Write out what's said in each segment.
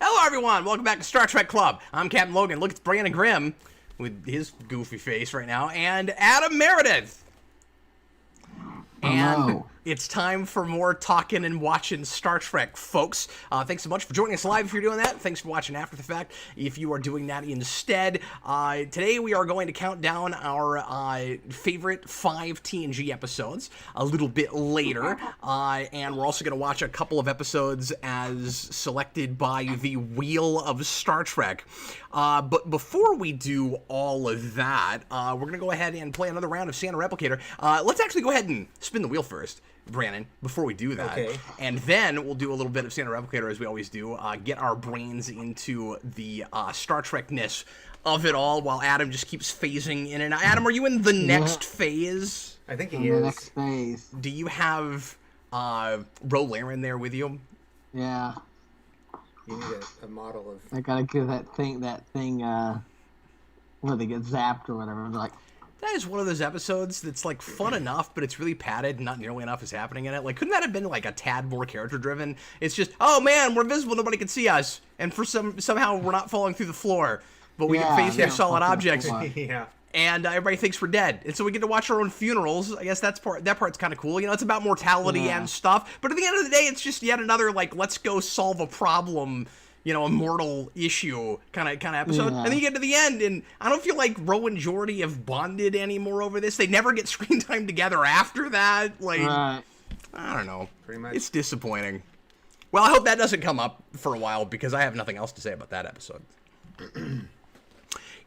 Hello, everyone. Welcome back to Star Trek Club. I'm Captain Logan. Look, it's Brandon Grimm with his goofy face right now, and Adam Meredith. And it's time for more talking and watching Star Trek, folks. Thanks so much for joining us live if you're doing that. Thanks for watching after the fact if you are doing that instead. Today we are going to count down our favorite 5 TNG episodes a little bit later. And we're also going to watch a couple of episodes as selected by the Wheel of Star Trek. But before we do all of that, we're going to go ahead and play another round of Santa Replicator. Let's actually go ahead and spin the wheel first, Brandon, before we do that. Okay. And then we'll do a little bit of Santa Replicator, as we always do, get our brains into the Star Trek-ness of it all, while Adam just keeps phasing in and out. Adam, are you in the next phase? I think he is. The next phase. Do you have Rolaren there with you? Yeah. You need a model of... I gotta give that thing, when they get zapped or whatever, I'm like... That is one of those episodes that's, like, fun enough, but it's really padded and not nearly enough is happening in it. Like, couldn't that have been, like, a tad more character-driven? It's just, oh, man, we're invisible, nobody can see us. And for somehow we're not falling through the floor, but we can phase through solid objects. Yeah. And everybody thinks we're dead. And so we get to watch our own funerals. I guess that part's kind of cool. You know, it's about mortality and stuff. But at the end of the day, it's just yet another, like, let's go solve a problem, you know, a mortal issue kind of episode. Yeah. And then you get to the end, and I don't feel like Ro and Geordi have bonded anymore over this. They never get screen time together after that. Like, I don't know. Pretty much. It's disappointing. Well, I hope that doesn't come up for a while, because I have nothing else to say about that episode.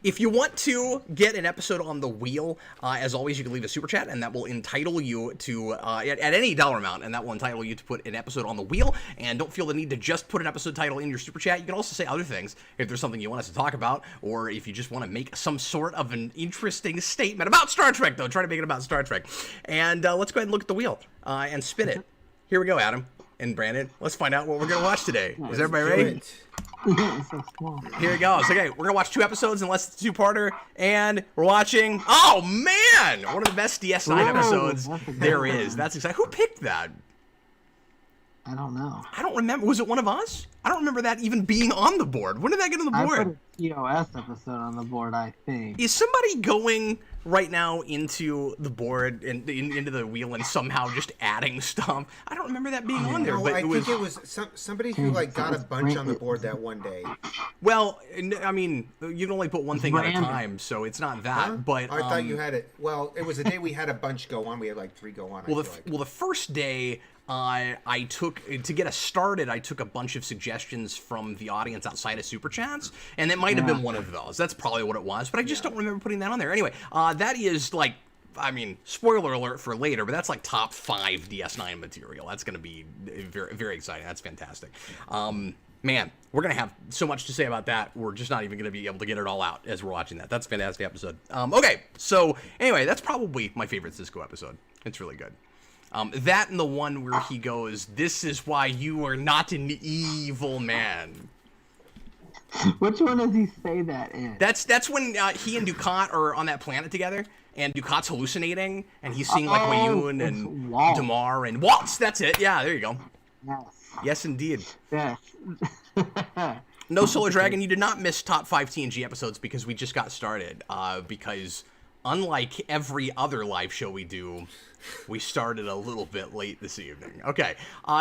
If you want to get an episode on the wheel, as always, you can leave a super chat, and that will entitle you to, at any dollar amount, and that will entitle you to put an episode on the wheel. And don't feel the need to just put an episode title in your super chat. You can also say other things if there's something you want us to talk about, or if you just want to make some sort of an interesting statement about Star Trek, though. Try to make it about Star Trek. And let's go ahead and look at the wheel and spin it. Here we go, Adam and Brandon. Let's find out what we're going to watch today. Is everybody ready? So small. Here it goes. Okay, we're gonna watch 2 episodes unless it's a 2-parter, and we're watching. Oh man, one of the best DS9 episodes there is. That's exciting. Who picked that? I don't know. I don't remember. Was it one of us? I don't remember that even being on the board. When did that get on the I board? put a TOS episode on the board, I think. Is somebody going right now into the board and into the wheel and somehow just adding stuff? I don't remember that being on there. No, but I think it was somebody who like got a bunch on the board that one day. Well, I mean, you can only put one thing at a Brandon. time, so it's not that. Huh? But I thought you had it. Well, it was the day we had a bunch go on. We had like 3 go on. Well, the first day I took, to get us started, I took a bunch of suggestions from the audience outside of Super Chats, and it might have been one of those. That's probably what it was, but I just don't remember putting that on there. Anyway, that is like, I mean, spoiler alert for later, but that's like top 5 DS9 material. That's going to be very, very exciting. That's fantastic. Man, we're going to have so much to say about that. We're just not even going to be able to get it all out as we're watching that. That's a fantastic episode. Okay, so anyway, that's probably my favorite Cisco episode. It's really good. That and the one where he goes, "This is why you are not an evil man." Which one does he say that in? That's when he and Dukat are on that planet together, and Dukat's hallucinating, and he's seeing like Wayun and Waltz. Damar and Waltz. That's it. Yeah, there you go. Yes. Yes, indeed. Yes. No, Solar Dragon, you did not miss top 5 TNG episodes because we just got started. Because unlike every other live show we do, we started a little bit late this evening. Okay,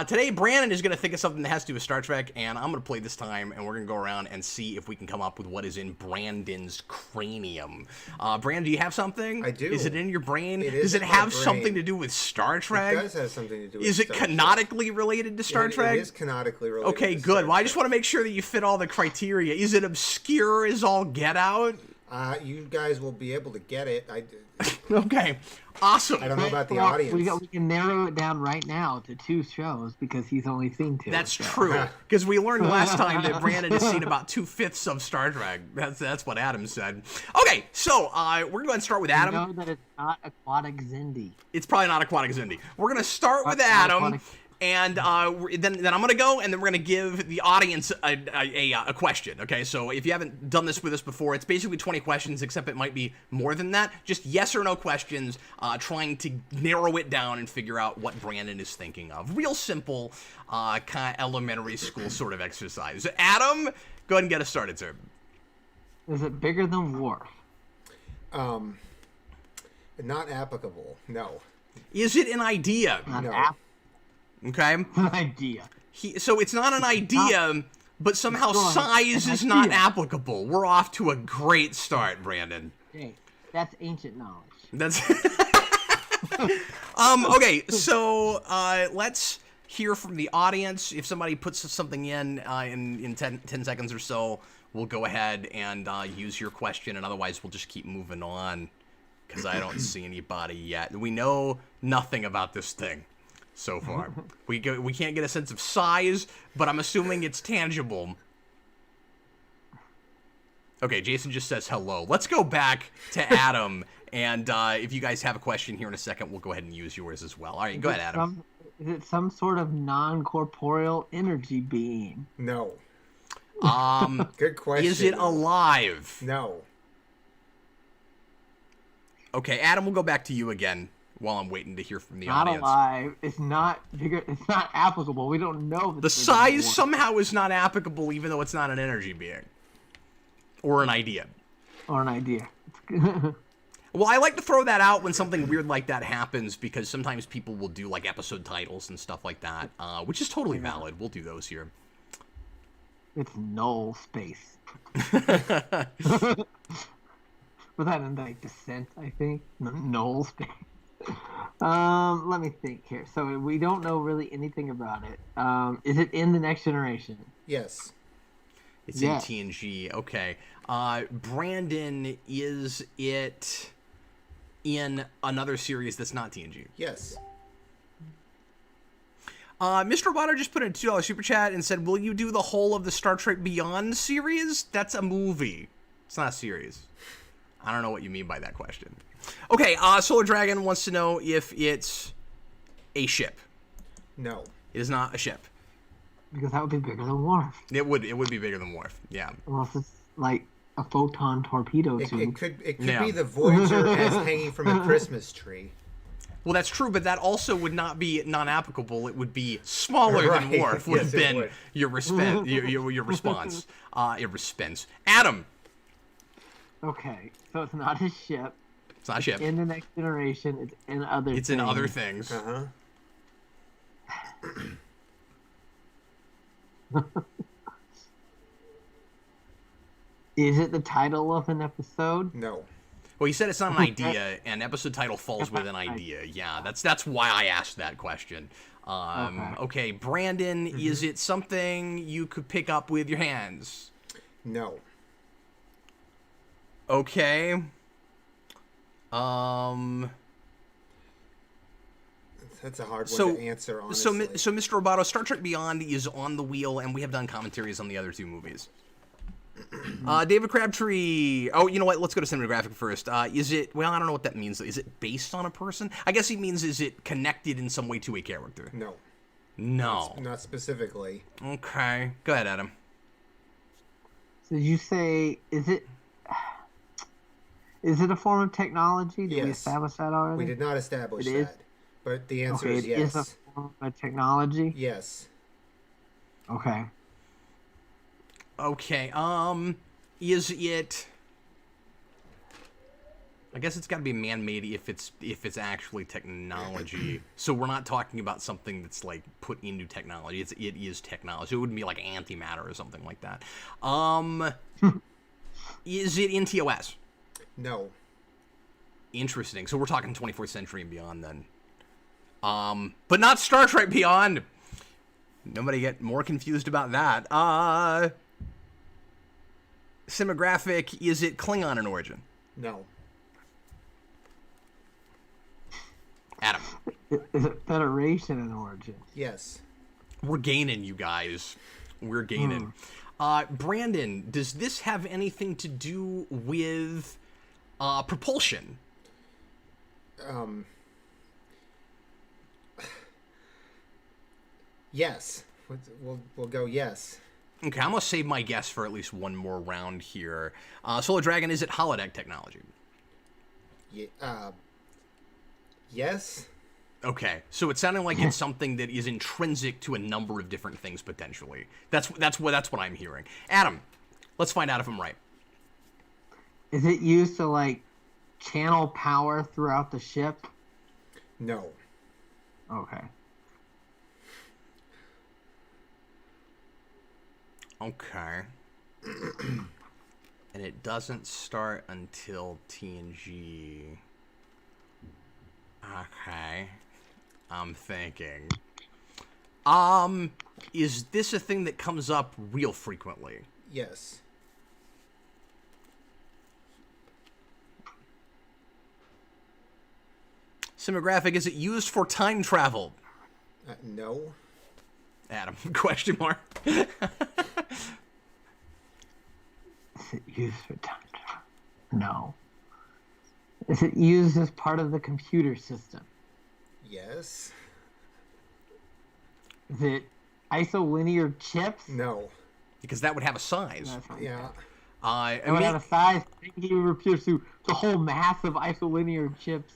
today Brandon is going to think of something that has to do with Star Trek, and I'm going to play this time, and we're going to go around and see if we can come up with what is in Brandon's cranium. Brandon, do you have something? I do. Is it in your brain? It Does is it in my have brain. something to do with Star Trek? It does have something to do with Is it Star Trek. canonically related to Star Trek? It is canonically related. Okay, to good. Star Well, I just Trek. want to make sure that you fit all the criteria. Is it obscure as all get out? You guys will be able to get it. Okay, awesome. I don't know about the Well, audience. we can narrow it down right now to 2 shows because he's only seen 2. That's so. true, because we learned last time that Brandon has seen about 2/5 of Star Trek. That's what Adam said. Okay, so we're going to go ahead and start with Adam. You know that it's not Aquatic Zindi. It's probably not Aquatic Zindi. We're going to start with Not Adam, Aquatic- And then I'm gonna go, and then we're gonna give the audience a question. Okay, so if you haven't done this with us before, it's basically 20 questions, except it might be more than that. Just yes or no questions, trying to narrow it down and figure out what Brandon is thinking of. Real simple, kind of elementary school sort of exercise. Adam, go ahead and get us started, sir. Is it bigger than Worf? Not applicable. No. Is it an idea? No. Okay. An idea. So it's not an idea, but somehow size is not applicable. We're off to a great start, Brandon. Hey, that's ancient knowledge. That's okay. So let's hear from the audience. If somebody puts something in 10 seconds or so, we'll go ahead and use your question, and otherwise we'll just keep moving on because I don't see anybody yet. We know nothing about this thing so far. We can't get a sense of size, but I'm assuming it's tangible. Okay, Jason just says hello. Let's go back to Adam, and if you guys have a question here in a second, we'll go ahead and use yours as well. All right, go ahead, Adam. Is it some sort of non-corporeal energy being? No. Good question. Is it alive? No. Okay, Adam, we'll go back to you again while I'm waiting to hear from the Not audience. alive. It's not bigger. It's not applicable. We don't know. The size somehow is not applicable, even though it's not an energy being. Or an idea. Or an idea. Well, I like to throw that out when something weird like that happens, because sometimes people will do like episode titles and stuff like that, which is totally valid. We'll do those here. It's null space. Was that in like Descent, I think? Null space. Let me think here. So we don't know really anything about it. Is it in the Next Generation? Yes. It's in TNG. Okay. Brandon, is it in another series that's not TNG? Yes. Mr. Water just put in a $2 super chat and said, will you do the whole of the Star Trek Beyond series? That's a movie. It's not a series. I don't know what you mean by that question. Okay, Solar Dragon wants to know if it's a ship. No. It is not a ship. Because that would be bigger than Worf. It would be bigger than Worf, yeah. Unless it's like a photon torpedo tube. It could be the Voyager as hanging from a Christmas tree. Well, that's true, but that also would not be non-applicable. It would be smaller than Worf. Would have been your response. Your response. Adam. Okay, so it's not a ship. It's not a ship. In the Next Generation, it's in other things. It's in other things. Uh-huh. Is it the title of an episode? No. Well, you said it's not an idea, and episode title falls with an idea. Yeah, that's why I asked that question. Okay, Brandon, is it something you could pick up with your hands? No. Okay. That's a hard one to answer, honestly. So, Mr. Roboto, Star Trek Beyond is on the wheel, and we have done commentaries on the other two movies. David Crabtree. Oh, you know what? Let's go to cinematographic first. Is it? Well, I don't know what that means. Is it based on a person? I guess he means, is it connected in some way to a character? No. No. Not specifically. Okay. Go ahead, Adam. So you say, is it a form of technology? Did we establish that already? We did not establish that. But the answer is yes. It is a form of technology? Yes. Okay. Okay. Is it? I guess it's got to be man-made if it's actually technology. So we're not talking about something that's like put into technology. It is technology. It wouldn't be like antimatter or something like that. Is it in TOS? No. Interesting. So we're talking 24th century and beyond then. But not Star Trek Beyond. Nobody get more confused about that. Cinematographic, is it Klingon in origin? No. Adam. Is it Federation in origin? Yes. We're gaining, you guys. We're gaining. Brandon, does this have anything to do with propulsion? Yes. We'll go yes. Okay, I'm gonna save my guess for at least one more round here. Solar Dragon, is it holodeck technology? Yes. Okay, so it sounded like it's something that is intrinsic to a number of different things potentially. That's what I'm hearing. Adam, let's find out if I'm right. Is it used to like channel power throughout the ship? No. Okay. Okay. And it doesn't start until TNG. Okay. I'm thinking. Is this a thing that comes up real frequently? Yes. Simographic, is it used for time travel? No. Adam, question mark. Is it used for time travel? No. Is it used as part of the computer system? Yes. Is it isolinear chips? No. Because that would have a size. That's not Yeah. I It would mean, have a size. He refers to the whole mass of isolinear chips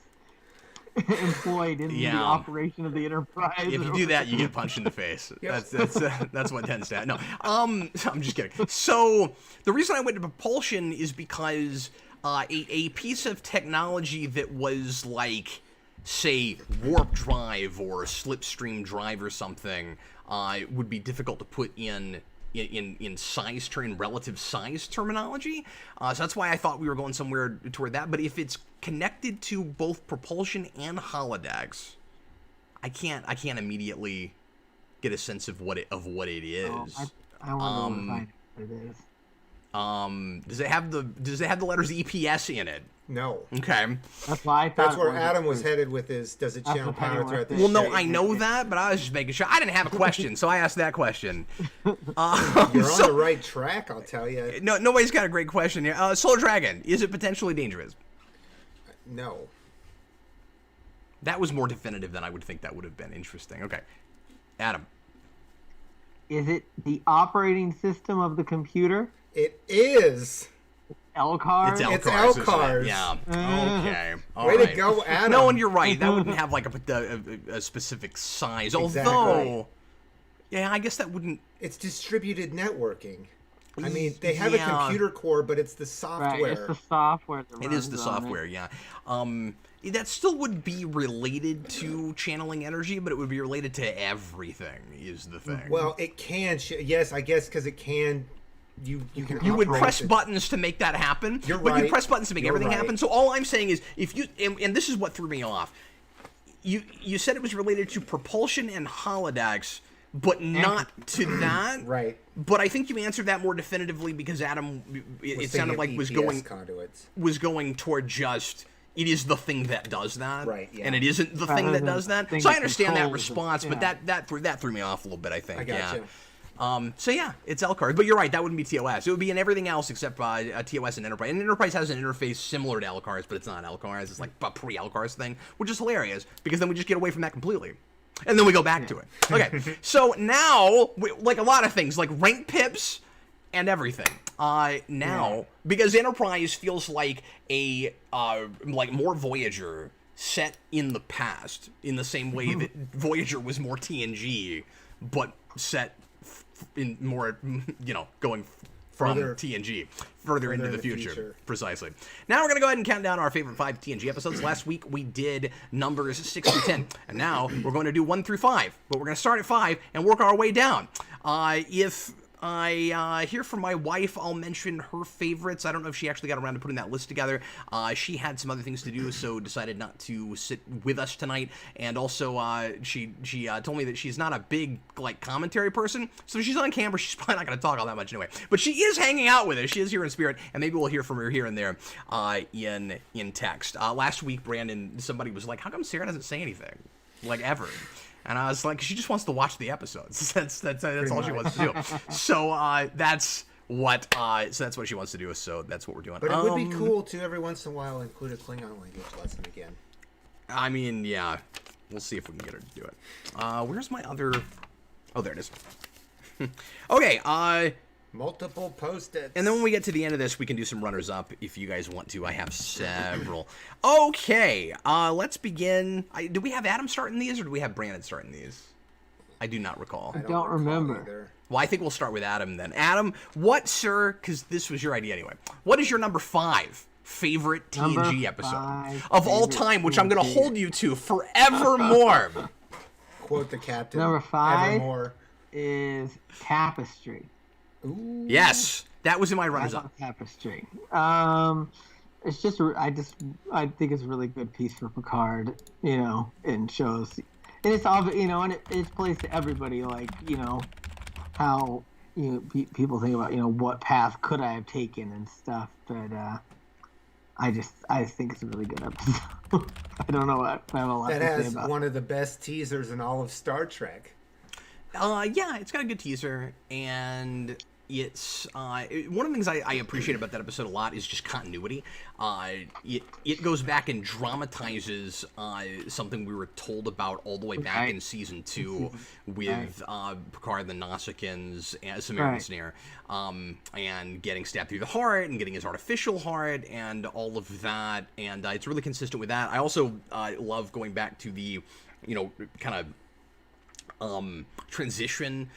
employed in Yeah. the operation of the Enterprise. if you do that, you get punched in the face. Yep. That's what tends to happen. No, I'm just kidding. So the reason I went to propulsion is because a piece of technology that was like, say, warp drive or slipstream drive or something would be difficult to put in relative size terminology. So that's why I thought we were going somewhere toward that. But if it's connected to both propulsion and holodecks, I can't immediately get a sense of what it is. Oh, I wonder what it is. Does it have the letters EPS in it? No. Okay. That's why I thought. That's where Adam was headed with his. Does it channel what I power was throughout the Well, no, ship? I know that, but I was just making sure. I didn't have a question, so I asked that question. You're on the right track, I'll tell you. No, nobody's got a great question here. Solar Dragon, is it potentially dangerous? No. That was more definitive than I would think that would have been. Interesting. Okay. Adam. Is it the operating system of the computer? It is. LCARS? It's LCARS, isn't it? LCARS. Yeah. Okay. All Way right. to go, Adam. No, and you're right. That wouldn't have like a specific size. Exactly. Although, yeah, I guess that wouldn't. It's distributed networking. I mean, they have a Yeah. computer core, but it's the Right, software. it's the software. That It is runs the on software, yeah. That still would be related to channeling energy, but it would be related to everything. Is the thing. Well, it can. Yes, I guess because it can. You can. You would operate press it. buttons to make that happen. You're but you right. press buttons to make You're everything right. happen. So all I'm saying is, if you and this is what threw me off. You said it was related to propulsion and holodecks, but not to that. Right. But I think you answered that more definitively because Adam, it sounded like was EPS conduits. going toward just. It is the thing that does that, Right, yeah. and it isn't the thing Rather that than does that. thing So I that understand that controls it, response, but yeah. that threw me off a little bit. I think. I gotcha. Yeah. So yeah, it's LCARS, but you're right. That wouldn't be TOS. It would be in everything else except TOS and Enterprise. And Enterprise has an interface similar to LCARS, but it's not LCARS. It's like a pre-LCARS thing, which is hilarious because then we just get away from that completely, and then we go back to it. Okay, so now like a lot of things, like rank pips and everything. Because Enterprise feels like a like more Voyager set in the past, in the same way that Voyager was more TNG, but set in more, going from Further- TNG further into in the the future. future. Precisely. Now we're gonna go ahead and count down our favorite 5 TNG episodes. Last week we did numbers 6 through 10, and now we're going to do 1 through 5. But we're gonna start at 5 and work our way down. If I hear from my wife, I'll mention her favorites. I don't know if she actually got around to putting that list together. She had some other things to do, so decided not to sit with us tonight. And also, she told me that she's not a big commentary person, so if she's on camera, she's probably not going to talk all that much anyway. But she is hanging out with us. She is here in spirit, and maybe we'll hear from her here and there in text. Last week, Brandon, somebody was like, "How come Sarah doesn't say anything, ever?" And I was like, she just wants to watch the episodes. That's all she wants to do. So that's what she wants to do. So that's what we're doing. But it would be cool to every once in a while include a Klingon language lesson again. I mean, yeah, we'll see if we can get her to do it. Where's my other Oh, there it is. Okay, Multiple Post-its. and then when we get to the end of this, we can do some runners-up if you guys want to. I have several. Okay, let's begin. Do we have Adam starting these, or do we have Brandon starting these? I do not recall. I don't recall remember. either. Well, I think we'll start with Adam then. Adam, what, sir, because this was your idea anyway, what is your number 5 favorite TNG Number episode 5 of all favorite time, which I'm going to TNG. hold you to forevermore? Quote the captain. Number 5 Evermore. is Tapestry. Ooh. Yes, that was in my I runners-up. love Tapestry. It's just I think it's a really good piece for Picard, you know, and shows, and it's obvious, you know, and it plays to everybody, like, you know, how, you know, people think about, you know, what path could I have taken and stuff, but I think it's a really good episode. I don't know what I have a lot That to say has about. one of the best teasers in all of Star Trek. Yeah, it's got a good teaser, and it's one of the things I appreciate about that episode a lot is just continuity. It goes back and dramatizes something we were told about all the way back in season 2 with Picard, the Nausicaans, and Samaritan Snare, and getting stabbed through the heart and getting his artificial heart and all of that, and it's really consistent with that. I also love going back to the, you know, kind of transition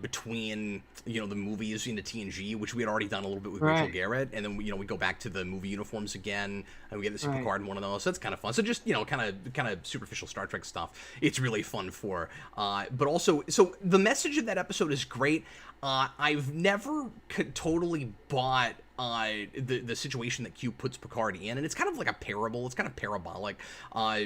between, you know, the movies into TNG, which we had already done a little bit with Rachel Garrett, and then, you know, we go back to the movie uniforms again, and we get to see Picard in one of those. So that's kind of fun. So just, you know, kind of superficial Star Trek stuff. It's really fun for. But also, so the message of that episode is great. I've never totally bought the situation that Q puts Picard in, and it's kind of like a parable. It's kind of parabolic.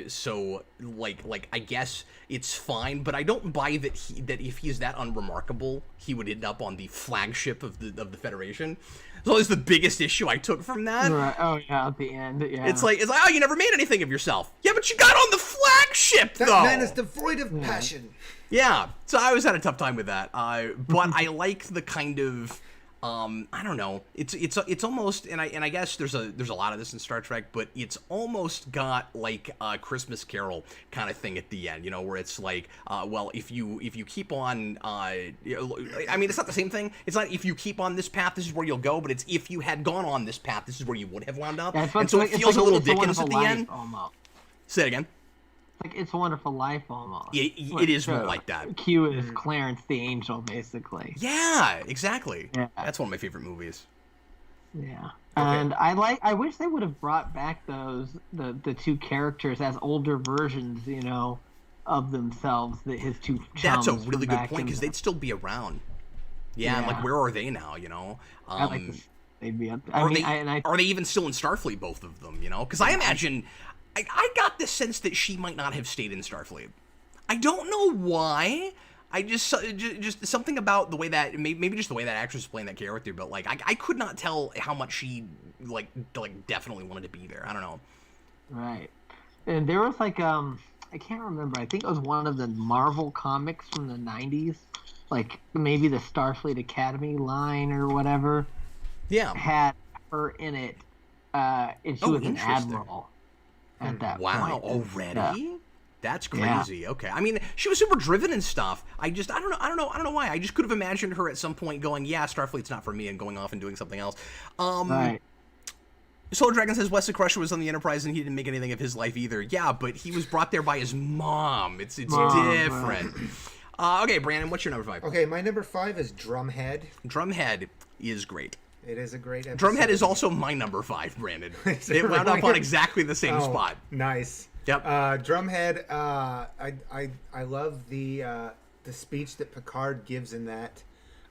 So like I guess it's fine, but I don't buy that if he's that unremarkable, he would end up on the flagship of the Federation. So that's the biggest issue I took from that. Right. Oh yeah, at the end, yeah. It's like oh, you never made anything of yourself. Yeah, but you got on the flagship That though. man is devoid of passion. Yeah, so I always had a tough time with that. But I like the kind of I don't know. It's almost, and I guess there's a lot of this in Star Trek, but it's almost got like a Christmas Carol kind of thing at the end, you know, where it's like, well, if you keep on, I mean, it's not the same thing. It's not if you keep on this path, this is where you'll go, but it's if you had gone on this path, this is where you would have wound up. Yeah, and so it feels a little Dickens at the end. Almost. Say it again. Like It's a Wonderful Life almost. It is more like that. Q is Clarence the Angel, basically. Yeah, exactly. Yeah. That's one of my favorite movies. Yeah. And I wish they would have brought back the two characters as older versions, you know, of themselves, his two chums. That's a really good back point, in because the- they'd still be around. Yeah, Yeah. like where are they now? You know, I like to, they'd be up. are they even still in Starfleet? Both of them, you know, because I imagine I got the sense that she might not have stayed in Starfleet. I don't know why. I just something about the way that maybe just the way that actress is playing that character, but like I could not tell how much she like definitely wanted to be there. I don't know. Right. And there was like I can't remember. I think it was one of the Marvel comics from the 90s, like maybe the Starfleet Academy line or whatever. Yeah. Had her in it, and she was an interesting. admiral at that Wow, point. already? That's crazy. Yeah. Okay. I mean, she was super driven and stuff. I don't know why. I just could have imagined her at some point going, yeah, Starfleet's not for me, and going off and doing something else. Right. Solar Dragon says Wesley Crusher was on the Enterprise and he didn't make anything of his life either. Yeah, but he was brought there by his mom. It's different. Okay, Brandon, what's your number 5? Okay, my number 5 is Drumhead. Drumhead is great. It is a great episode. Drumhead is also my number 5, Brandon. It wound up on exactly the same spot. Nice. Yep. Drumhead. I love the speech that Picard gives in that.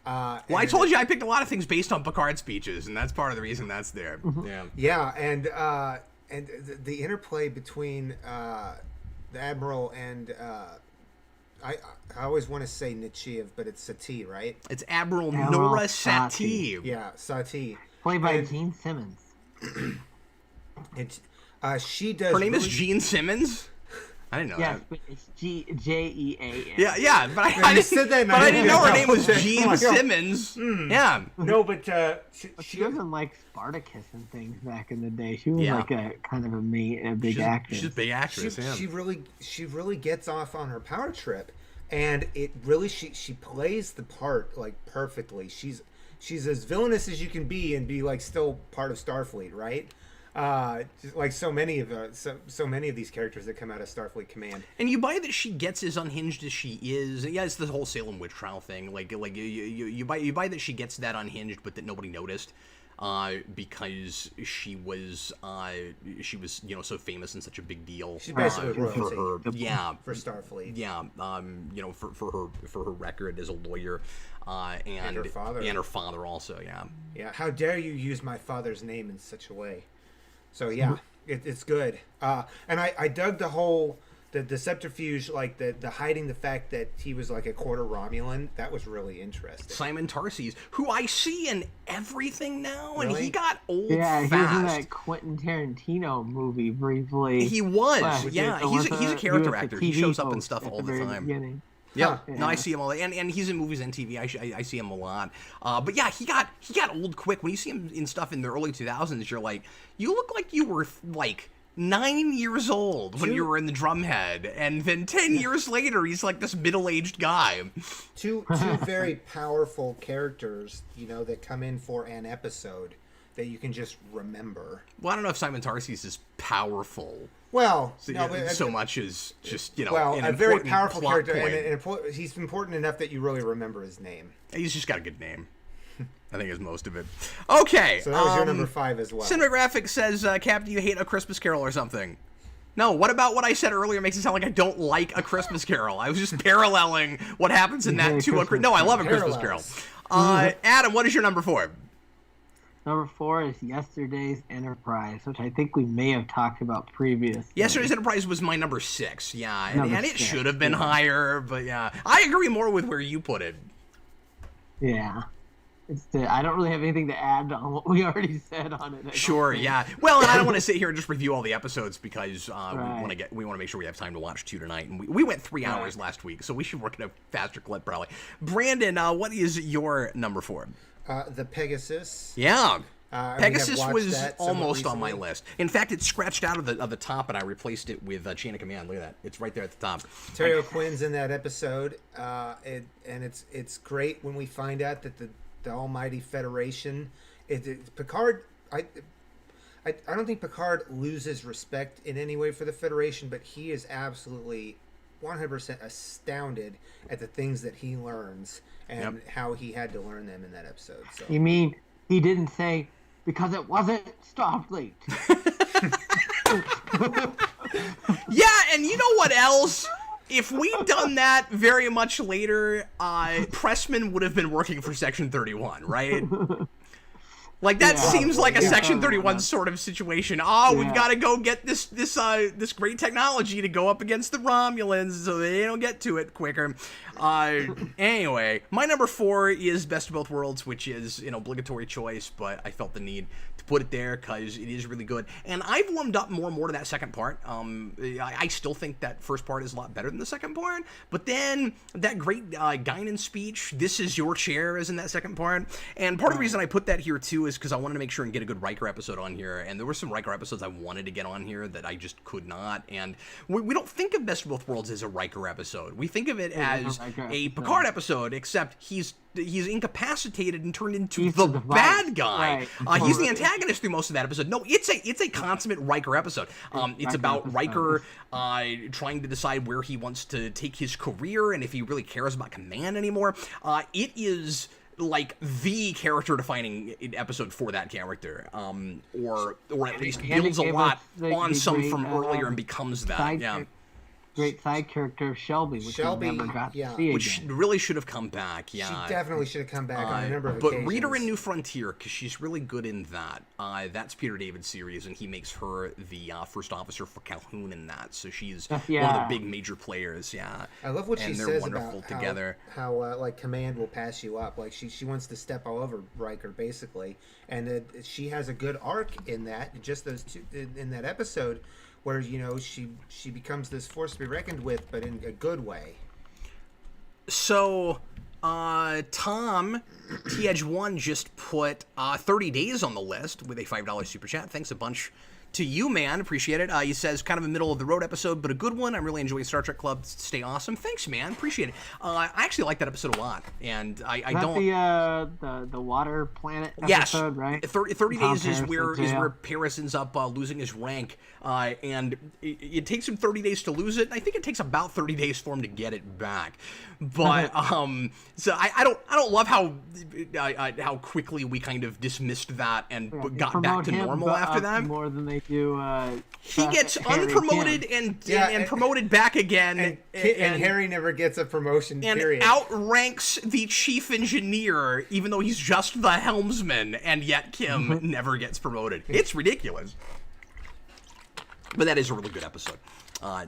Well, I told you I picked a lot of things based on Picard speeches, and that's part of the reason that's there. Yeah. Yeah, and the interplay between the Admiral and I always want to say Nichiev, but it's Satie, right? It's Admiral Admiral Nora Satie. Satie. Yeah, Satie. Played by And Gene Simmons. It's she does. Her name is really- Gene Simmons. I didn't know Yes, that. but it's Jean. Yeah, but I didn't, said that and but I I didn't didn't know her know. name was Oh Gene my God. Simmons. Yeah. No, but She wasn't like Spartacus and things back in the day. She was Yeah. like a kind of a big actress. She's a big actress. she, Yeah. she really gets off on her power trip and it really she plays the part like perfectly. She's as villainous as you can be and be like still part of Starfleet, right? Just like so many of these characters that come out of Starfleet Command. And you buy that she gets as unhinged as she is. Yeah, it's the whole Salem witch trial thing. Like you buy that she gets that unhinged, but that nobody noticed. Because she was so famous and such a big deal. She's basically for royalty. Yeah, for Starfleet. Yeah, for her record as a lawyer, and her father. And her father also. Yeah. Yeah. How dare you use my father's name in such a way? So yeah, it's good. And I dug the whole the subterfuge, like the hiding the fact that he was like a quarter Romulan. That was really interesting. Simon Tarses, who I see in everything now, and Really? he got old Yeah, fast. he was in that Quentin Tarantino movie briefly. He was, Well, yeah. He's a character actor. He shows up in stuff all the time. Beginning. Yeah, Huh. no, I see him all, and he's in movies and TV. I see him a lot. But yeah, he got old quick. When you see him in stuff in the early 2000s, you're like, you look like you were like 9 years old when you were in the Drumhead, and then 10 years later, he's like this middle-aged guy. Two very powerful characters, that come in for an episode that you can just remember. Well, I don't know if Simon Tarses is powerful. Well, So much as just well, an a very important powerful plot character, point. and he's important enough that you really remember his name. He's just got a good name. I think is most of it. Okay. So that was your number 5 as well. Cinematographic says, Cap, do you hate A Christmas Carol or something? No, what about what I said earlier makes it sound like I don't like A Christmas Carol? I was just paralleling what happens in that to No, I love A Christmas Carol. Adam, what is your number 4? Number 4 is Yesterday's Enterprise, which I think we may have talked about previously. Yesterday's Enterprise was my number 6, yeah. And it 6, should have been higher, but yeah. I agree more with where you put it. Yeah. I don't really have anything to add on what we already said on it. Sure, yeah. Well, and I don't want to sit here and just review all the episodes because Right. we want to make sure we have time to watch 2 tonight. And we went 3 hours last week, so we should work at a faster clip probably. Brandon, what is your number 4? The Pegasus. Yeah. We have Pegasus watched was that somewhat almost on my recently. list. In fact, it's scratched out of the top, and I replaced it with Chain of Command. Look at that; it's right there at the top. Terry O'Quinn's in that episode, and it's great when we find out that the Almighty Federation, Picard. I don't think Picard loses respect in any way for the Federation, but he is absolutely 100% astounded at the things that he learns and how he had to learn them in that episode. So You mean he didn't say, because it wasn't Starfleet? Yeah, and you know what else? If we'd done that very much later, Pressman would have been working for Section 31, right? Like that seems like a Section 31 sort of situation. We've got to go get this great technology to go up against the Romulans so they don't get to it quicker. Anyway, my number 4 is Best of Both Worlds, which is an obligatory choice, but I felt the need to put it there because it is really good. And I've warmed up more and more to that second part. I still think that first part is a lot better than the second part, but then that great Guinan speech, "This is your chair," is in that second part. And part of the reason I put that here too is because I wanted to make sure and get a good Riker episode on here, and there were some Riker episodes I wanted to get on here that I just could not. And we don't think of Best of Both Worlds as a Riker episode. We think of it as a Picard episode, except he's incapacitated and turned into the bad guy. Right. He's the antagonist through most of that episode. No, it's a consummate Riker episode. It's about Riker trying to decide where he wants to take his career and if he really cares about command anymore. It is like the character-defining episode for that character, or at least builds a lot on some from earlier and becomes that. Yeah. Great side character Shelby, which we never got to see which again. really should have come back. Yeah, she definitely should have come back on a number of but occasions. read her in New Frontier because she's really good in that. That's Peter David's series, and he makes her the first officer for Calhoun in that. So she's one of the big major players. Yeah, I love what she says wonderful about together. how like command will pass you up. Like she wants to step all over Riker basically, and she has a good arc in that. Just those two in that episode, where she becomes this force to be reckoned with, but in a good way. So, Tom, TH1 just put 30 Days on the list with a $5 super chat. Thanks a bunch To you, man. Appreciate it. He says, kind of a middle-of-the-road episode, but a good one. I'm really enjoying Star Trek Club. Stay awesome. Thanks, man. Appreciate it. I actually like that episode a lot, and I don't... the water planet yes. episode, right? 30 days is where jail. Paris ends up losing his rank, and it takes him 30 days to lose it. I think it takes about 30 days for him to get it back. But so I don't love how quickly we kind of dismissed that and got back to normal after that. More than they do. He gets unpromoted and promoted back again, and Harry never gets a promotion. And period. outranks the chief engineer, even though he's just the helmsman, and yet Kim never gets promoted. It's ridiculous. But that is a really good episode.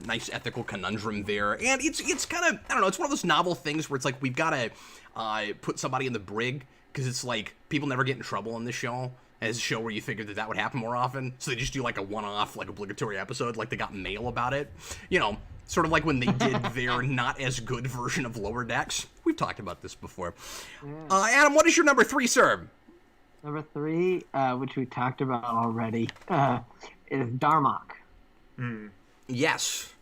Nice ethical conundrum there, and it's kind of, I don't know, it's one of those novel things where it's like we've got to put somebody in the brig, because it's like people never get in trouble on this show. As a show where you figured that would happen more often, so they just do like a one-off, like obligatory episode, like they got mail about it, sort of like when they did their not as good version of Lower Decks. We've talked about this before. Adam, what is your number 3, sir? Number 3, which we talked about already, is Darmok. Yes.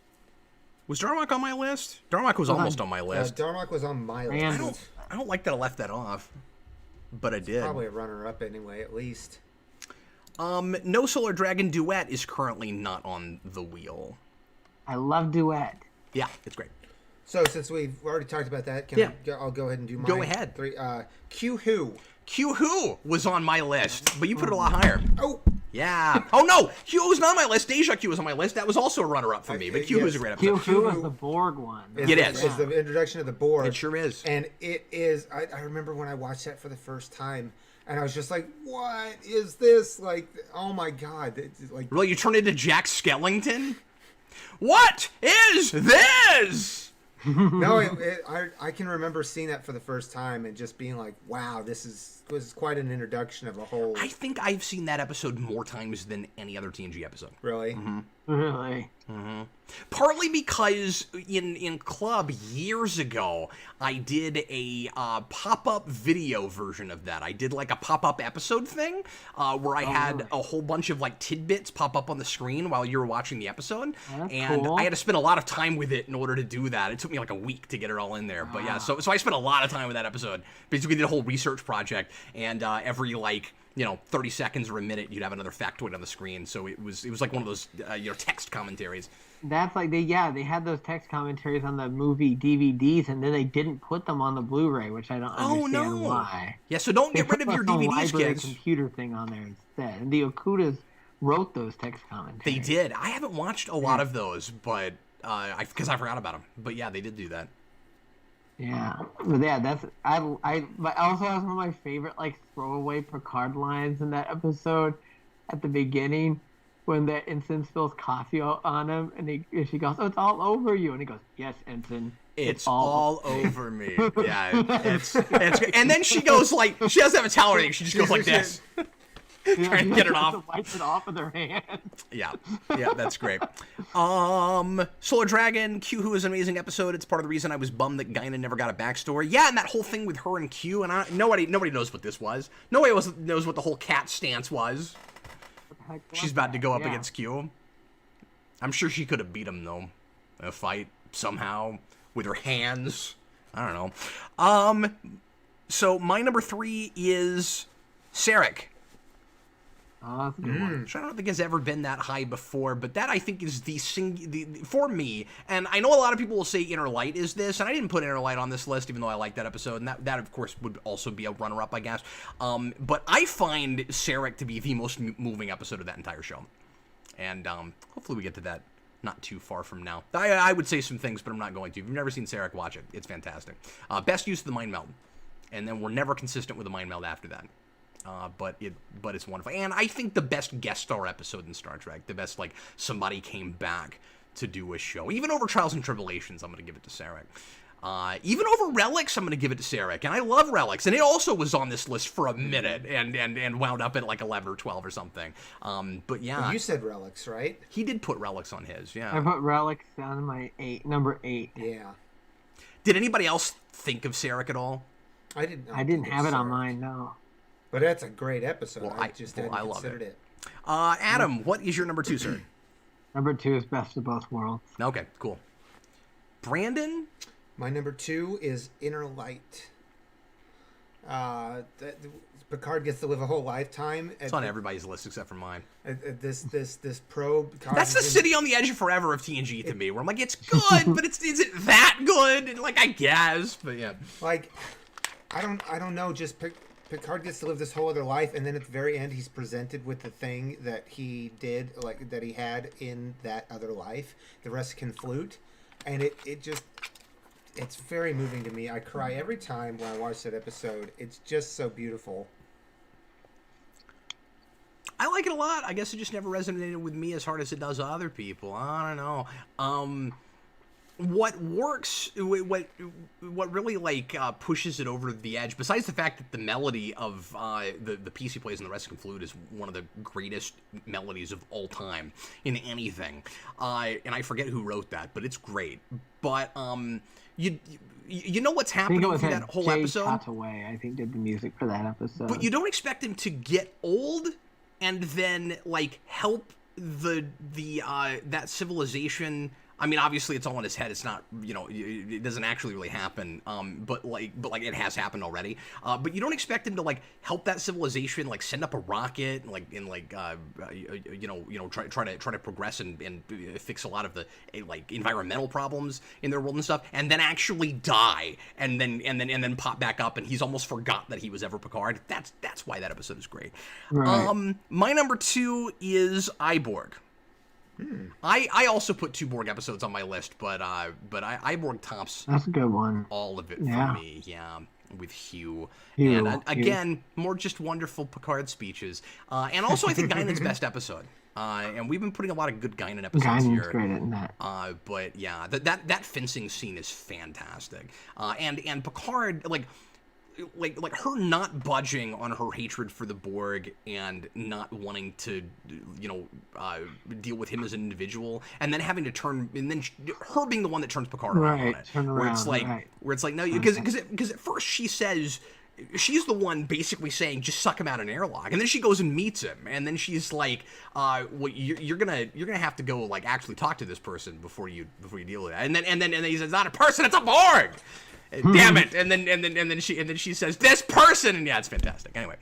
Was Darmok on my list? Darmok was almost on my list. Darmok was on my list. I don't like that I left that off, but I did. Probably a runner-up anyway, at least. No Solar Dragon Duet is currently not on the wheel. I love Duet. Yeah, it's great. So since we've already talked about that, I'll go ahead and do mine. Go ahead. 3. Q-Who. Q-Who was on my list, but you put it a lot higher. Oh! Yeah. Oh, no. Q was not on my list. Deja Q was on my list. That was also a runner-up for me, but Q was a great episode. Q was the Borg one. It is. It's the introduction of the Borg. It sure is. And it is, I remember when I watched that for the first time, and I was just like, what is this? Like, oh my God. It's like, really, you turned into Jack Skellington? What is this? No, I can remember seeing that for the first time and just being like, wow, was quite an introduction of a whole... I think I've seen that episode more times than any other TNG episode. Really? Mm-hmm. Really? Mm-hmm. Partly because in Club years ago, I did a pop-up video version of that. I did like a pop-up episode thing where I had a whole bunch of like tidbits pop up on the screen while you were watching the episode. That's and cool. I had to spend a lot of time with it in order to do that. It took me like a week to get it all in there. But yeah, so I spent a lot of time with that episode. Basically did a whole research project, and every 30 seconds or a minute, you'd have another factoid on the screen. So it was like one of those text commentaries. That's like they had those text commentaries on the movie DVDs, and then they didn't put them on the Blu-ray, which I don't understand why. Yeah, so don't get rid of your DVDs, library kids. Computer thing on there instead. And the Okudas wrote those text commentaries. They did. I haven't watched a lot of those, but because I forgot about them. But yeah, they did do that. Yeah, but yeah, but also has one of my favorite throwaway Picard lines in that episode at the beginning when the ensign spills coffee on him, and she goes, "Oh, it's all over you," and he goes, "Yes, ensign, it's all over me." Yeah, it's and then she goes she doesn't have a towel or anything. She just goes like this. Trying to get it off. To wipe it off with her hand. Yeah, that's great. Solar Dragon, Q-Who is an amazing episode. It's part of the reason I was bummed that Guinan never got a backstory. Yeah, and that whole thing with her and Q, and nobody knows what this was. Nobody knows what the whole cat stance was. She's about to go up against Q. I'm sure she could have beat him though, in a fight somehow with her hands. I don't know. So my number 3 is Sarek. Oh, that's a good one. Which I don't think has ever been that high before, but that I think is the for me. And I know a lot of people will say Inner Light is this, and I didn't put Inner Light on this list, even though I like that episode, and that of course would also be a runner-up, I guess. But I find Sarek to be the most moving episode of that entire show, and hopefully we get to that not too far from now. I would say some things, but I'm not going to. If you've never seen Sarek, watch it. It's fantastic. Best use of the mind meld, and then we're never consistent with the mind meld after that. But it's wonderful, and I think the best guest star episode in Star Trek, the best somebody came back to do a show, even over Trials and Tribulations, I'm going to give it to Sarek. Even over Relics, I'm going to give it to Sarek, and I love Relics, and it also was on this list for a minute, and wound up at 11 or 12 or something. But yeah, well, you said Relics, right? He did put Relics on his. Yeah, I put Relics on my number 8. Yeah. Did anybody else think of Sarek at all? I didn't. I didn't have it on mine. No. But that's a great episode. Well, I just hadn't I love considered it. Adam, what is your number 2, sir? Number 2 is Best of Both Worlds. Okay, cool. Brandon? My number 2 is Inner Light. Picard gets to live a whole lifetime. It's on everybody's list except for mine. This probe. That's the City on the Edge of Forever of TNG to me, where I'm like, it's good, but is it that good? And like, I guess, but yeah. Like, I don't know. Just Picard gets to live this whole other life, and then at the very end, he's presented with the thing that he did, like that he had in that other life. The rest can flute, and it's very moving to me. I cry every time when I watch that episode. It's just so beautiful. I like it a lot. I guess it just never resonated with me as hard as it does other people. I don't know. What works, what really like pushes it over the edge, besides the fact that the melody of the piece he plays in the Rescue Flute is one of the greatest melodies of all time in anything, and I forget who wrote that, but it's great. But you know what's happening through that whole episode? Hathaway, I think, did the music for that episode. But you don't expect him to get old and then like help that civilization. I mean, obviously, it's all in his head. It's not, it doesn't actually really happen. But it has happened already. But you don't expect him to like help that civilization, like send up a rocket, try to progress and fix a lot of the like environmental problems in their world and stuff, and then actually die, and then pop back up, and he's almost forgot that he was ever Picard. That's why that episode is great. Right. My number 2 is Iborg. I also put 2 Borg episodes on my list, but Iborg tops. That's a good one. All of it for me, yeah. With Hugh. And again, more just wonderful Picard speeches. And also, I think Guinan's best episode. And we've been putting a lot of good Guinan episodes here. Guinan's great at that. But yeah, that fencing scene is fantastic. And Picard, like her not budging on her hatred for the Borg and not wanting to, deal with him as an individual, and then having to turn, and then her being the one that turns Picard around on it, where it's like no, because at first she says. She's the one basically saying, just suck him out in an airlock. And then she goes and meets him. And then she's like, well, you're gonna have to go, like, actually talk to this person before you deal with that. And then he says, not a person, it's a Borg! Damn it! And then she says, this person! And yeah, it's fantastic. Anyway.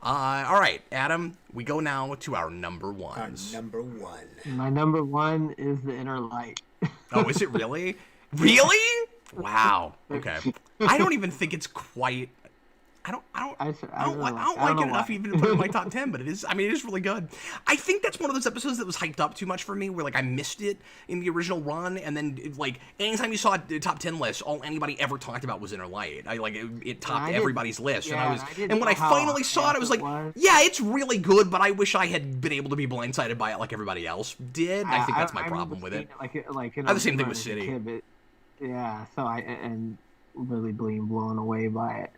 All right, Adam, we go now to our number 1s. Our number 1. My number 1 is The Inner Light. Oh, is it really? Really? Wow. Okay. I don't even think it's quite... I don't like it enough even to put it in my top 10, but it is really good. I think that's one of those episodes that was hyped up too much for me, where like I missed it in the original run, and then like anytime you saw the top 10 list, all anybody ever talked about was Inner Light. It topped everybody's list, and when I finally saw it, I was like, yeah, it's really good, but I wish I had been able to be blindsided by it like everybody else did. I think that's my problem with it. I have the same thing with City. Yeah, so really being blown away by it.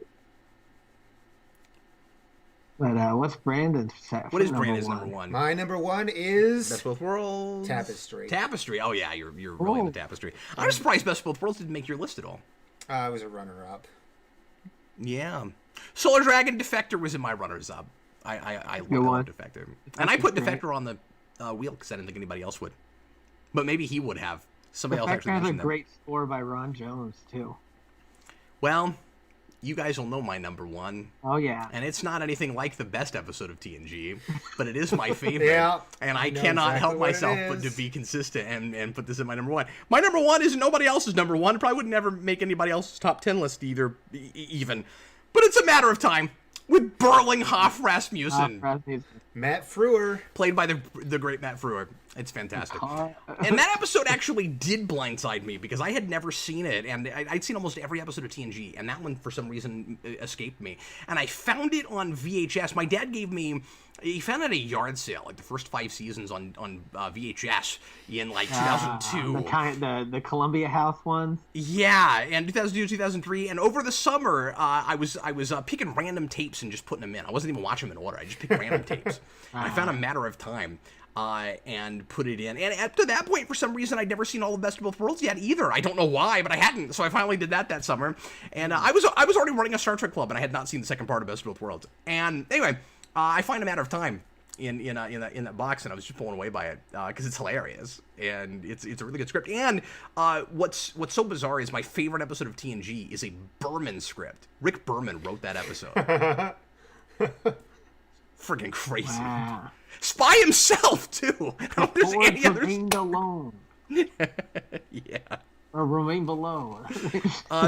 But what's Brandon's set? What is Brandon's number 1? My number 1 is Best of Both Worlds. Tapestry. Oh yeah, you're really into Tapestry. I'm surprised Best of Both Worlds didn't make your list at all. I was a runner-up. Yeah, Solar Dragon Defector was in my runners-up. I love Defector, and I put Defector on the wheel because I didn't think anybody else would. But maybe he would have. Somebody else actually mentioned has a great score by Ron Jones too. Well. You guys will know my number 1. Oh, yeah. And it's not anything like the best episode of TNG, but it is my favorite. Yeah. And I cannot help myself but to be consistent and put this in my number 1. My number 1 is nobody else's number 1. Probably would never make anybody else's top 10 list either, even. But it's a matter of time. With Berling Hoff Rasmussen. Matt Frewer. Played by the great Matt Frewer. It's fantastic. And that episode actually did blindside me because I had never seen it, and I'd seen almost every episode of TNG, and that one, for some reason, escaped me. And I found it on VHS. My dad he found it at a yard sale, like the first 5 seasons on VHS in like 2002. The Columbia House ones? Yeah, and 2002, 2003. And over the summer, I was picking random tapes and just putting them in. I wasn't even watching them in order. I just picked random tapes. And I found A Matter of Time. And put it in. And up to that point, for some reason, I'd never seen all the Best of Both Worlds yet either. I don't know why, but I hadn't. So I finally did that summer. And I was already running a Star Trek club, and I had not seen the second part of Best of Both Worlds. And anyway, I find A Matter of Time. in that box, and I was just blown away by it because it's hilarious and it's a really good script. And what's so bizarre is my favorite episode of TNG is a Berman script. Rick Berman wrote that episode. Freaking crazy. Wow. By himself too. I don't think there's any others. Remained alone. Yeah. Or remain below.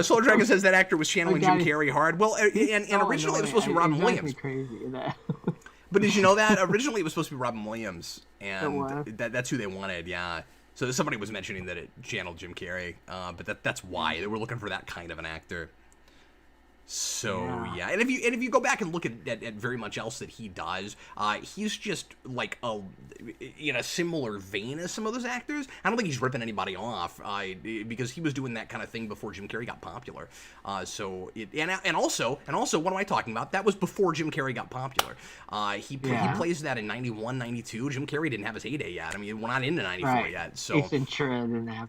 Solar Dragon says that actor was channeling Jim God, Carrey hard. Well, and originally it was supposed to be Robin Williams. Crazy, that. But did you know that originally it was supposed to be Robin Williams, It and was? that's who they wanted. Yeah. So somebody was mentioning that it channeled Jim Carrey, but that's why they were looking for that kind of an actor. So yeah, and if you go back and look at very much else that he does, he's just like in a similar vein as some of those actors. I don't think he's ripping anybody off, because he was doing that kind of thing before Jim Carrey got popular. And also, what am I talking about? That was before Jim Carrey got popular. He plays that in 91, 92. Jim Carrey didn't have his heyday yet. I mean, we're not into 94 yet. So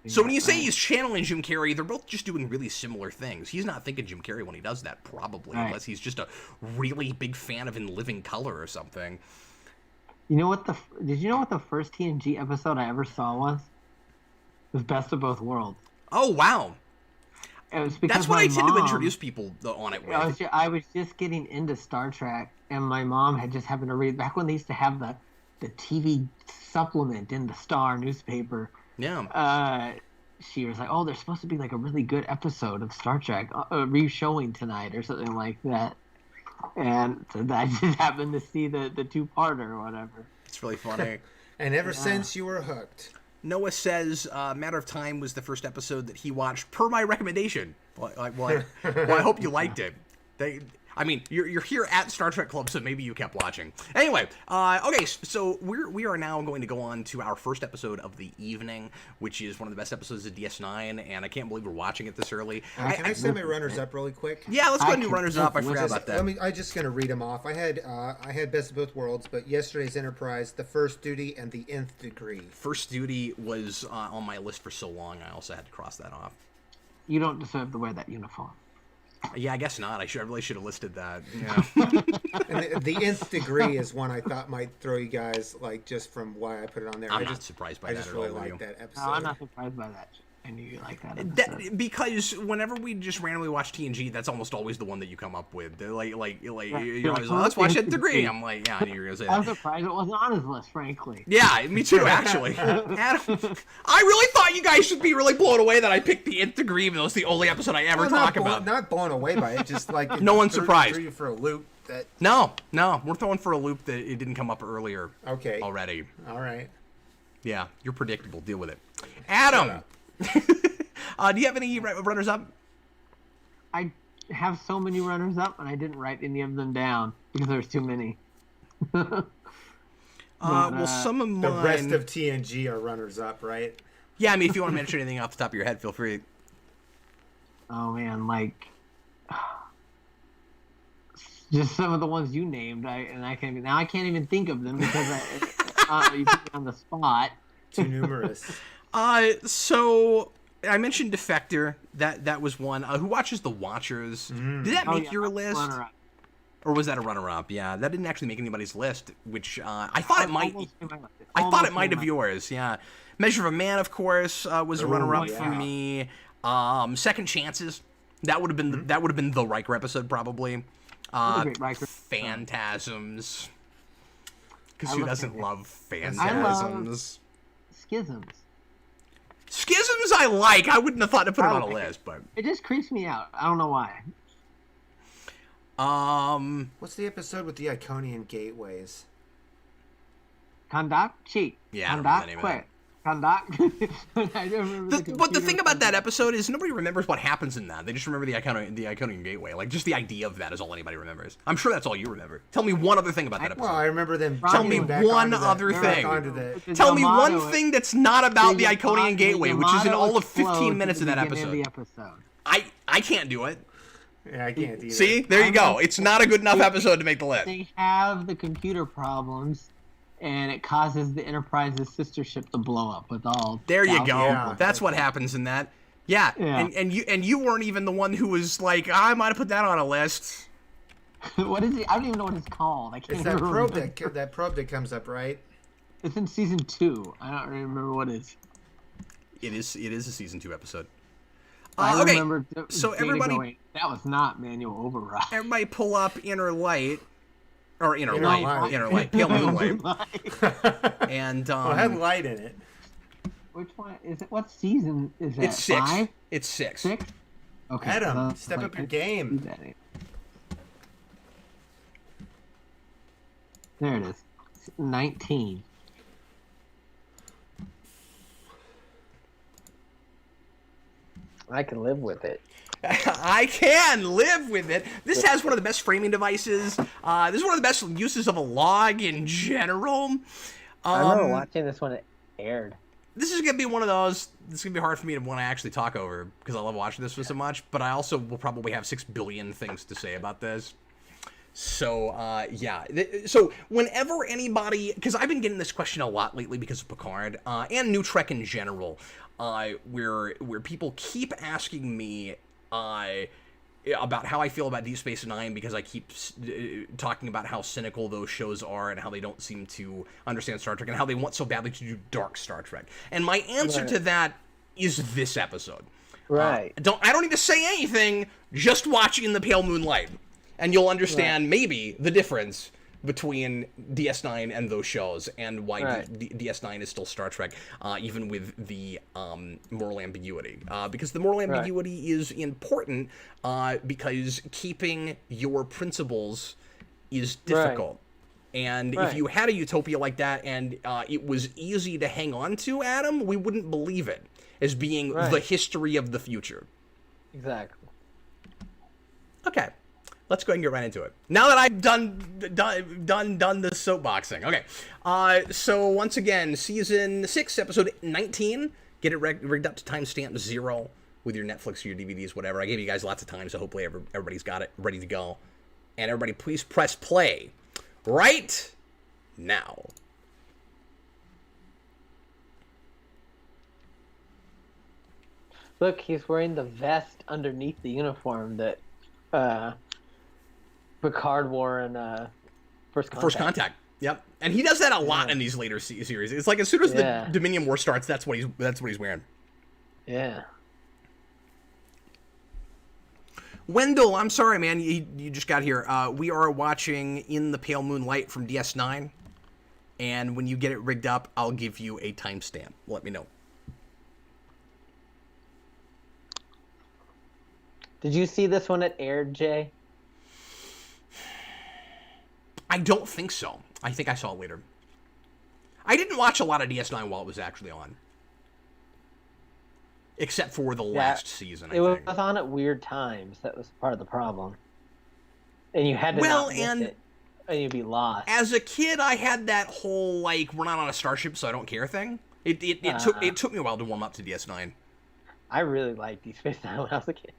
So when you say he's channeling Jim Carrey, they're both just doing really similar things. He's not thinking Jim Carrey when he does that, probably, unless he's just a really big fan of In Living Color or something. Did you know what the first TNG episode I ever saw was? It was Best of Both Worlds. Oh, wow. It was because that's what my I tend to mom- introduce people on it with. I was just getting into Star Trek, and my mom had just happened to read back when they used to have the TV supplement in the Star newspaper. Yeah. She was like, "Oh, there's supposed to be like a really good episode of Star Trek re-showing tonight or something like that," and so I just happened to see the two-parter or whatever. It's really funny. And ever since you were hooked. Noah says Matter of Time was the first episode that he watched per my recommendation. Well, I hope you liked it. You're here at Star Trek Club, so maybe you kept watching. Anyway, okay, so we are now going to go on to our first episode of the evening, which is one of the best episodes of DS9, and I can't believe we're watching it this early. Can I say my runners up really quick? Yeah, let's go ahead and do runners up. I forgot about that. I'm just gonna read them off. I had Best of Both Worlds, but yesterday's Enterprise, The First Duty, and The Nth Degree. First Duty was on my list for so long, I also had to cross that off. You don't deserve to wear that uniform. Yeah, I guess not. I really should have listed that. Yeah. And the Nth Degree is one I thought might throw you guys, like, just from why I put it on there. I'm not surprised by that at all. I just really like that episode. No, I'm not surprised by that. I knew you like that episode. Because whenever we just randomly watch TNG, that's almost always the one that you come up with. They're like you're always like, let's watch Nth Degree. I'm like, yeah, I knew you were gonna say that. I'm surprised it wasn't on his list, frankly. Yeah, me too, actually. Adam, I really thought you guys should be really blown away that I picked the Nth Degree, even though it's the only episode I ever talk about. Not blown away by it, just like no one's surprised. Threw you for a loop. No, we're throwing for a loop that it didn't come up earlier. Okay. Already. All right. Yeah, you're predictable. Deal with it. Adam. Do you have any runners up? I have so many runners up, and I didn't write any of them down because there's too many. Well, some of mine. The rest of TNG are runners up, right? Yeah, I mean, if you want to mention anything off the top of your head, feel free. Oh man, like just some of the ones you named. I can't even think of them because you put me on the spot. Too numerous. So I mentioned Defector. That was one. Who watches The Watchers? Did that make your list? Runner-up. Or was that a runner-up? Yeah, that didn't actually make anybody's list, which I thought it might. I thought it Almost might have yours. Yeah, Measure of a Man, of course, was a runner-up for me. Second Chances. That would have been the Riker episode probably. Phantasms. Because who doesn't love Phantasms? Schisms. Schisms I like. I wouldn't have thought to put it on a list, but it just creeps me out. I don't know why. What's the episode with the Iconian gateways? Conduct? Cheat. Yeah, I don't remember the name of that. Conduct? I don't remember but the thing about that episode is nobody remembers what happens in that. They just remember the Iconian gateway. Like, just the idea of that is all anybody remembers. I'm sure that's all you remember. Tell me one other thing about that episode. Well, I remember them. Tell me one other thing. Tell me one thing that's not about the Iconian gateway, which is in all of 15 minutes of that episode. I can't do it. Yeah, I can't either. See? There you go. It's not a good enough episode to make the list. They have the computer problems, and it causes the Enterprise's sister ship to blow up with all. There you go. Yeah. That's what happens in that. Yeah. And you weren't even the one who was like, I might have put that on a list. What is it? I don't even know what it's called. I can't It's that even probe remember. that probe that comes up, right? It's in season 2. I don't remember what it is. It is a season 2 episode. I Okay, remember so Data everybody, going, that was not manual override. everybody pull up Inner Light, or Inner Inner Light, Light. Inner Light, Pale Moonlight, Well, and it had light in it. Which one is it? What season is that? it's 6. 5? It's 6. 6? Okay. Adam, step up your game. There it is. 19. I can live with it. I can live with it. This has one of the best framing devices. This is one of the best uses of a log in general. I remember watching this when it aired. This is going to be one of those. This is going to be hard for me to want to actually talk over because I love watching this one so much. But I also will probably have 6 billion things to say about this. So, yeah. So, whenever anybody... Because I've been getting this question a lot lately because of Picard and New Trek in general, where people keep asking me about how I feel about Deep Space Nine because I keep talking about how cynical those shows are and how they don't seem to understand Star Trek and how they want so badly to do dark Star Trek. And my answer to that is this episode. Right. I don't need to say anything. Just watch In the Pale Moonlight, and you'll understand maybe the difference between DS9 and those shows, and why DS9 is still Star Trek, even with the moral ambiguity. Because the moral ambiguity is important, because keeping your principles is difficult. And if you had a utopia like that and it was easy to hang on to, Adam, we wouldn't believe it as being the history of the future. Exactly. Okay. Let's go ahead and get right into it. Now that I've done the soapboxing. Okay. So once again, season 6, episode 19. Get it rigged up to timestamp 0 with your Netflix or your DVDs, whatever. I gave you guys lots of time, so hopefully everybody's got it ready to go. And everybody, please press play right now. Look, he's wearing the vest underneath the uniform that Picard wore in First Contact. First Contact. Yep. And he does that a lot in these later series. It's like as soon as the Dominion War starts, that's what he's wearing. Yeah. Wendell, I'm sorry, man. You just got here. We are watching In the Pale Moonlight from DS9. And when you get it rigged up, I'll give you a timestamp. Let me know. Did you see this when it aired, Jay? I don't think so. I think I saw it later. I didn't watch a lot of DS9 while it was actually on. Except for the last season, I think. It was on at weird times. That was part of the problem. And you had to not miss it. And you'd be lost. As a kid, I had that whole, like, we're not on a starship, so I don't care thing. It took me a while to warm up to DS9. I really liked Deep Space Nine when I was a kid.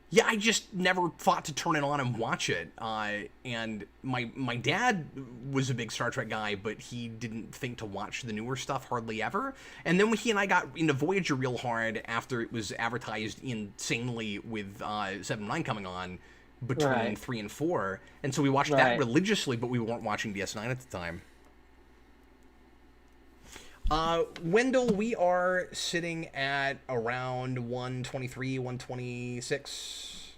Yeah, I just never thought to turn it on and watch it. And my dad was a big Star Trek guy, but he didn't think to watch the newer stuff hardly ever. And then when he and I got into Voyager real hard after it was advertised insanely with 7-9 coming on between 3 and 4. And so we watched that religiously, but we weren't watching DS9 at the time. Wendell, we are sitting at around 123, 126.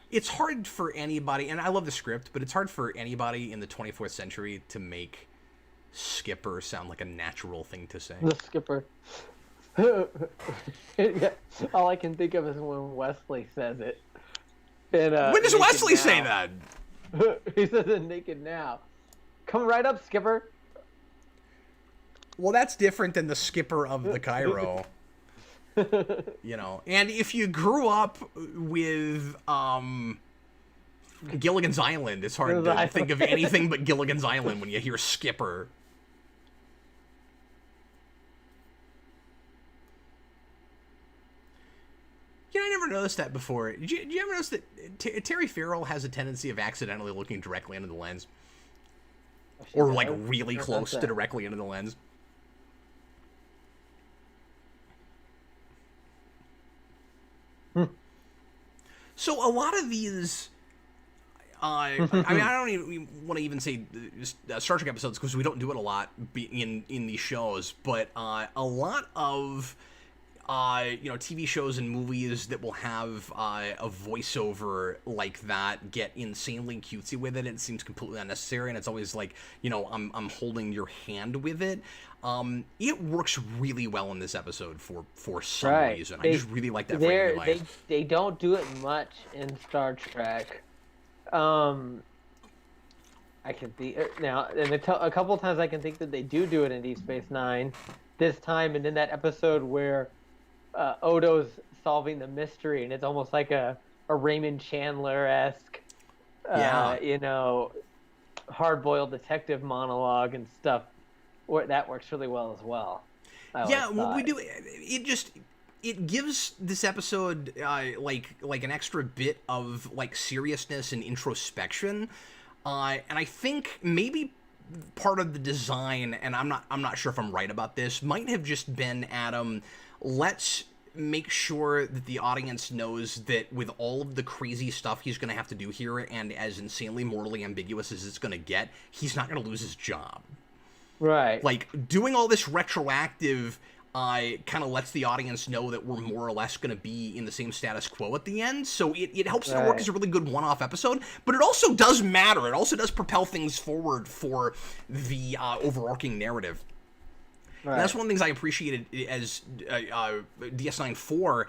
It's hard for anybody, and I love the script, but it's hard for anybody in the 24th century to make Skipper sound like a natural thing to say. The Skipper. All I can think of is when Wesley says it. In, when does Wesley say that? He says it Naked Now. Come right up, Skipper. Well, that's different than the skipper of the Cairo. You know, and if you grew up with Gilligan's Island, it's hard to think of anything but Gilligan's Island when you hear Skipper. Yeah, I never noticed that before. Did you ever notice that Terry Farrell has a tendency of accidentally looking directly into the lens? Or, like, really close to directly into the lens? So a lot of these, I mean, I don't even want to even say Star Trek episodes because we don't do it a lot in these shows, but a lot of TV shows and movies that will have a voiceover like that get insanely cutesy with it. It seems completely unnecessary, and it's always like, I'm holding your hand with it. It works really well in this episode for some reason. I just really like that framing device. They don't do it much in Star Trek. I can think now, and a couple of times I can think that they do it in Deep Space Nine. This time, and in that episode where Odo's solving the mystery, and it's almost like a Raymond Chandler-esque, hard-boiled detective monologue and stuff. That works really well as well. Well, we do. It gives this episode like an extra bit of like seriousness and introspection, and I think maybe part of the design, and I'm not sure if I'm right about this, might have just been, Adam, let's make sure that the audience knows that with all of the crazy stuff he's going to have to do here, and as insanely morally ambiguous as it's going to get, he's not going to lose his job. Right. Like, doing all this retroactive kind of lets the audience know that we're more or less going to be in the same status quo at the end, so it helps it work as a really good one-off episode, but it also does matter. It also does propel things forward for the overarching narrative. Right. And that's one of the things I appreciated as DS9-4,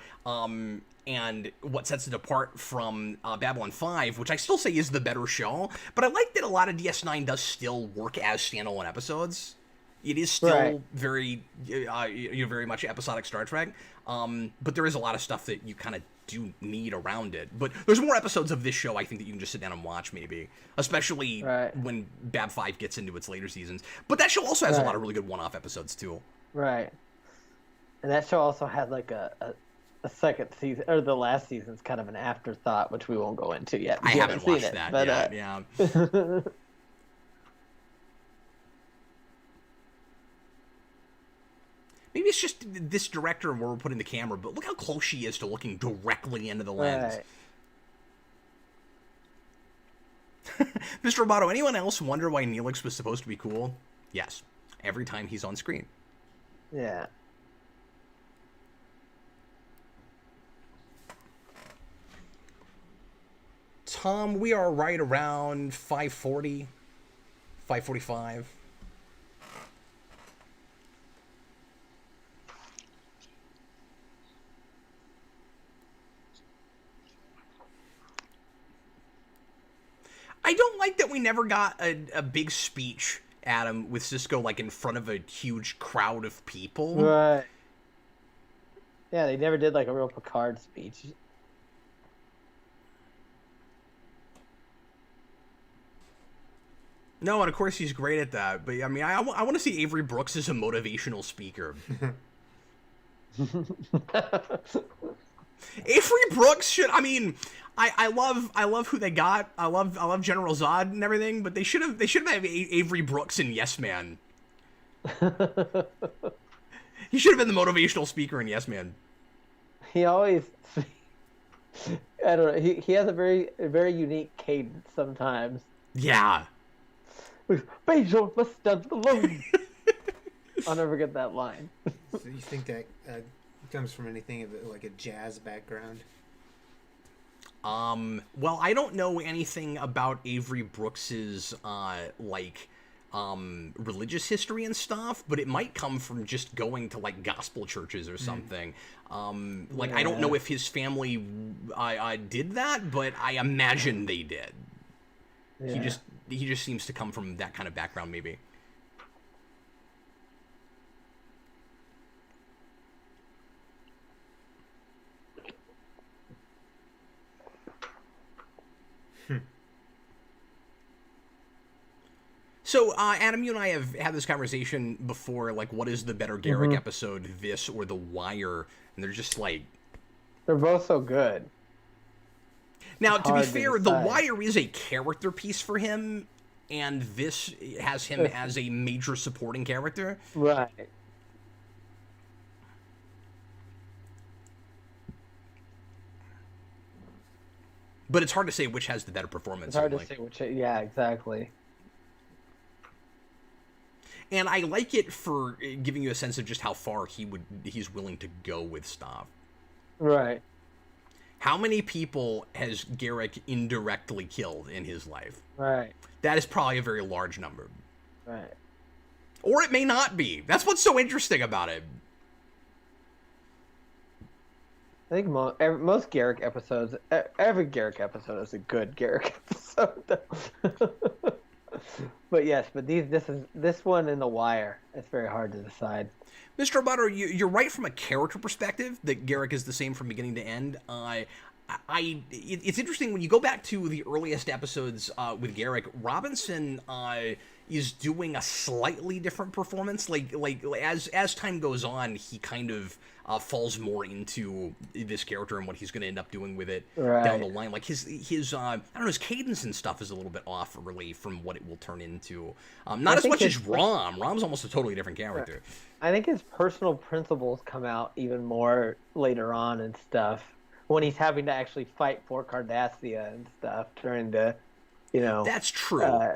and what sets it apart from Babylon 5, which I still say is the better show, but I like that a lot of DS9 does still work as standalone episodes. It is still very much episodic Star Trek, but there is a lot of stuff that you kind of do need around it. But there's more episodes of this show, I think, that you can just sit down and watch, maybe, especially when Bab 5 gets into its later seasons. But that show also has a lot of really good one-off episodes, too. Right. And that show also had, like, a second season, or the last season's kind of an afterthought, which we won't go into yet. I haven't watched that yet, yeah. Maybe it's just this director where we're putting the camera, but look how close she is to looking directly into the lens. Right. Mr. Roboto, anyone else wonder why Neelix was supposed to be cool? Yes. Every time he's on screen. Yeah. Tom, we are right around 5:40, 5:45. I don't like that we never got a big speech, Adam, with Sisko, like, in front of a huge crowd of people. Right. Yeah, they never did, like, a real Picard speech. No, and of course he's great at that. But, I mean, I want to see Avery Brooks as a motivational speaker. Avery Brooks should. I mean, I love who they got. I love General Zod and everything, but they should have Avery Brooks in Yes Man. He should have been the motivational speaker in Yes Man. He always, I don't know. He has a very unique cadence sometimes. Yeah. Bajor must stand alone. I'll never get that line. So you think that comes from anything of like a jazz background? Well, I don't know anything about Avery Brooks's religious history and stuff, but it might come from just going to like gospel churches or something. I don't know if his family did that, but I imagine they did. Yeah. He just seems to come from that kind of background, maybe. So, Adam, you and I have had this conversation before, like, what is the better Garrick episode, this or The Wire? And they're just like... They're both so good. Now, to be fair, The Wire is a character piece for him, and this has him as a major supporting character. Right. But it's hard to say which has the better performance. It's hard to certainly. say which. Yeah, exactly. And I like it for giving you a sense of just how far he's willing to go with stuff. Right. How many people has Garrick indirectly killed in his life? Right. That is probably a very large number. Right. Or it may not be. That's what's so interesting about it. I think most Garrick episodes, every Garrick episode is a good Garrick episode. But yes, this one in The Wire, it's very hard to decide. Mr. Butter, you're right from a character perspective that Garrick is the same from beginning to end. It's interesting when you go back to the earliest episodes with Garrick. Robinson is doing a slightly different performance. Like as time goes on, he kind of falls more into this character and what he's going to end up doing with it down the line. Like his I don't know, his cadence and stuff is a little bit off really from what it will turn into. Not as much as Rom. Rom's almost a totally different character. I think his personal principles come out even more later on and stuff, when he's having to actually fight for Cardassia and stuff during the, That's true.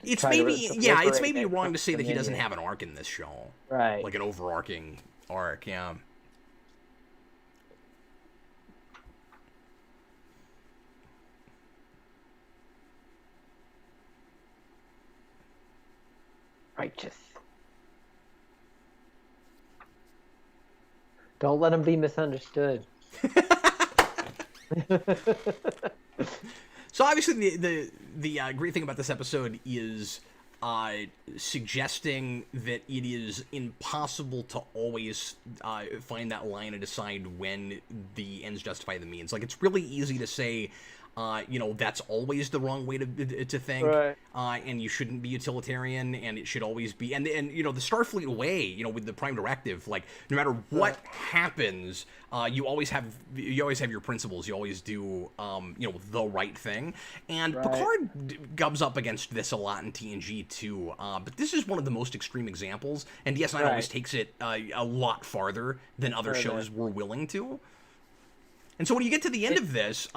It's maybe wrong to say that he doesn't have an arc in this show. Right. Like an overarching arc, yeah. Righteous. Don't let him be misunderstood. So obviously the great thing about this episode is suggesting that it is impossible to always find that line and decide when the ends justify the means. Like, it's really easy to say, that's always the wrong way to think, right. And you shouldn't be utilitarian, and it should always be, and the Starfleet way, with the Prime Directive, like, no matter what happens, you always have your principles. You always do, the right thing. And Picard gubs up against this a lot in TNG too. But this is one of the most extreme examples, and DS9 always takes it a lot farther than other shows were willing to. And so when you get to the end of this,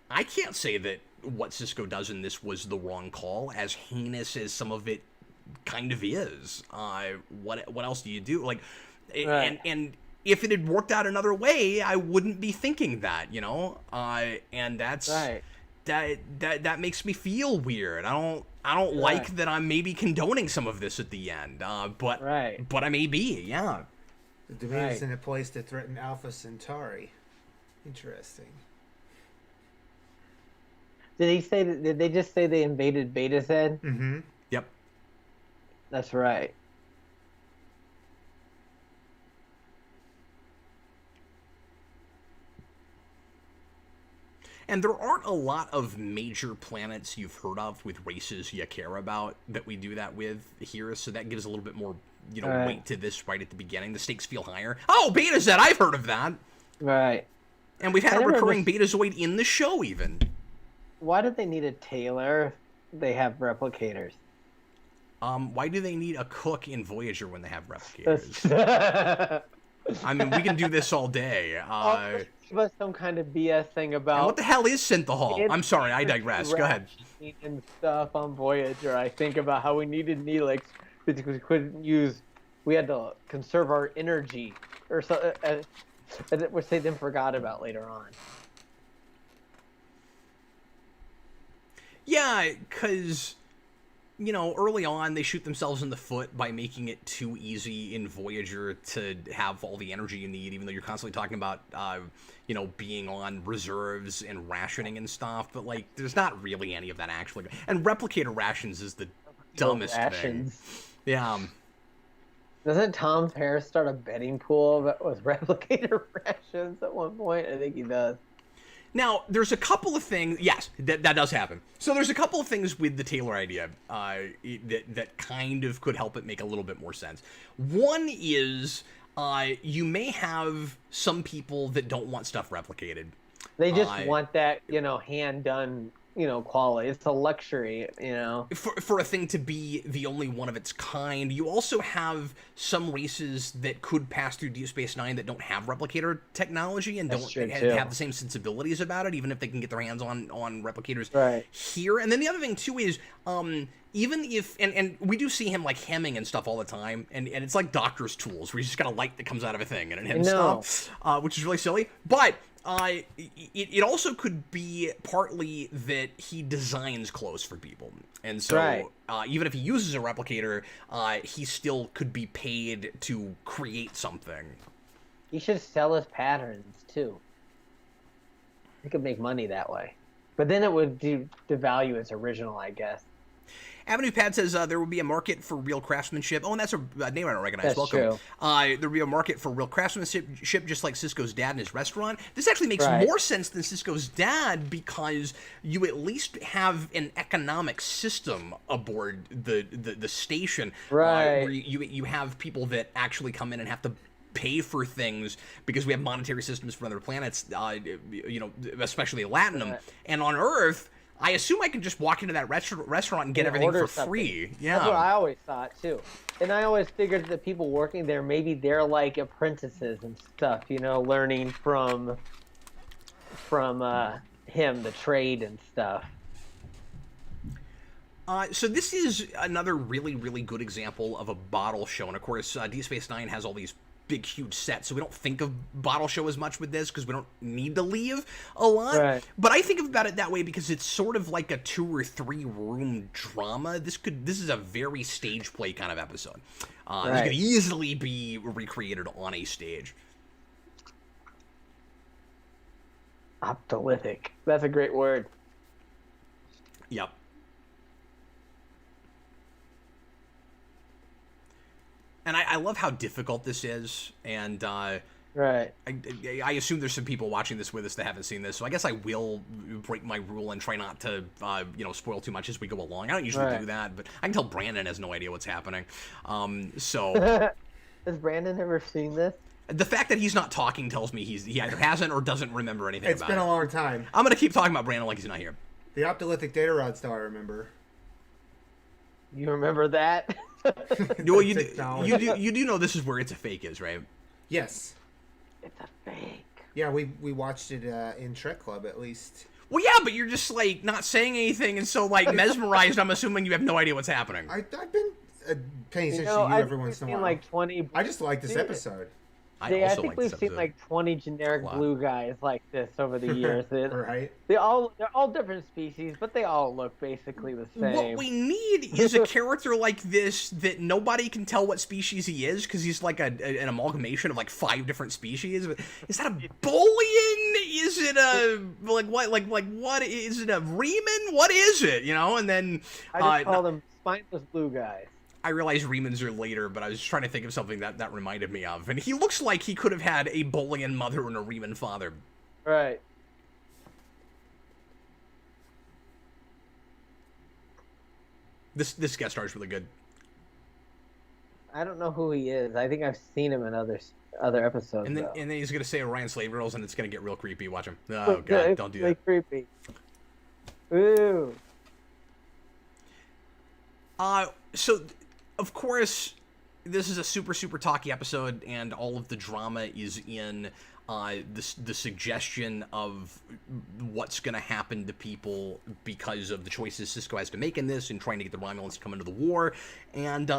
I can't say that what Sisko does in this was the wrong call, as heinous as some of it kind of is. What else do you do? Like, and if it had worked out another way, I wouldn't be thinking that, and that's that makes me feel weird. I don't like that I'm maybe condoning some of this at the end, but I may be, yeah. The Dominion's in a place to threaten Alpha Centauri. Interesting. Did they just say they invaded Beta Z? Mm-hmm. Yep. That's right. And there aren't a lot of major planets you've heard of with races you care about that we do that with here, so that gives a little bit more, weight to this right at the beginning. The stakes feel higher. Oh, Beta Z, I've heard of that. Right. And we've had a recurring Betazoid in the show, even. Why did they need a tailor? They have replicators. Why do they need a cook in Voyager when they have replicators? I mean, we can do this all day. Give us some kind of BS thing about... And what the hell is synthahol? I'm sorry, I digress. Go ahead. And stuff on Voyager. I think about how we needed Neelix because we couldn't use... We had to conserve our energy or so, which they then forgot about later on. Yeah, because, early on they shoot themselves in the foot by making it too easy in Voyager to have all the energy you need, even though you're constantly talking about, being on reserves and rationing and stuff. But, like, there's not really any of that actually. And replicator rations is the dumbest thing. Yeah. Doesn't Tom Paris start a betting pool that was replicator rations at one point? I think he does. Now, there's a couple of things... Yes, that does happen. So there's a couple of things with the Taylor idea that kind of could help it make a little bit more sense. One is you may have some people that don't want stuff replicated. They just want that, hand-done, quality. It's a luxury, For a thing to be the only one of its kind. You also have some races that could pass through Deep Space Nine that don't have replicator technology and That's don't true, too. have the same sensibilities about it, even if they can get their hands on replicators Right. here. And then the other thing too is even if and we do see him like hemming and stuff all the time, and it's like doctor's tools where he's just got a light that comes out of a thing and it hems stuff, which is really silly. But it also could be partly that he designs clothes for people. And so Right. Even if he uses a replicator, he still could be paid to create something. He should sell his patterns, too. He could make money that way. But then it would devalue its original, I guess. Avenue Pad says there will be a market for real craftsmanship. Oh, and that's a name I don't recognize. That's Welcome. true. There will be a market for real craftsmanship, just like Cisco's dad and his restaurant. This actually makes Right. more sense than Cisco's dad because you at least have an economic system aboard the station. Right. Where you have people that actually come in and have to pay for things because we have monetary systems for other planets, especially Latinum. Right. And on Earth, I assume I can just walk into that restaurant and get everything order for free. Yeah. That's what I always thought, too. And I always figured that the people working there, maybe they're like apprentices and stuff, learning from him, the trade and stuff. So this is another really, really good example of a bottle show. And of course, Deep Space Nine has all these big, huge sets, so we don't think of bottle show as much with this because we don't need to leave a lot. Right. But I think about it that way because it's sort of like a 2 or 3 room drama. This is a very stage play kind of episode. Right. This could easily be recreated on a stage. Optolithic. That's a great word. Yep. And I love how difficult this is, and Right. I assume there's some people watching this with us that haven't seen this, so I guess I will break my rule and try not to, spoil too much as we go along. I don't usually do that, but I can tell Brandon has no idea what's happening. So Has Brandon ever seen this? the fact that he's not talking tells me he either hasn't or doesn't remember anything It's about been it. a long time. I'm gonna keep talking about Brandon like he's not here. The optolithic data rod still I remember. You remember that? Well, Technology. you do know this is where It's a Fake is, right? Yes. It's a fake. Yeah, we watched it in Trek Club at least. Well, yeah, but you're just like not saying anything and so like mesmerized. I'm assuming you have no idea what's happening. I've been paying attention to you I every think once in a we've seen while. like 20. I just like this episode. I I also think like we've this seen episode. like 20 generic a lot. blue guys like this over the years. Right? They're all different species, but they all look basically the same. What we need is a character like this that nobody can tell what species he is because he's like an amalgamation of like 5 different species. Is that a Bolian? Is it a what? Is it a Riemann? What is it? And then I just call them spineless blue guys. I realized Riemanns are later, but I was trying to think of something that reminded me of. And he looks like he could have had a Bolian mother and a Riemann father. Right. This guest star is really good. I don't know who he is. I think I've seen him in other episodes. And then though. he's gonna say Orion Slave Girls, and it's gonna get real creepy. Watch him. Oh god, don't do that. It's creepy. Ooh. So, of course, this is a super, super talky episode, and all of the drama is in the suggestion of what's going to happen to people because of the choices Cisco has to make in this and trying to get the Romulans to come into the war. And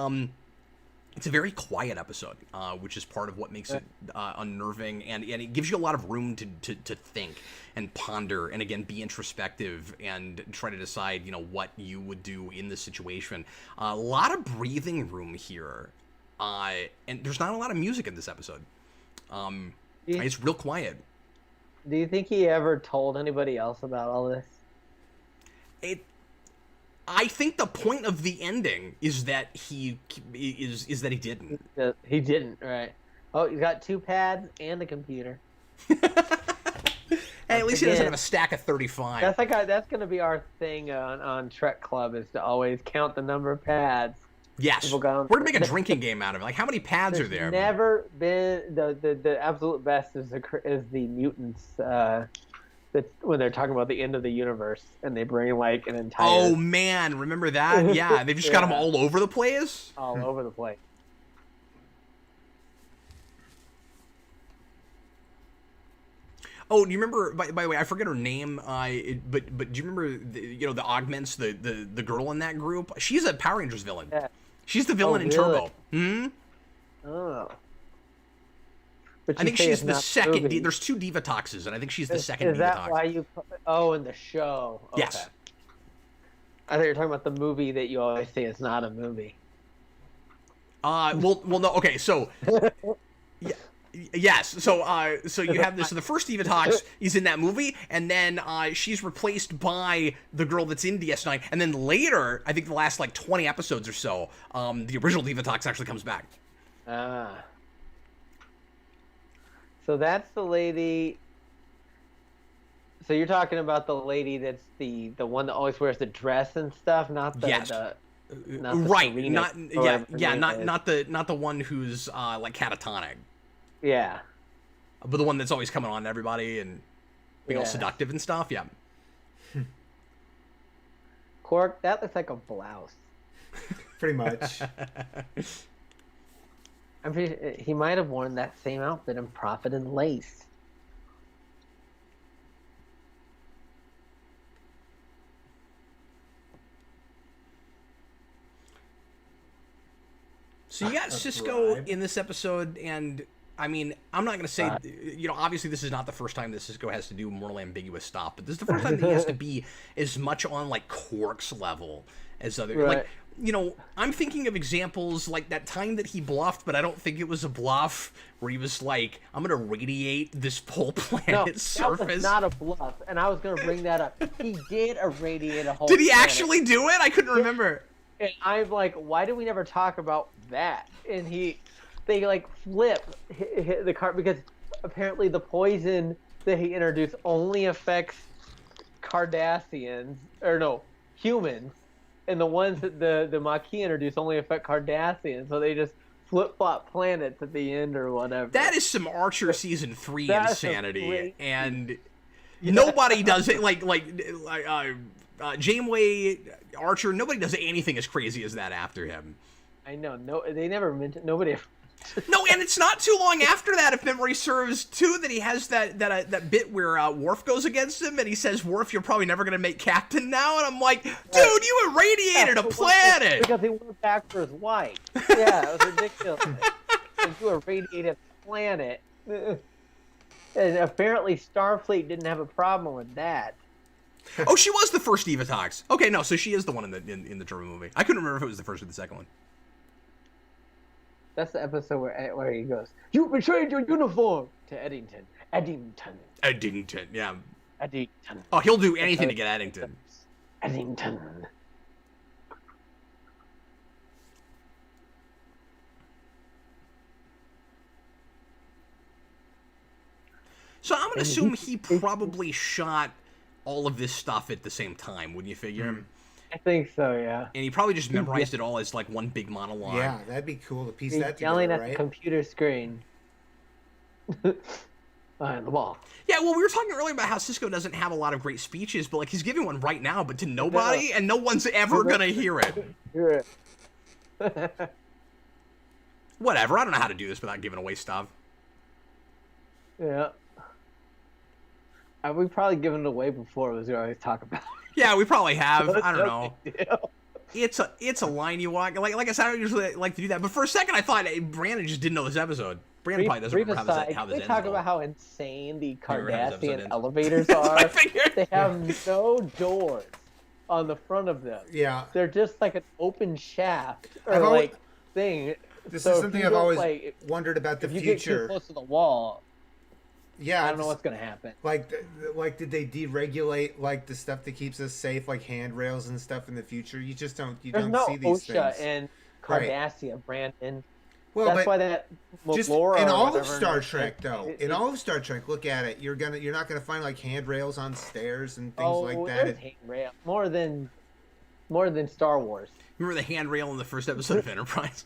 it's a very quiet episode, which is part of what makes it unnerving, and it gives you a lot of room to think and ponder, and again, be introspective and try to decide, what you would do in this situation. A lot of breathing room here, and there's not a lot of music in this episode. It's real quiet. Do you think he ever told anybody else about all this? I think the point of the ending is that he didn't. He didn't, right? Oh, you got 2 pads and a computer. Hey, at least he doesn't have a stack of 35. That's gonna be our thing on Trek Club, is to always count the number of pads. Yes, we're gonna make a drinking game out of it. Like, how many pads are there? Never been the absolute best is the mutants That's when they're talking about the end of the universe, and they bring like an entire Oh man, remember that? Yeah, they've just got them all over the place. all over the place. Oh, do you remember? By the way, I forget her name. But do you remember? The augments, the girl in that group. She's a Power Rangers villain. Yeah. She's the villain in really? Turbo. Oh. But I you think say she's it's the not second. movie. There's 2 Diva Toxes, and I think she's the second Is Diva that Tox. why you? Oh, in the show. Okay. Yes. I thought you were talking about the movie that you always say is not a movie. Well, no. Okay, so. Yeah. Yes, so you have this. So the first Diva Tox is in that movie, and then she's replaced by the girl that's in DS9, and then later, I think the last like 20 episodes or so, the original Diva Tox actually comes back. Ah. So that's the lady. So you're talking about the lady that's the one that always wears the dress and stuff, not the Yes. not the Right, Serena, not or yeah, whatever her yeah, name not is. the one who's like catatonic, Yeah. but the one that's always coming on to everybody and being all Yeah. seductive and stuff. Yeah. Quark, that looks like a blouse. Pretty much. I'm pretty, he might have worn that same outfit in Prophet and Lace. So you got A Cisco bribe? in this episode, and I mean, I'm not going to say, obviously this is not the first time that Cisco has to do more ambiguous stuff, but this is the first time that he has to be as much on like Quark's level as other. Right. Like, I'm thinking of examples like that time that he bluffed, but I don't think it was a bluff, where he was like, "I'm going to radiate this whole No, planet's surface." that was not a bluff, and I was going to bring that up. He did irradiate a whole Did he planet. actually do it? I couldn't remember. And I'm like, why do we never talk about that? And they like flip hit the card because apparently the poison that he introduced only affects Cardassians, or no, humans, and the ones that the Maquis introduced only affect Cardassians. So they just flip flop planets at the end or whatever. That is some Archer season 3 That's some insanity, great- and nobody does it Janeway, Archer. Nobody does anything as crazy as that after him. I know. No, they never mentioned. Nobody. No, and it's not too long after that, if memory serves, too, that he has that bit where Worf goes against him, and he says, "Worf, you're probably never gonna make captain now." And I'm like, dude, you irradiated a planet. Because he went back for his wife. Yeah, it was ridiculous. Like, you irradiated a planet. And apparently Starfleet didn't have a problem with that. Oh, she was the first Diva Tox. Okay, no, so she is the one in the German movie. I couldn't remember if it was the first or the second one. That's the episode where he goes, "You betrayed your uniform" to Eddington. Eddington. Yeah. Eddington. Oh, he'll do anything to get Eddington. Eddington. So I'm gonna assume he probably shot all of this stuff at the same time, wouldn't you figure? I think so, yeah. And he probably just memorized it all as like one big monologue. Yeah, that'd be cool to piece He's that yelling together, at right? the computer screen. Behind the wall. Yeah, well, we were talking earlier about how Cisco doesn't have a lot of great speeches, but like he's giving one right now, but to nobody, and no one's ever gonna hear it. Hear it. Whatever, I don't know how to do this without giving away stuff. Yeah. We probably given it away before, as we always talk about. Yeah, we probably have. I don't know. Yeah. It's a line you walk. Like I said, I don't usually like to do that, but for a second I thought Brandon just didn't know this episode. Brandon probably doesn't remember how this They ends talk at all. about how insane the remember how this episode Cardassian ends. elevators I are. figured. They have no doors on the front of them. Yeah. They're just like an open shaft or I've always- like thing. This So is if something you I've don't, always like, wondered about the if you get too future. close to the wall, Yeah, I don't know just- what's gonna happen. like did they deregulate like the stuff that keeps us safe, like handrails and stuff in the future? You just don't There's no see these OSHA things. in Right. Cardassia, Brandon. Well, That's but why that just Laura in or all of whatever, Star Trek, though, it- in all of Star Trek, look at it. You're not gonna find like handrails on stairs and things oh, like that. there's handrail more than Star Wars. Remember the handrail in the first episode of Enterprise?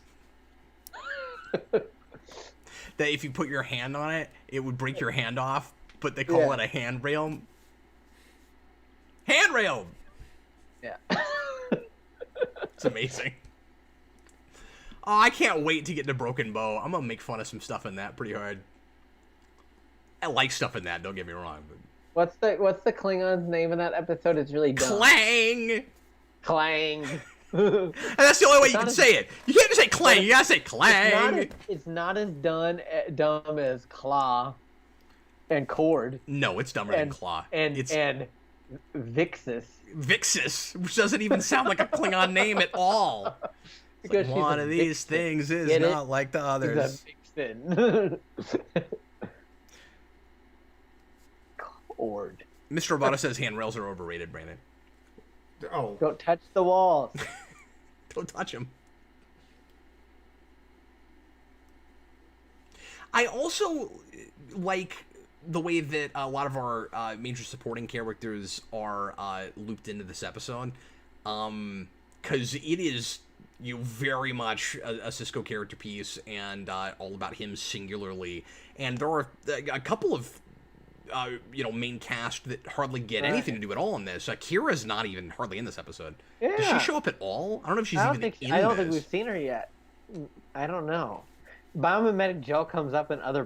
That if you put your hand on it, it would break your hand off, but they call Yeah. it a handrail. Handrail. Yeah. It's amazing. Oh, I can't wait to get to Broken Bow. I'm gonna make fun of some stuff in that pretty hard. I like stuff in that. Don't get me wrong. But... What's the Klingon's name in that episode? It's really dumb. Clang. Clang. And that's the only way you can say it. You can't just say clang. You gotta say clang. It's not as dumb as claw and cord. No, it's dumber than claw. And Vixus. Vixus, which doesn't even sound like a Klingon name at all. Like one of these things is not like the others. She's a vixen. Cord. Mr. Roboto says handrails are overrated, Brandon. Oh. Don't touch the walls. Don't touch them. I also like the way that a lot of our major supporting characters are looped into this episode. Because it is very much a Cisco character piece and all about him singularly. And there are a couple of main cast that hardly get anything to do at all in this. Kira's not even hardly in this episode. Yeah. Does she show up at all? I don't know if she's even in this. I don't think we've seen her yet. I don't know. Biomimetic gel comes up in other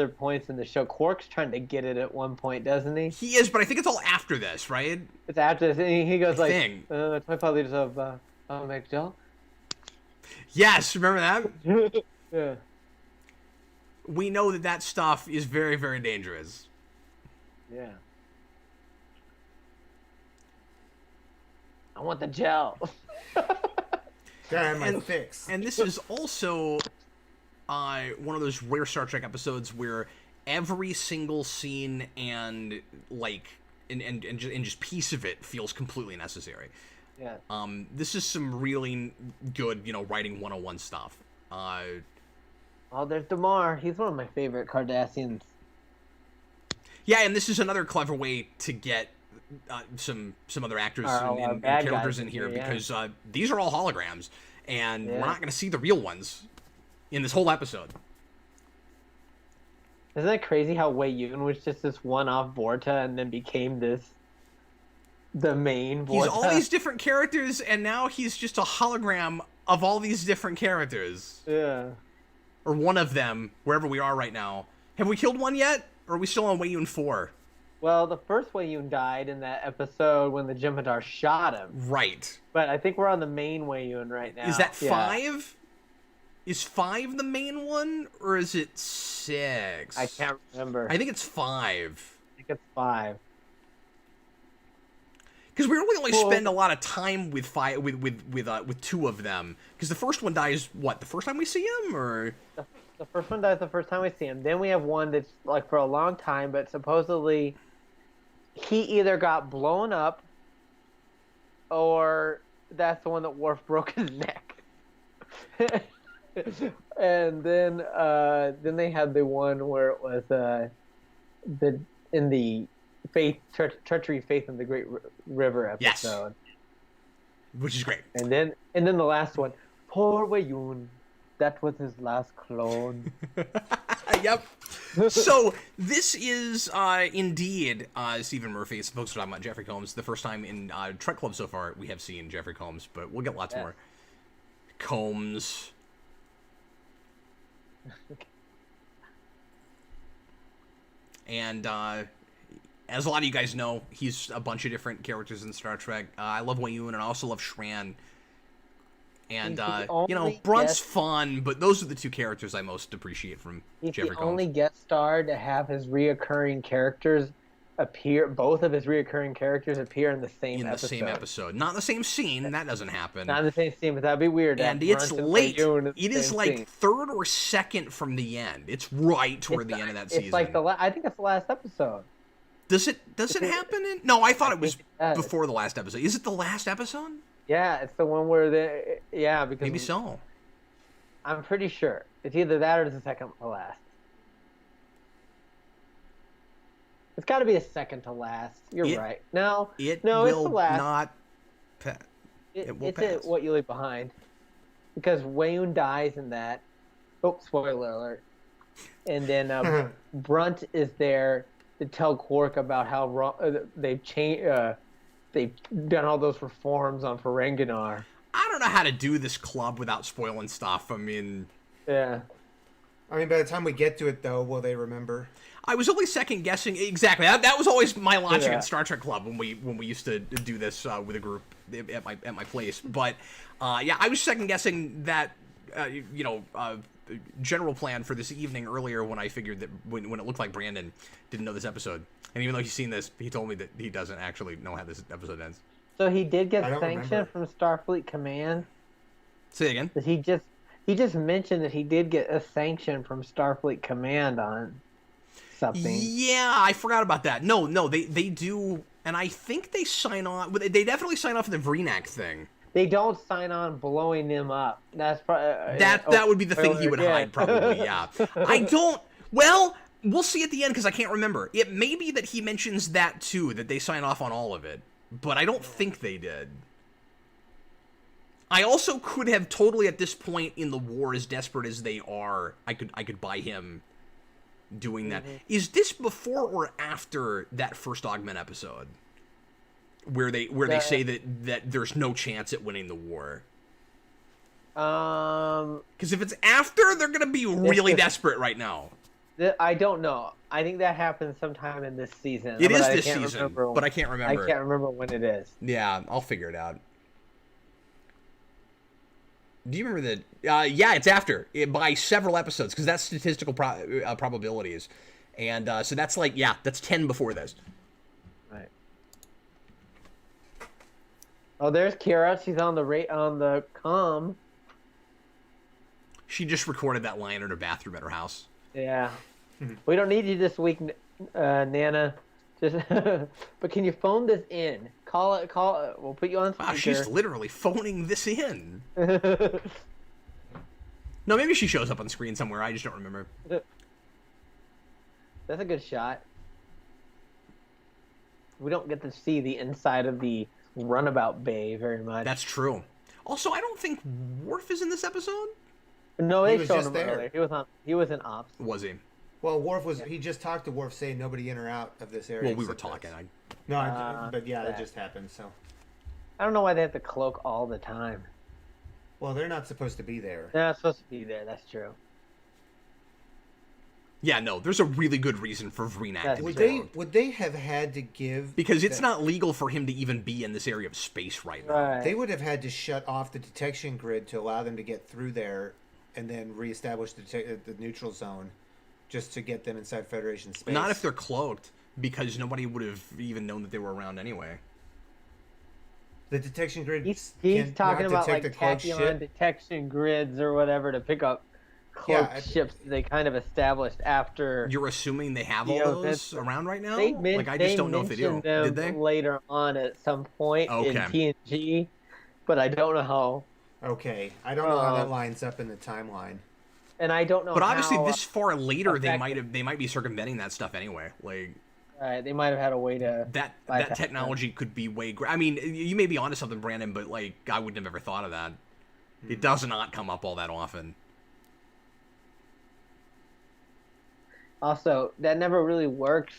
points in the show. Quark's trying to get it at one point, doesn't he? He is, but I think it's all after this, right? It's after this. And he goes 25 liters of biomimetic gel. Yes, remember that? Yeah. We know that stuff is very, very dangerous. Yeah. I want the gel. Damn, my fix. And this is also one of those rare Star Trek episodes where every single scene and just piece of it feels completely necessary. Yeah. This is some really good, writing 101 stuff. Oh, there's Damar. He's one of my favorite Cardassians. Yeah, and this is another clever way to get some other actors and characters in here because these are all holograms, and we're not going to see the real ones in this whole episode. Isn't that crazy how Wei Yun was just this one-off Vorta and then became the main Vorta? He's all these different characters, and now he's just a hologram of all these different characters. Yeah. Or one of them, wherever we are right now. Have we killed one yet? Or are we still on Wei Yun 4? Well, the first Wei Yun died in that episode when the Jem'Hadar shot him. Right. But I think we're on the main Wei Yun right now. Is that 5? Is 5 the main one? Or is it 6? I can't remember. I think it's 5. I think it's 5. Because we really only spend a lot of time with 2 of them. Because the first one dies, what, the first time we see him? Or... The first one dies the first time we see him. Then we have one that's like for a long time, but supposedly he either got blown up or that's the one that Worf broke his neck. And then they had the one where it was in the treachery, faith in the Great River episode. Yes. Which is great. And then the last one, poor Wei Yun. That was his last clone. Yep. So this is indeed Stephen Murphy. Some folks are talking about Jeffrey Combs. The first time in Trek Club so far we have seen Jeffrey Combs, but we'll get lots more. Combs. And as a lot of you guys know, he's a bunch of different characters in Star Trek. I love Wei Yun, and I also love Shran. And, Brunt's fun, but those are the 2 characters I most appreciate from Jeffrey Combs. He's the only guest star to have his reoccurring characters appear, both of his reoccurring characters appear in the same episode. Not the same scene, that doesn't happen. Not in the same scene, but that'd be weird. And it's late. It is like scene. 3rd or 2nd from the end. It's right toward the end of that season. It's like I think it's the last episode. Does it happen in... No, I thought it was before the last episode. Is it the last episode? Yeah, it's the one where because maybe so. I'm pretty sure it's either that or it's the second to last. It's got to be a second to last. You're right. No, it's the last. It will pass. It's what you leave behind, because Wei Yun dies in that. Oh, spoiler alert! And then Brunt is there to tell Quark about how wrong they've changed. they've done all those reforms on Ferenginar. I don't know how to do this club without spoiling stuff. I mean, Yeah. I mean, by the time we get to it, though, will they remember? I was only second guessing exactly. That was always my logic Yeah. at Star Trek Club when we used to do this with a group at my place. But yeah, I was second guessing that general plan for this evening earlier when I figured that when it looked like Brandon didn't know this episode, and even though he's seen this, he told me that he doesn't actually know how this episode ends. So he did get I don't sanction from Starfleet Command. Say it again. That he just mentioned that he did get a sanction from Starfleet Command on something. Yeah, I forgot about that. No, they do, and I think they sign on. They definitely sign off on the Vreenak thing. They don't sign on blowing them up. That's probably That would be the thing he would hide, probably. Yeah, I don't. Well, we'll see at the end because I can't remember. It may be that he mentions that too, that they sign off on all of it, but I don't think they did. I also could have totally at this point in the war, as desperate as they are, I could buy him doing that. Is this before or after that first Augment episode, where they say that there's no chance at winning the war? Because if it's after, they're gonna be really desperate right now. I don't know. I think that happens sometime in this season. It is this season, but I can't remember. I can't remember when it is. Yeah, I'll figure it out. Do you remember that? Yeah, it's after by several episodes because that's statistical probabilities, and so that's like that's 10 before this. Right. Oh, there's Kira. She's on the comm. She just recorded that line in her bathroom at her house. Yeah. We don't need you this week, Nana. Just, but can you phone this in? Call it. We'll put you on speaker. Wow, she's literally phoning this in. No, maybe she shows up on screen somewhere. I just don't remember. That's a good shot. We don't get to see the inside of the runabout bay very much. That's true. Also, I don't think Worf is in this episode. No, He they was showed just him there. earlier. He was in ops. Was he? Well, Worf was. He just talked to Worf, saying nobody in or out of this area. Well, we were except talking. us. But yeah, that just happened. So, I don't know why they have to cloak all the time. well, they're not supposed to be there. They're not supposed to be there. That's true. Yeah, no. There's a really good reason for Vreenak to be cloaked. Would they have had to give? Because it's not legal for him to even be in this area of space right now. Right. They would have had to shut off the detection grid to allow them to get through there, and then reestablish the neutral zone, just to get them inside Federation space. Not if they're cloaked, because nobody would have even known that they were around anyway. The detection grid. He's can't talking not about like detect a cloaked tachyon ship. detection grids or whatever to pick up cloaked Yeah, ships they kind of established after. You're assuming they have all Yeah, those around right now? They Like, I just don't know if they do. mentioned them Did they? later on at some point in TNG, but I don't know how. Okay, I don't know how that lines up in the timeline. And I don't know. But obviously, how, this far later, they effective- might be circumventing that stuff anyway. Like they might have had a way to that bypass technology could be way. I mean, you may be onto something, Brandon, but like I wouldn't have ever thought of that. It does not come up all that often. Also, that never really works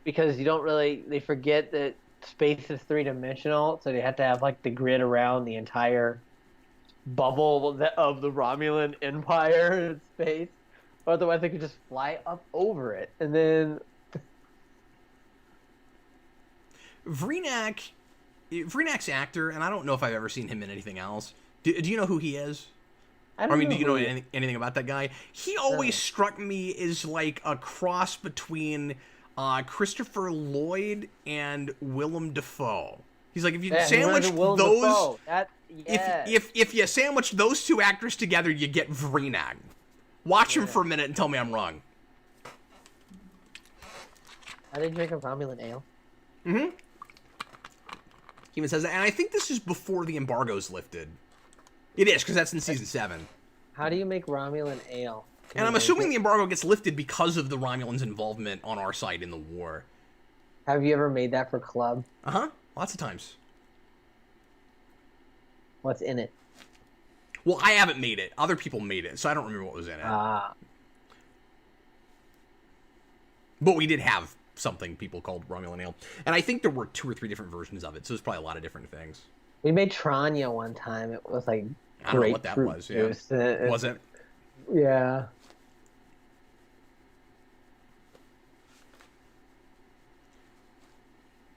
because you don't really. They forget that space is three-dimensional, so they have to have like the grid around the entire bubble of the Romulan Empire in space. Otherwise, they could just fly up over it, and then Vreenak's actor, and I don't know if I've ever seen him in anything else. Do you know who he is? I don't I mean, know do you know who- anything about that guy? He always struck me as like a cross between Christopher Lloyd and Willem Dafoe. He's like, if you Yeah, he runs sandwich into Willem those, Dafoe. Yes. if you sandwich those two actors together, you get Vreenak. Watch him for a minute and tell me I'm wrong. Are they drinking Romulan ale? Mm-hmm. He even says that, and I think this is before the embargo's lifted. It is, because that's in season 7. How do you make Romulan ale? And I'm assuming the embargo gets lifted because of the Romulans' involvement on our side in the war. Have you ever made that for club? Uh-huh. Lots of times. What's in it? Well, I haven't made it. Other people made it, so I don't remember what was in it. Ah, But we did have something people called Romulan ale. And I think there were 2 or 3 different versions of it, so there's probably a lot of different things. We made Tranya one time. It was like I don't know what that was. Yeah. Was it? Yeah.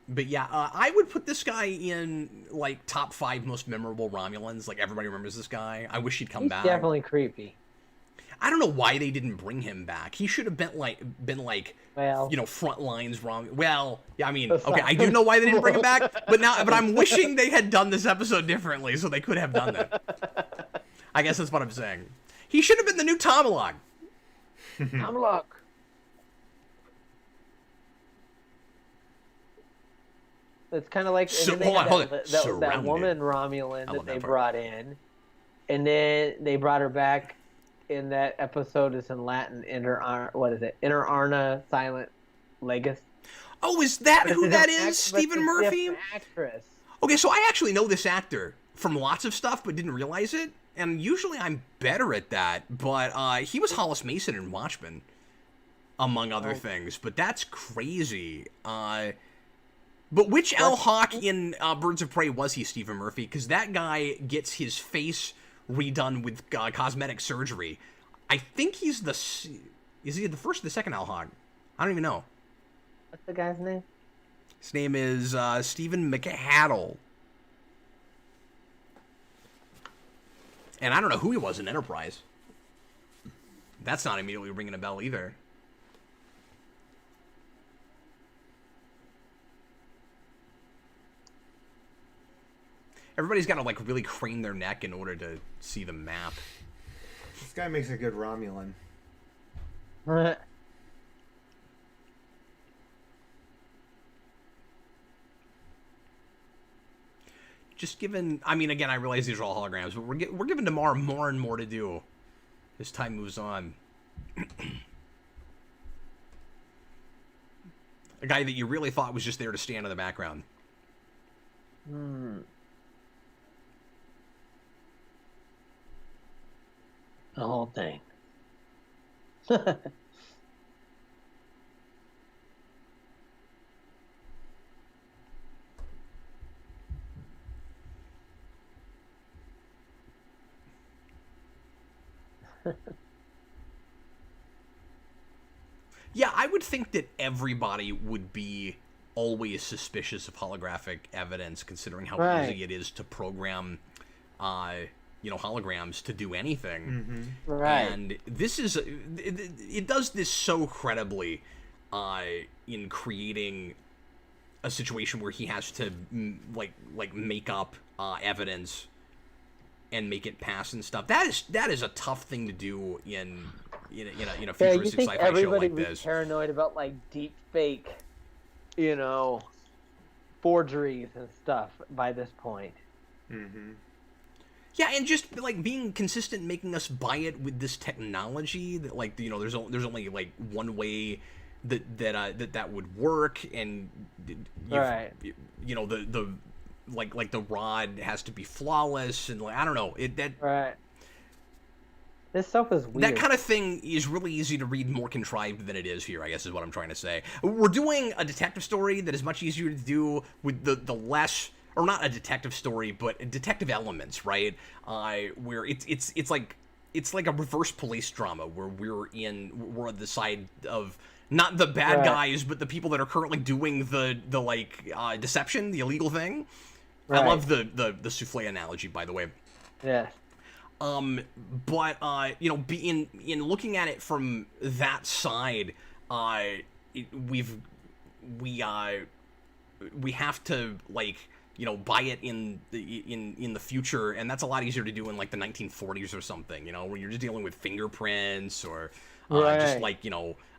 But yeah, I would put this guy in like top 5 most memorable Romulans. Like everybody remembers this guy. I wish he'd come He's back. definitely creepy. I don't know why they didn't bring him back. He should have been like Well, front lines Well, yeah, I mean, okay, I do know why they didn't bring him back, but I'm wishing they had done this episode differently so they could have done that. I guess that's what I'm saying. He should have been the new Tomalog. Tomalog. It's kind of like hold on. that woman Romulan that they brought in, and then they brought her back in that episode. It's in Latin. Inter Arna Silent Legis. Oh, is that who that is? Stephen Murphy? Actress. Okay, so I actually know this actor from lots of stuff, but didn't realize it. And usually I'm better at that. But he was Hollis Mason in Watchmen, among other things. But that's crazy. But which Al Hawk in Birds of Prey was he, Stephen Murphy? Because that guy gets his face redone with cosmetic surgery. I think he's is he the first or the second Al Hawk? I don't even know. What's the guy's name? His name is Stephen McHattle. And I don't know who he was in Enterprise. That's not immediately ringing a bell either. Everybody's got to like really crane their neck in order to see the map. This guy makes a good Romulan. Just given, I mean, again, I realize these are all holograms, but we're giving Damar more and more to do as time moves on. A guy that you really thought was just there to stand in the background. The whole thing. Yeah, I would think that everybody would be always suspicious of holographic evidence, considering how easy it is to program, holograms to do anything. Mm-hmm. Right. And this is it does this so credibly in creating a situation where he has to make up evidence and make it pass and stuff. That is a tough thing to do in a futuristic sci-fi show like this. Everybody would be paranoid about like deep fake, forgeries and stuff by this point. Mm-hmm. Yeah, and just like being consistent, making us buy it with this technology that there's only like one way that would work, and right. The rod has to be flawless, and I don't know right. This stuff is weird. That kind of thing is really easy to read more contrived than it is here, I guess is what I'm trying to say. We're doing a detective story that is much easier to do with the less, or not a detective story, but detective elements, right? Where it's like a reverse police drama where we're on the side of not the bad guys, but the people that are currently doing the deception, the illegal thing. Right. I love the souffle analogy, by the way. Yes. But in looking at it from that side, we have to buy it in the future, and that's a lot easier to do in like the 1940s or something, where you're just dealing with fingerprints or just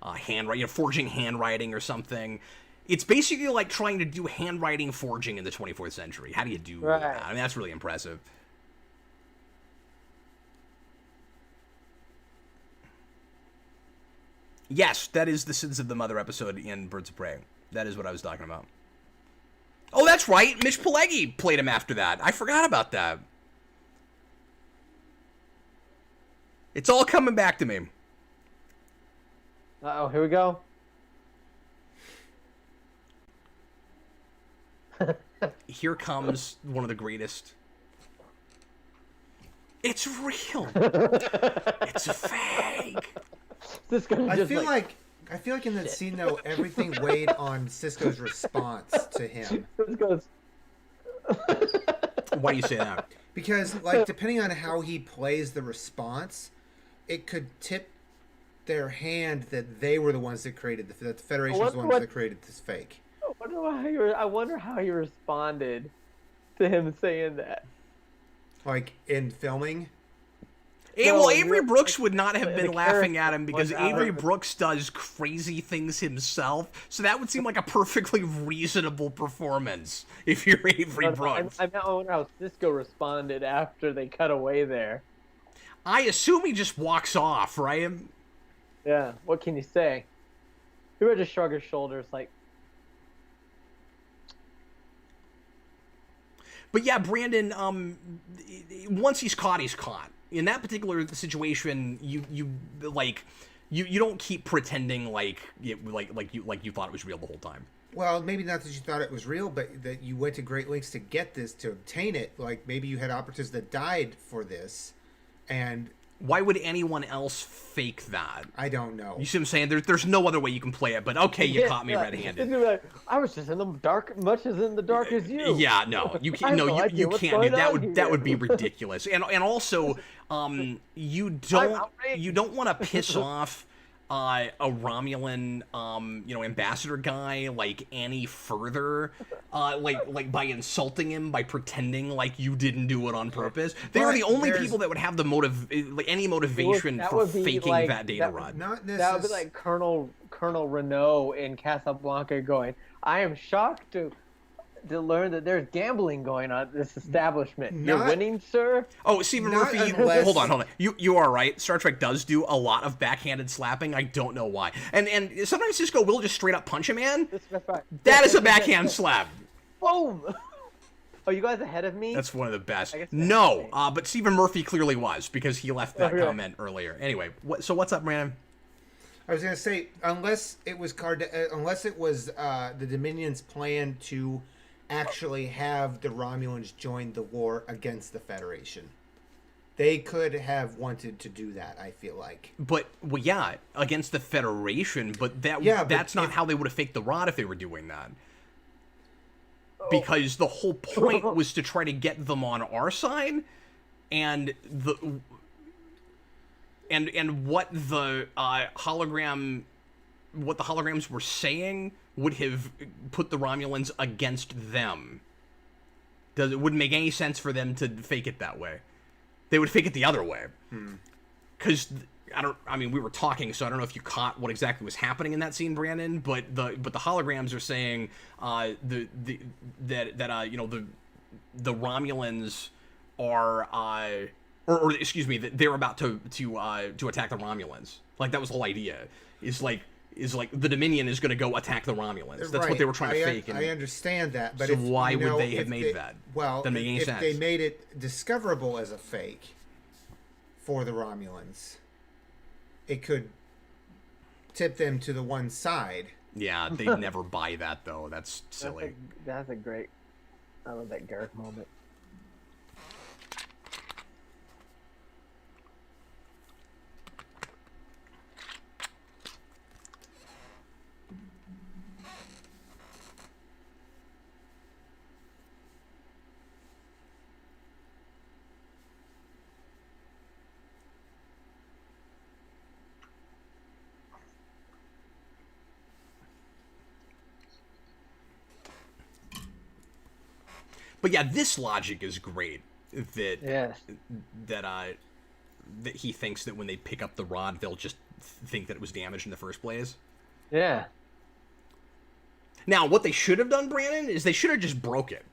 handwriting, forging handwriting or something. It's basically like trying to do handwriting forging in the 24th century. How do you do that? I mean, that's really impressive. Yes, that is the Sins of the Mother episode in Birds of Prey. That is what I was talking about. Oh, that's right. Mitch Pileggi played him after that. I forgot about that. It's all coming back to me. Uh-oh, here we go. Here comes one of the greatest. It's real. It's fake. Cisco's I just feel like in that scene though, everything weighed on Cisco's response to him. Cisco's. Why do you say that? Because, like, depending on how he plays the response, it could tip their hand that they were the ones that created that the Federation was the ones that created this fake. I wonder how he responded to him saying that. Like in filming. Well, Avery Brooks would not have been laughing at him because without Avery her. Brooks does crazy things himself, so that would seem like a perfectly reasonable performance if you're Avery Brooks. I wonder how Cisco responded after they cut away there. I assume he just walks off, right? Yeah, what can you say? He would just shrug his shoulders like, But yeah, Brandon, once he's caught, he's caught. In that particular situation, you don't keep pretending like you thought it was real the whole time. Well, maybe not that you thought it was real, but that you went to great lengths to get this, to obtain it. Like, maybe you had operatives that died for this, and... Why would anyone else fake that? I don't know. You see what I'm saying? There's no other way you can play it, but okay, you caught me red-handed. Like, I was just in the dark, much as in the dark as you. Yeah, no, you can't. No, you can't do that. That would be ridiculous. And also, you don't want to piss off a Romulan, ambassador guy like any further, like by insulting him, by pretending like you didn't do it on purpose. They're the only people that would have the any motivation for faking like, that data rod. Not that would be like Colonel Renault in Casablanca going, "I am shocked to learn that there's gambling going on at this establishment. You're winning, sir." Oh, Stephen Murphy, hold on. You are right. Star Trek does do a lot of backhanded slapping. I don't know why. And sometimes Cisco will just straight up punch a man. That is a backhand slap. Boom! Are you guys ahead of me? That's one of the best. No, but Stephen Murphy clearly was because he left that comment earlier. Anyway, so what's up, Brandon? I was gonna say, unless it was the Dominion's plan to actually have the Romulans join the war against the Federation. They could have wanted to do that, I feel like. But, well, yeah, against the Federation, but that's not how they would have faked the rod if they were doing that. Because the whole point was to try to get them on our side, and what the holograms were saying would have put the Romulans against them. It wouldn't make any sense for them to fake it that way. They would fake it the other way. Because we were talking, so I don't know if you caught what exactly was happening in that scene, Brandon. But the holograms are saying the Romulans are or excuse me, that they're about to attack the Romulans. Like, that was the whole idea. Is like the Dominion is going to go attack the Romulans. That's what they were trying to fake. I understand that, but so why would they have made that? Well, doesn't make any sense. They made it discoverable as a fake for the Romulans, it could tip them to the one side. Yeah, they'd never buy that, though. That's silly. That's a great... I love that Garrick moment. But yeah, this logic is great. That he thinks that when they pick up the rod, they'll just think that it was damaged in the first place. Yeah. Now, what they should have done, Brandon, is they should have just broke it.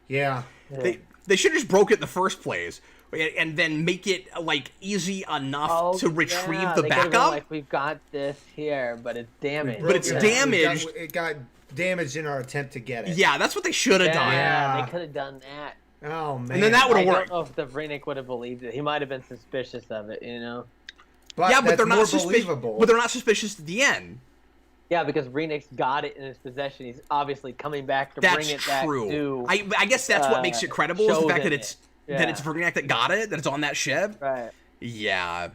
Yeah. They should have just broke it in the first place, and then make it like easy enough to retrieve the backup. Like, we've got this here, but it's damaged. But it's damaged. It got damaged in our attempt to get it. Yeah, that's what they should have done. Yeah, they could have done that. Oh man. And then that would have worked. I don't know if the Vrenick would have believed it. He might have been suspicious of it, you know. But yeah, but they're not believable. But they're not suspicious at the end. Yeah, because Renix got it in his possession. He's obviously coming back to bring it back to. I guess that's what makes it credible, is the fact that it's Yeah. Vergniac that got it, that it's on that ship. Right. Yeah.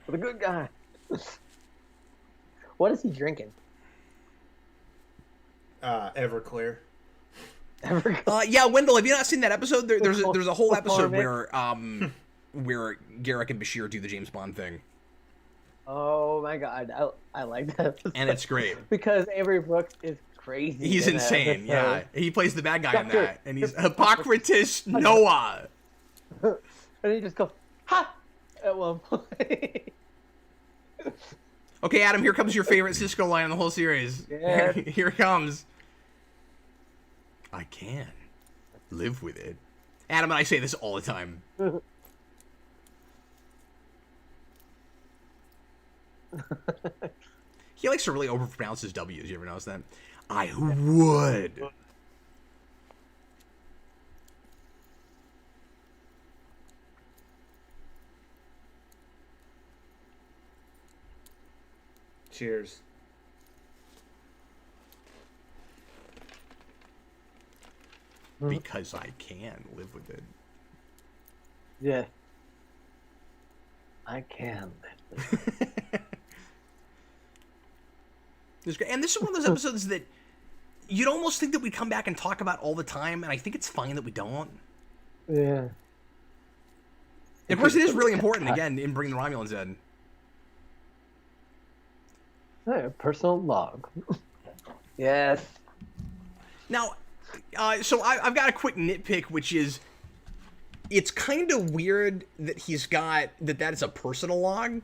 The good guy. What is he drinking? Everclear. Yeah, Wendell, have you not seen that episode? There's a whole episode where Garrick and Bashir do the James Bond thing. Oh my god, I like that episode. And it's great. Because Avery Brooks is crazy. He's in that insane, episode. yeah. He plays the bad guy in Doctor. that. And he's Hippocrates Noah. And he just goes, ha! At one point. Okay, Adam, here comes your favorite Cisco line in the whole series. Yeah. Here it comes. I can live with it. Adam and I say this all the time. He likes to really overpronounce his W's. You ever notice that? I would. Cheers. Because I can live with it. Yeah. I can. It's great. And this is one of those episodes that you'd almost think that we'd come back and talk about all the time, and I think it's fine that we don't. Yeah. And of course, it is really important, again, in bringing the Romulans in. Personal log. Yes. Now, so I've got a quick nitpick, which is it's kind of weird that he's got that is a personal log,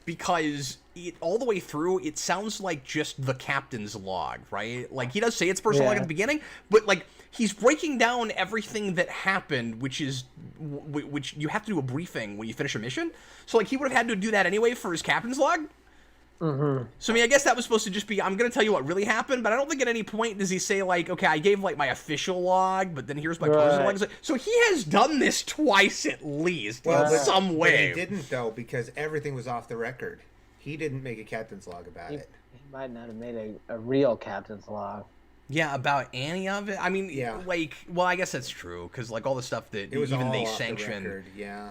because all the way through it sounds like just the captain's log, right? Like, he does say it's personal log at the beginning, but like he's breaking down everything that happened, which you have to do a briefing when you finish a mission. So like he would have had to do that anyway for his captain's log. Mm-hmm. So I mean, I guess that was supposed to just be, I'm going to tell you what really happened, but I don't think at any point does he say, like, okay, I gave, like, my official log, but then here's my personal log. So he has done this twice at least, in some way. But he didn't, though, because everything was off the record. He didn't make a captain's log about it. He might not have made a real captain's log. Yeah, about any of it? I mean, Yeah. like, well, I guess that's true, because, like, all the stuff that It was even all they off sanction. the record, yeah.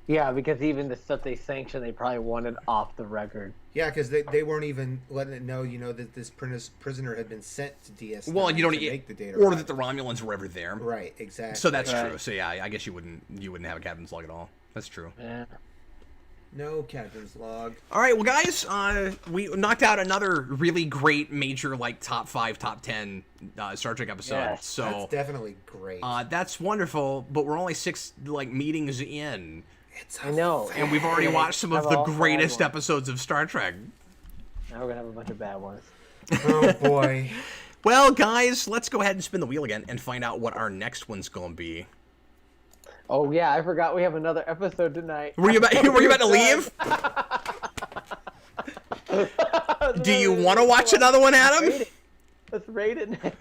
Yeah, because even the stuff they sanctioned, they probably wanted off the record. Yeah, because they weren't even letting it know, that this prisoner had been sent to DS9 Well, you don't to make the data or right. that the Romulans were ever there. Right, exactly. So that's Right. true. So yeah, I guess you wouldn't have a captain's log at all. That's true. Yeah. No captain's log. All right, well, guys, we knocked out another really great major, like, top 5, top 10 Star Trek episode. Yes, so That's definitely great. that's wonderful, but we're only 6 meetings in, It's I know. and we've already watched some of Have the all bad greatest ones. episodes of Star Trek. Now we're going to have a bunch of bad ones. Oh, boy. Well, guys, let's go ahead and spin the wheel again and find out what our next one's going to be. Oh, yeah, I forgot we have another episode tonight. Were you about to leave? Do you want to watch another one, Adam? Let's rate it next.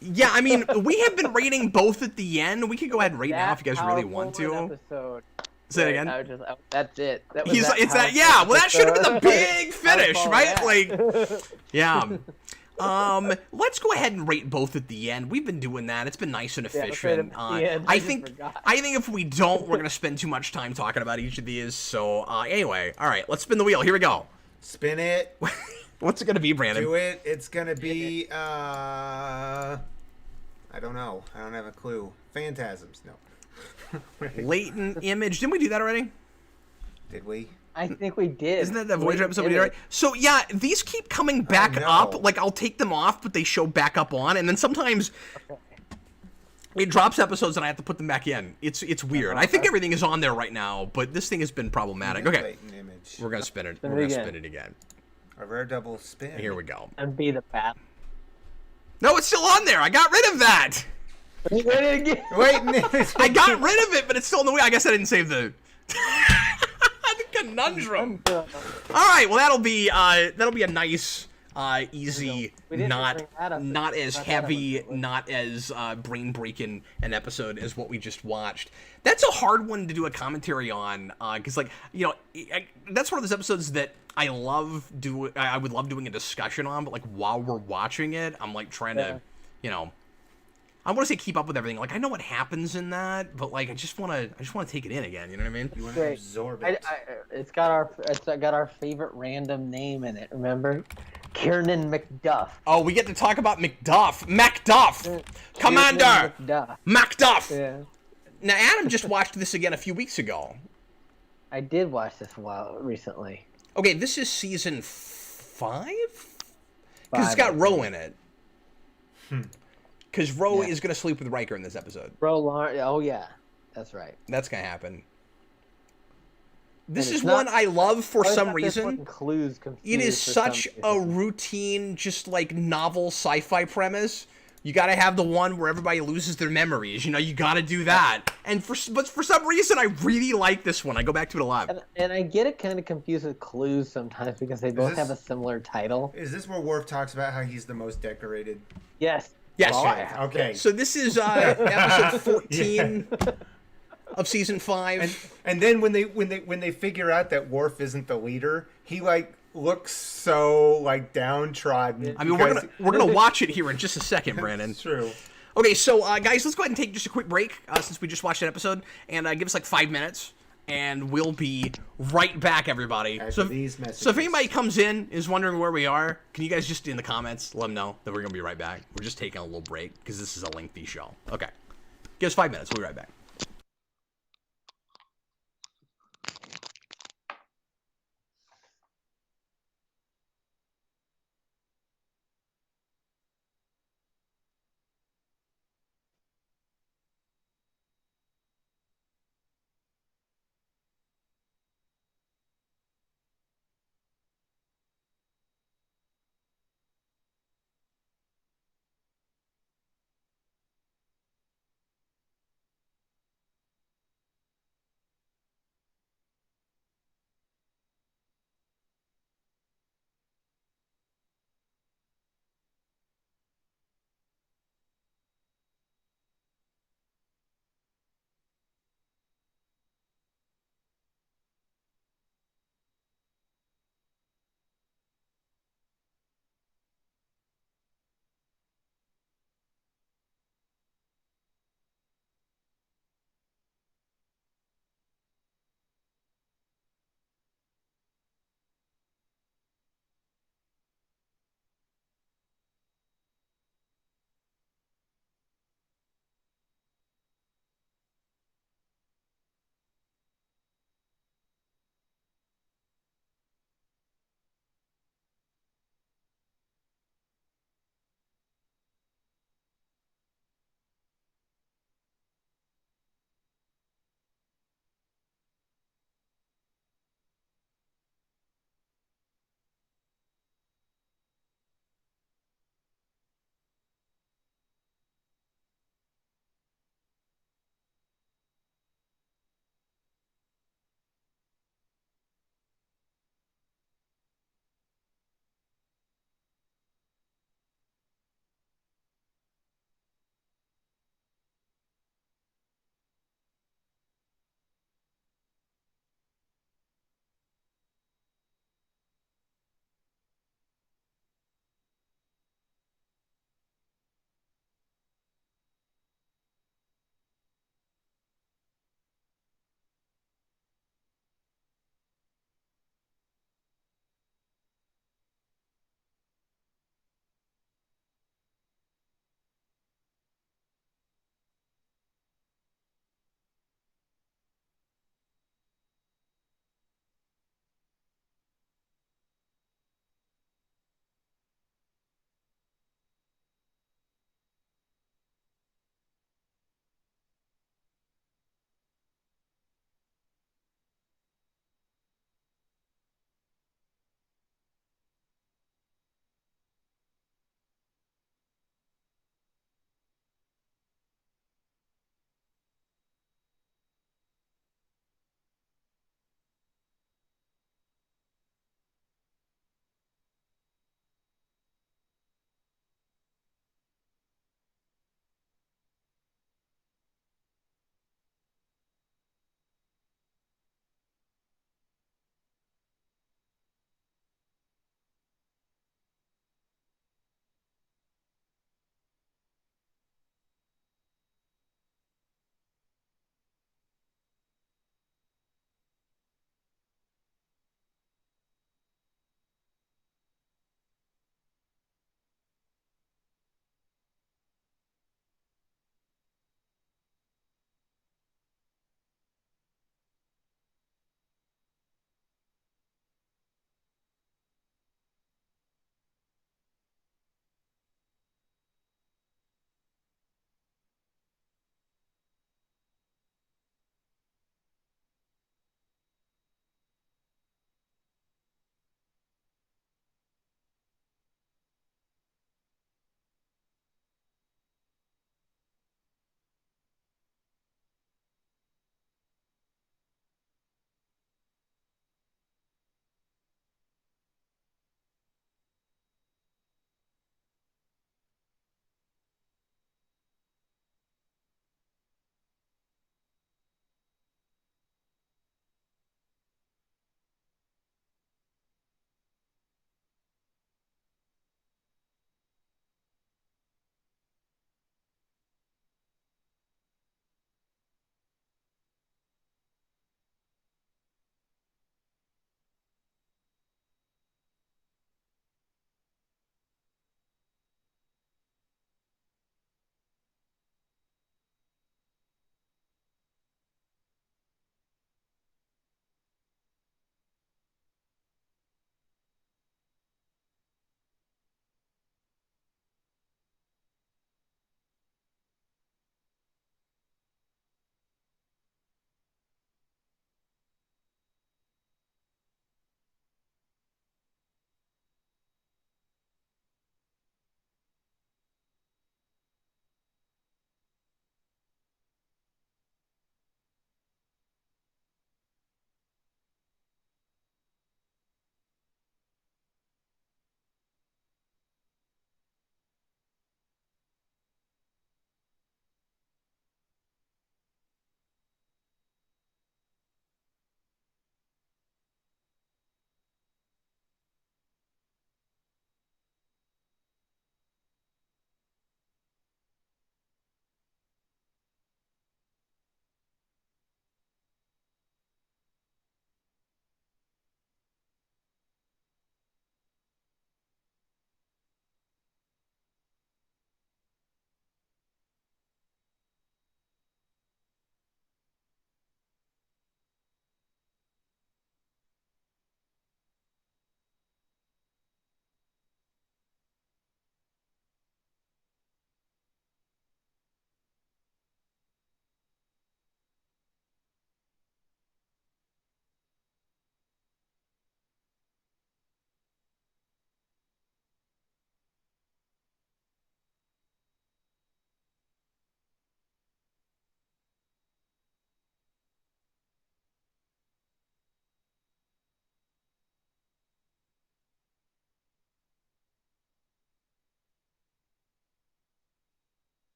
Yeah, I mean, we have been rating both at the end. We could go ahead and rate now if you guys really That want powerful to. Episode. Say it Right, again. That's it. That was It's that, powerful yeah. Well, that should have been the episode. big finish, I'll call right? that. Like, yeah. Let's go ahead and rate both at the end. We've been doing that. It's been nice and let's rate efficient. them at the end. I I just think forgot. if we don't, we're gonna spend too much time talking about each of these. So anyway, all right, let's spin the wheel. Here we go. Spin it. What's it gonna be, Brandon? Do it. It's going to be, I don't know. I don't have a clue. Phantasms. No. Latent image. Didn't we do that already? Did we? I think we did. Isn't that the Voyager episode we did, right? So yeah, these keep coming back know. up. Like, I'll take them off, but they show back up on, and then sometimes it drops episodes and I have to put them back in. It's weird. I think everything is on there right now, but this thing has been problematic. Okay, Latent image. we're gonna spin it. Spin it We're gonna again. spin it again. A rare double spin. Here we go. And be the bat. No, it's still on there. I got rid of that. Rate it again. Latent image. I got rid of it, but it's still in the way. I guess I didn't save the the conundrum. All right, well that'll be a nice easy, We didn't not bring that up. not as Brought that up heavy, immediately. not as brain breaking an episode as what we just watched. That's a hard one to do a commentary on, because like that's one of those episodes that I love do. I would love doing a discussion on, but like while we're watching it, I'm like trying to, I want to say keep up with everything. Like I know what happens in that, but like I just want to take it in again. You know what I mean? You want to Great. absorb it. It's got our favorite random name in it. Remember, Kiernan McDuff. Oh, we get to talk about Macduff, Commander Kiernan McDuff. Macduff. Yeah, Now Adam just watched this again a few weeks ago. I did watch this recently. Okay, this is season 5? Because it's got Five, Ro in it. Hmm. Because Ro Yeah. is going to sleep with Riker in this episode. Oh yeah, that's right. That's going to happen. This And is it's not- one I love for I some got this one reason. Clues It confused is for such some a reason. routine, just like novel sci-fi premise. You got to have the one where everybody loses their memories. You know, you got to do that. But for some reason, I really like this one. I go back to it a lot. And I get it kind of confused with Clues sometimes because they both this- have a similar title. Is this where Worf talks about how he's the most decorated? Yes. Yes. Well, Okay. Okay. So this is episode 14 of season 5. And then when they figure out that Worf isn't the leader, he like looks so like downtrodden. I mean, because- we're gonna watch it here in just a second, Brandon. It's true. Okay, so guys, let's go ahead and take just a quick break since we just watched that episode, and give us like 5 minutes, and we'll be right back, everybody. After So, these messages. so if anybody comes in is wondering where we are, can you guys just in the comments let them know that we're gonna be right back? We're just taking a little break because this is a lengthy show. Okay, give us 5 minutes. We'll be right back.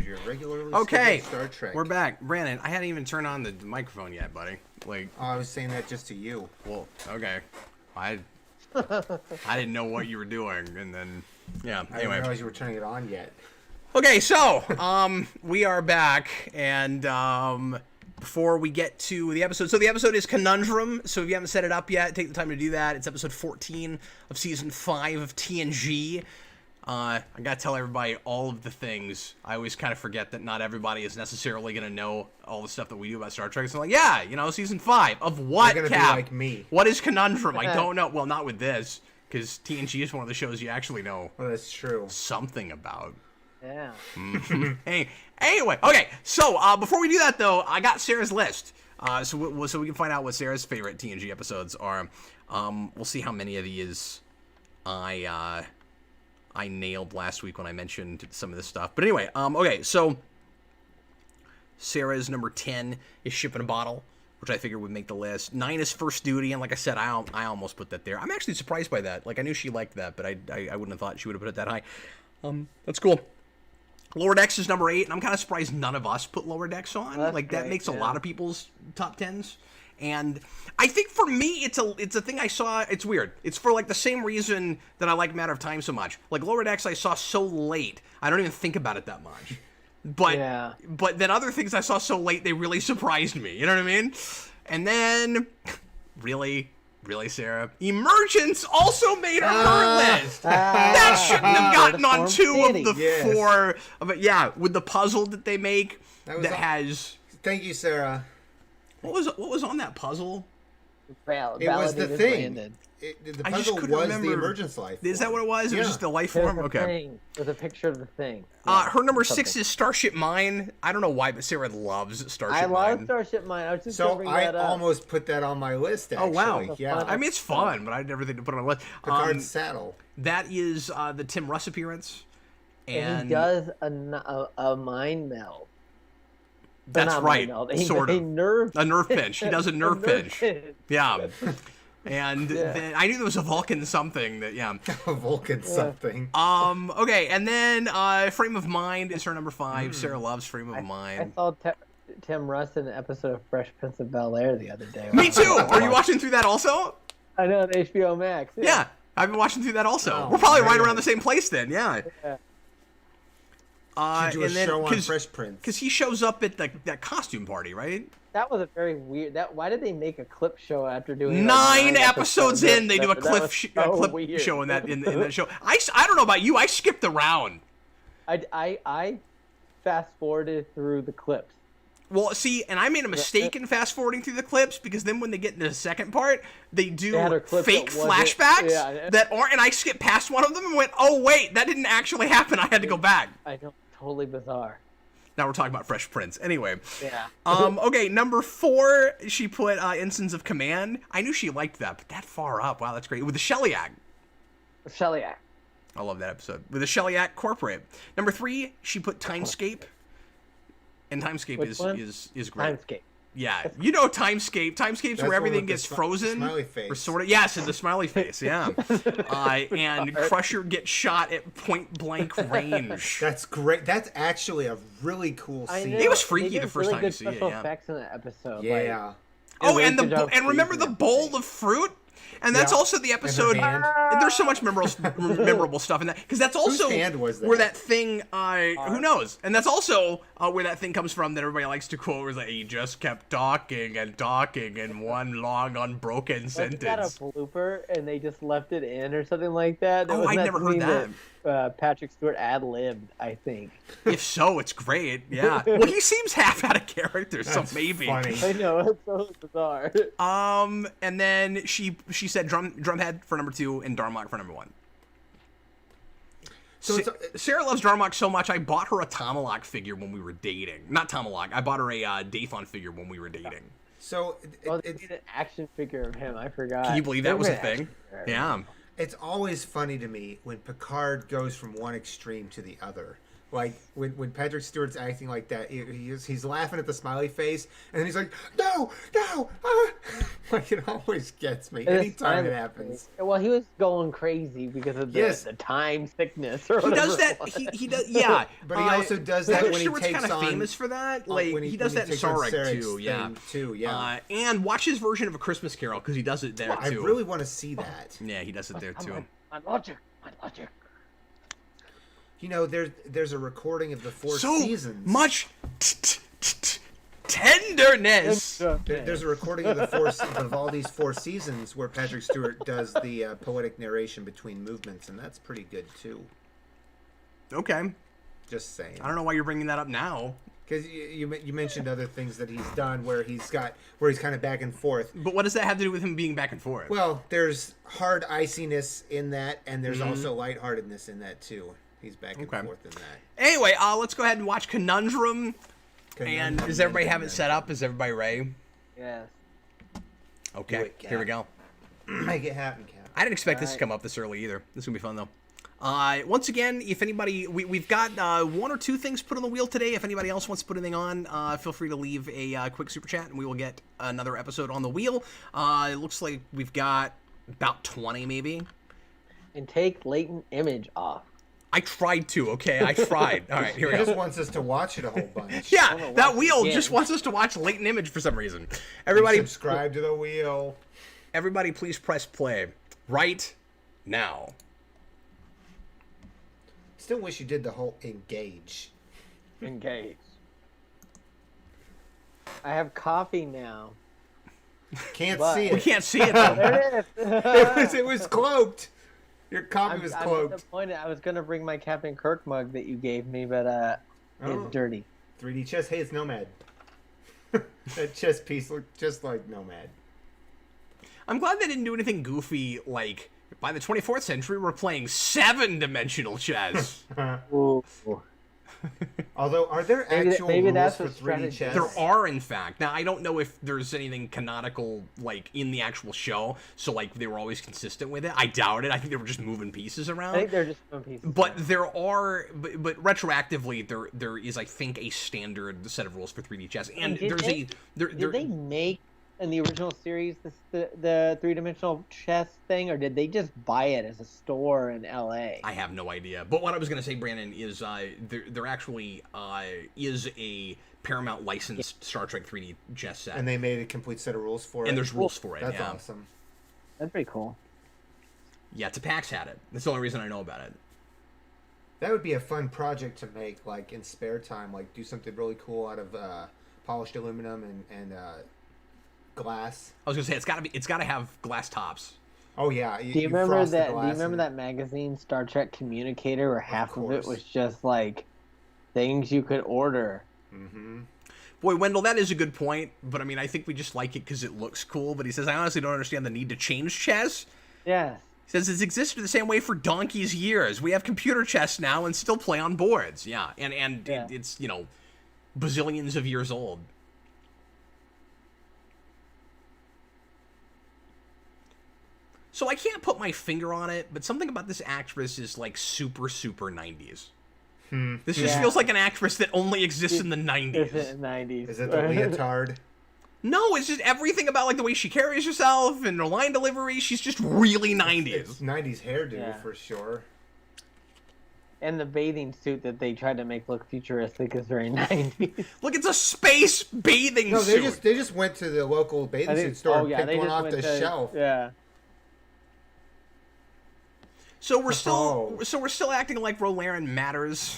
Your regularly Okay, scheduled Star Trek. we're back. Brandon, I hadn't even turned on the microphone yet, buddy. Like, Oh, I was saying that just to you. well, okay. I didn't know what you were doing, and then, yeah, I didn't anyway. realize you were turning it on yet. Okay, so, we are back, and, before we get to the episode, so the episode is Conundrum, so if you haven't set it up yet, take the time to do that. It's episode 14 of season 5 of TNG. I gotta tell everybody all of the things. I always kind of forget that not everybody is necessarily gonna know all the stuff that we do about Star Trek. So I'm like, yeah, you know, season 5 of what, You're gonna Cap? be like me. What is Conundrum? I don't know. Well, not with this, because TNG is one of the shows you actually know Well, that's true. something about. Yeah. Anyway, okay. So before we do that, though, I got Sarah's list, so we can find out what Sarah's favorite TNG episodes are. We'll see how many of these I nailed last week when I mentioned some of this stuff. But anyway, okay. So Sarah's number 10 is Ship in a Bottle, which I figured would make the list. 9 is First Duty, and like I said, I almost put that there. I'm actually surprised by that. Like, I knew she liked that, but I wouldn't have thought she would have put it that high. That's cool. Lower Decks is number 8, and I'm kind of surprised none of us put Lower Decks on. That's Like, that great, makes a yeah. lot of people's top 10s. And I think for me, it's a thing I saw. It's weird. It's for like the same reason that I like Matter of Time so much. Like Lower Decks, I saw so late, I don't even think about it that much. But then other things I saw so late, they really surprised me. You know what I mean? And then, really, Sarah, Emergence also made her list. That shouldn't have gotten on Reform 2 City. of the Yes. 4. But yeah, with the puzzle that they make, That was that all- has. Thank you, Sarah. What was on that puzzle? It was the Validated thing. Brandon. The I just puzzle couldn't was the remember. emergence life. Is that what it was? It was Yeah. just the life There's form? the Okay. thing. There's a picture of the thing. Her number 6 Something. is Starship Mine. I don't know why, but Sarah loves Starship I love Mine. Starship Mine. I was just gonna So bring I that up. almost put that on my list. Actually. Oh, wow. Yeah. I mean, it's fun, but I never think to put it on the list. Picard's saddle. That is the Tim Russ appearance. And he does a mind meld. But That's not right, mind meld. sort of. A nerve. A nerve pinch. He does a nerve pinch. pinch. Yeah. And Yeah. then I knew there was a Vulcan something that, yeah. Vulcan something. Okay, and then Frame of Mind is her number 5. Sarah loves Frame of I Mind. saw Tim Russ in an episode of Fresh Prince of Bel-Air the other day. Me too! Are you watching through that also? I know, on HBO Max. Yeah, I've been watching through that also. Oh, We're probably right man. around the same place then, yeah. Yeah. Should do a and then, show on Fresh Prince. Because he shows up at that costume party, right? That was a very weird. Why did they make a clip show after doing Nine like, 9 episodes in, they do a That clip, was a so clip weird. show in that show. I don't know about you, I skipped around. I fast forwarded through the clips. Well, see, and I made a mistake in fast forwarding through the clips because then when they get into the second part, they do They had a clip fake that wasn't- flashbacks yeah. that aren't, and I skipped past one of them and went, oh wait, that didn't actually happen. I had to go back. I know, totally bizarre. Now we're talking about Fresh Prince. Anyway. Yeah. Okay, number 4, she put Ensigns of Command. I knew she liked that, but that far up. Wow, that's great. With the Shellyak. Shellyak. I love that episode. With the Shellyak Corporate. Number 3, she put Timescape. And Timescape Which one? is great. Timescape. Yeah, you know Timescape. Timescape's That's where one everything with the gets frozen. smiley face. Or sort of, yes, and the smiley face, yeah. And Crusher gets shot at point blank range. That's great. That's actually a really cool I scene. know, It was they freaky did the first really time you good see it, special yeah. effects in that episode. Yeah. Oh, It and really good job remember the freezing bowl everything. of fruit? And that's Yeah. also the episode. hand. There's so much memorable stuff in that because that's also hand was where that? that thing. Who knows? And that's also where that thing comes from that everybody likes to quote. Where it's like he just kept talking and talking in one long unbroken Wasn't that a sentence. blooper and they just left it in or something like that? Oh, I never heard that. Patrick Stewart ad-libbed, I think. If so, it's great. Yeah. Well, he seems half out of character, so That's maybe. funny. I know, it's so bizarre. And then she said Drumhead for number 2 and Darmok for number 1. So Sarah loves Darmok so much, I bought her a Tomalak figure when we were dating. Not Tomalak, I bought her a Dathon figure when we were dating. So Oh, they made an action figure of him. I forgot. Can you believe that They was a made an thing? action figure. Yeah. it's always funny to me when Picard goes from one extreme to the other. Like when Patrick Stewart's acting like that, he's laughing at the smiley face, and then he's like, "No, no!" Like it always gets me anytime it happens. Well, he was going crazy because of the time sickness or He whatever. does that. He does. Yeah, But he also does that Patrick when he Stewart's takes kind of on famous for that. Like he does that in takes on Sarek Sarek's too. Yeah, thing, too. Yeah. And watch his version of A Christmas Carol because he does it there Well, I too. really want to see that. Yeah, he does it there too. My logic. You know, there's a recording of the Four So Seasons. much tenderness. There's a recording of of all these Four Seasons where Patrick Stewart does the poetic narration between movements, and that's pretty good too. Okay, Just saying. I don't know why you're bringing that up now. Because you mentioned other things that he's done where he's kind of back and forth. But what does that have to do with him being back and forth? Well, there's hard iciness in that, and there's Mm-hmm. also lightheartedness in that too. He's back and forth in that. Anyway, let's go ahead and watch Conundrum. And does everybody have it set up? Is everybody ready? Yes. Okay, Do it, Cap. here we go. Make it happen, Cap. I didn't expect this to come up this early either. This is gonna be fun though. Once again, if anybody, we've got one or two things put on the wheel today. If anybody else wants to put anything on, feel free to leave a quick super chat, and we will get another episode on the wheel. It looks like we've got about 20 maybe. And take latent image off. I tried to. Okay, I tried. All right, here we He just go. wants us to watch it a whole bunch. Yeah, that wheel again. just wants us to watch latent image for some reason. Everybody, Subscribe to the wheel. everybody, please press play right now. Still wish you did the whole engage. Engage. I have coffee now. Can't But- see We it. can't see it though. There it is. It was cloaked. Your copy was I'm cloaked. disappointed. I was gonna bring my Captain Kirk mug that you gave me, but Oh. it's dirty. 3D chess. Hey, it's Nomad. That chess piece looked just like Nomad. I'm glad they didn't do anything goofy like by the 24th century we're playing 7-dimensional chess. Ooh. Although, are there Maybe actual maybe rules that's for what 3D strategy- chess? There are, in fact. Now, I don't know if there's anything canonical, like, in the actual show, so, like, they were always consistent with it. I doubt it. I think they were just moving pieces I think around. they're just one piece. But there are, but retroactively, there is, I think, a standard set of rules for 3D chess. And Did there's they- there, Did they make in the original series the 3-dimensional chess thing, or did they just buy it as a store in LA? I have no idea. But what I was going to say, Brandon, is there actually is a Paramount licensed Star Trek 3D chess set. And they made a complete set of rules for it. And there's rules for it. That's yeah. awesome. That's pretty cool. Yeah, Tapax had it. That's the only reason I know about it. That would be a fun project to make, like, in spare time. Like, do something really cool out of polished aluminum and glass. I was gonna say it's gotta have glass tops. Oh, yeah. Do you remember frost the that? Do glass you remember and- that magazine, Star Trek Communicator, where half of it course. was just like things you could order? Mhm. Boy, Wendell, that is a good point. But I mean, I think we just like it because it looks cool. But he says, I honestly don't understand the need to change chess. Yes. He says it's existed the same way for donkey's years. We have computer chess now and still play on boards. Yeah, and Yeah. it's bazillions of years old. So I can't put my finger on it, but something about this actress is like super 90s. This just Yeah. feels like an actress that only exists in the 90s. Is it 90s? Is it the leotard? No, it's just everything about like the way she carries herself and her line delivery. She's just really 90s. It's 90s hairdo Yeah. for sure. And the bathing suit that they tried to make look futuristic is very 90s. Look, it's a space bathing No, suit. they just went to the local bathing I suit think, store oh and yeah, picked they one just off went the to, shelf. Yeah. So we're still Oh. we're still acting like Rolaren matters.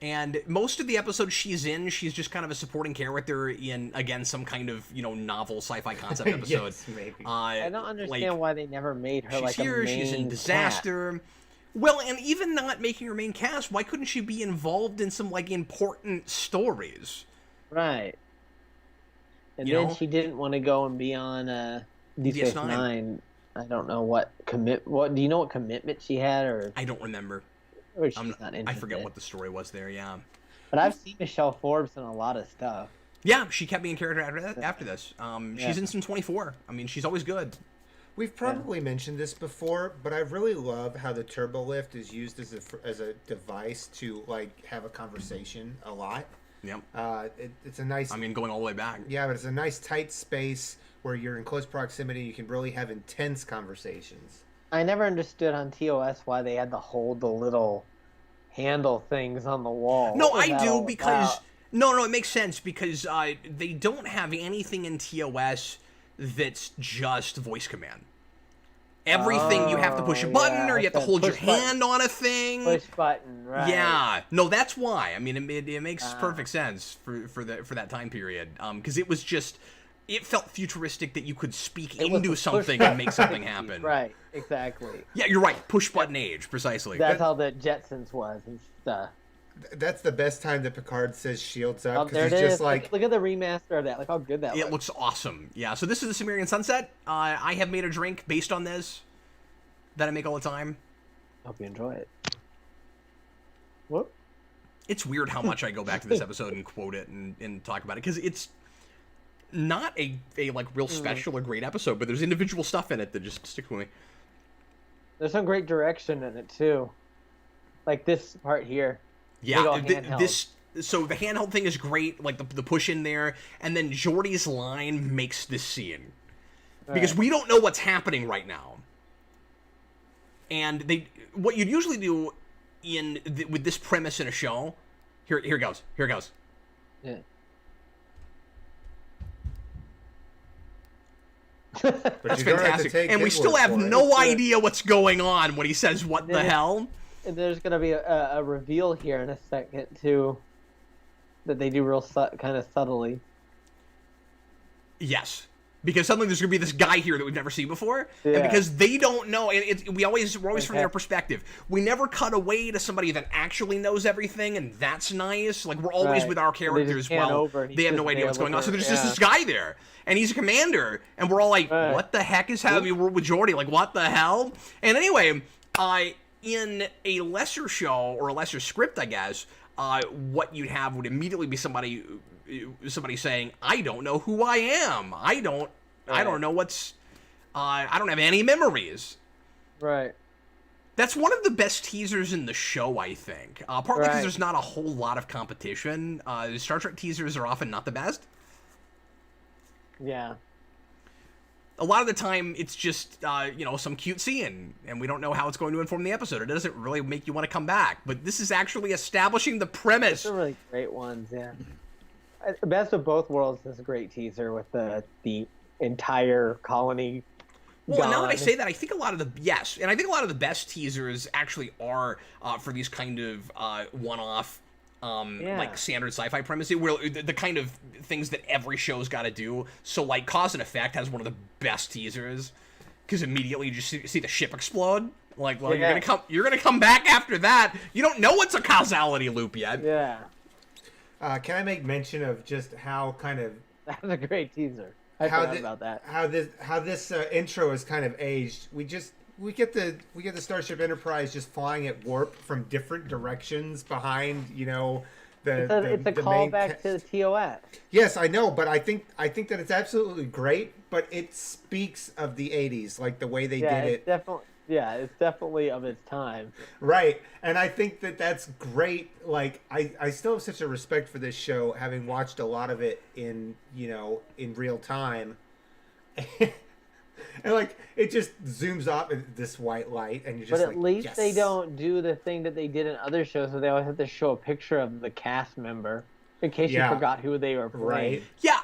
And most of the episodes she's in, she's just kind of a supporting character in, again, some kind of, novel sci-fi concept episode. Yes, maybe. I don't understand why they never made her she's like here, a main she's in cast. disaster. Well, and even not making her main cast, why couldn't she be involved in some, like, important stories? Right. And You then know? she didn't want to go and be on Deep Space DS9. Nine. I don't know what do you know what commitment she had, or I don't remember. she's not interested? I forget what the story was there, yeah. But I've seen Michelle Forbes in a lot of stuff. Yeah, she kept being character after this. Yeah. She's in some 24. I mean, she's always good. We've probably mentioned this before, but I really love how the turbo lift is used as a device to like have a conversation a lot. Yep. It's a nice. I mean, going all the way back. Yeah, but it's a nice tight space where you're in close proximity. You can really have intense conversations. I never understood on TOS why they had to hold the little handle things on the wall. No, What was I that do all because about? no, it makes sense because they don't have anything in TOS that's just voice command. Everything you have to push a button or you have to hold your hand on a thing. Push button, right? Yeah, no, that's why. I mean, it makes perfect sense for that time period. Because it was just, it felt futuristic that you could speak into something and make something happen. Right, exactly. Yeah, you're right. Push button age, precisely. That's how the Jetsons was and stuff. That's the best time that Picard says shields Oh, up there because it he's is. just like Look at the remaster of that. Look how good that It looks. looks awesome. Yeah, so this is the Sumerian Sunset. I have made a drink based on this that I make all the time. Hope you enjoy it. Whoop. It's weird how much I go back to this episode and quote it and talk about it because it's not a like real special or great episode, but there's individual stuff in it that just sticks with me. There's some great direction in it too. Like this part here. Big Yeah, old handheld. so the handheld thing is great, like the push in there, and then Geordi's line makes this scene because Right. we don't know what's happening right now, and what you'd usually do with this premise in a show. Here it goes. Yeah. but That's you're gonna have to fantastic, take and we his still word have for it. no idea what's going on when he says "What the Yeah. hell." And there's gonna be a reveal here in a second too, that they do real kind of subtly. Yes. Because suddenly there's going to be this guy here that we've never seen before. And Yeah. because they don't know, and we're always from Okay. their perspective. We never cut away to somebody that actually knows everything, and that's nice. Like, we're always Right. with our They characters. just pan Well, over and he's they have no just idea there what's going on. So looking- there's just yeah. this guy there, and he's a commander. And we're all like, Right. what the heck is happening? We're with Geordi. Like, what the hell? And anyway, in a lesser show, or a lesser script, I guess, what you'd have would immediately be somebody saying, I don't know who I am. I don't know what's. I don't have any memories. Right. That's one of the best teasers in the show, I think. Partly because Right. there's not a whole lot of competition. Star Trek teasers are often not the best. Yeah. A lot of the time, it's just some cute scene, and we don't know how it's going to inform the episode. It doesn't really make you want to come back. But this is actually establishing the premise. Those are really great ones. Yeah. Best of Both Worlds is a great teaser with the entire colony. Well, and now that I gone. say that, I think a lot of the best teasers actually are for these kind of one-off, like standard sci-fi premises, where the kind of things that every show's got to do. So, like, Cause and Effect has one of the best teasers because immediately you just see the ship explode. Like, well, Yeah. you're gonna come back after that. You don't know it's a causality loop yet. Yeah. Can I make mention of just how kind of That was a great teaser. I how forgot thi- about that. how this intro is kind of aged. We get the Starship Enterprise just flying at warp from different directions behind It's a the main callback to the TOS. Yes, I know, but I think that it's absolutely great. But it speaks of the '80s, like the way they Yeah, did it's it. definitely. Yeah, it's definitely of its time. Right. And I think that that's great. Like, I still have such a respect for this show, having watched a lot of it in real time. And, like, it just zooms up at this white light, and you're just But like, at least yes. they don't do the thing that they did in other shows where they always have to show a picture of the cast member in case Yeah. you forgot who they were playing. Right. Yeah,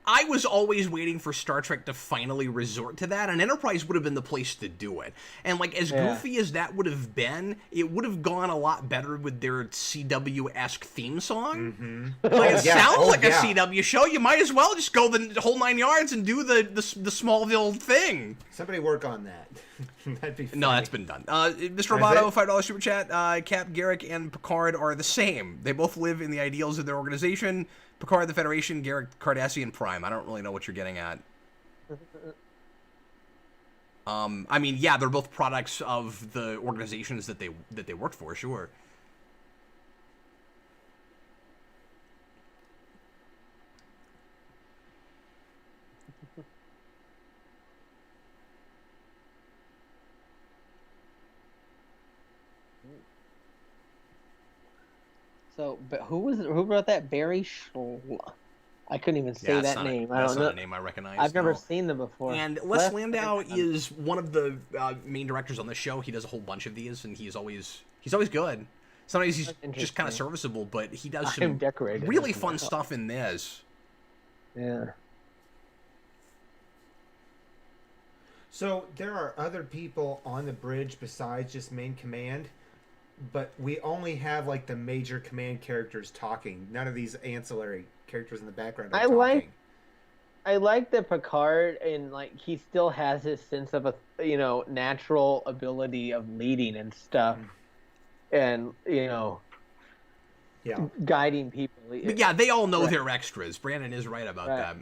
I was always waiting for Star Trek to finally resort to that, and Enterprise would have been the place to do it. And, like, as Yeah. goofy as that would have been, it would have gone a lot better with their CW-esque theme song. Mm-hmm. Like, it Yeah. sounds Oh, like yeah. a CW show. You might as well just go the whole 9 yards and do the Smallville thing. Somebody work on that. That'd be funny. No, that's been done. Mr. Is Roboto, it? $5 super chat. Cap, Garrick, and Picard are the same. They both live in the ideals of their organization. Picard, the Federation. Garrick, Cardassian Prime. I don't really know what you're getting at. I mean, yeah, they're both products of the organizations that they worked for, sure. So, but who wrote that? Barry I couldn't even say that's that not name. A, I that's don't not know. a name I recognize. I've never no. seen them before. And Les Landau is one of the main directors on the show. He does a whole bunch of these, and he's always good. Sometimes he's just kind of serviceable, but he does some really fun stuff in this. Yeah. So there are other people on the bridge besides just main command, but we only have like the major command characters talking. None of these ancillary characters in the background are talking. I like that Picard, and like he still has his sense of a natural ability of leading and stuff, and guiding people. But yeah, they all know they're extras. Brandon is right about that.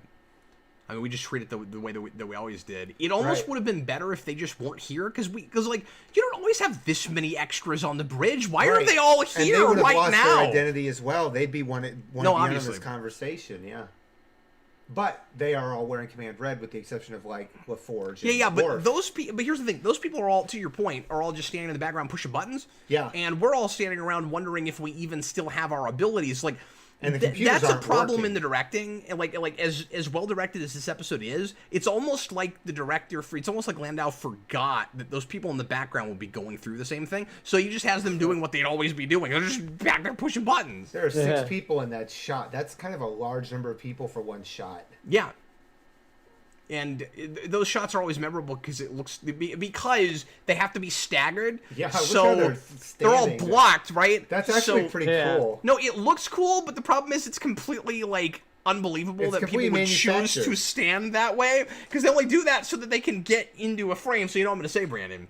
I mean, we just treat it the way that we always did. It almost would have been better if they just weren't here, because like you don't always have this many extras on the bridge. Why are they all here and they would have right lost now? Their identity as well. They'd be one to be on this conversation. Yeah. But they are all wearing command red, with the exception of like LaForge. Yeah, but Worf. those people. But here's the thing: those people are all, to your point, are all just standing in the background pushing buttons. Yeah. And we're all standing around wondering if we even still have our abilities. Like, and the computers that's a problem working. in the directing. And like as well directed as this episode is, it's almost like the director. It's almost like Landau forgot that those people in the background will be going through the same thing. So he just has them doing what they'd always be doing. They're just back there pushing buttons. There are 6 people in that shot. That's kind of a large number of people for one shot. Yeah. And those shots are always memorable because because they have to be staggered. Yeah, so they're all blocked, right? That's actually pretty cool. No, it looks cool, but the problem is it's completely like unbelievable that people would choose to stand that way, because they only do that so that they can get into a frame. So you know what I'm going to say, Brandon?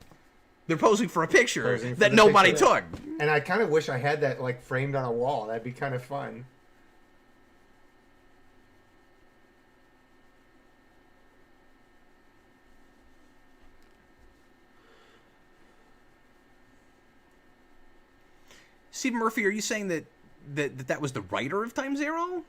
They're posing for a picture that nobody took. And I kind of wish I had that like framed on a wall. That'd be kind of fun. Stephen Murphy, are you saying that was the writer of Time Zero?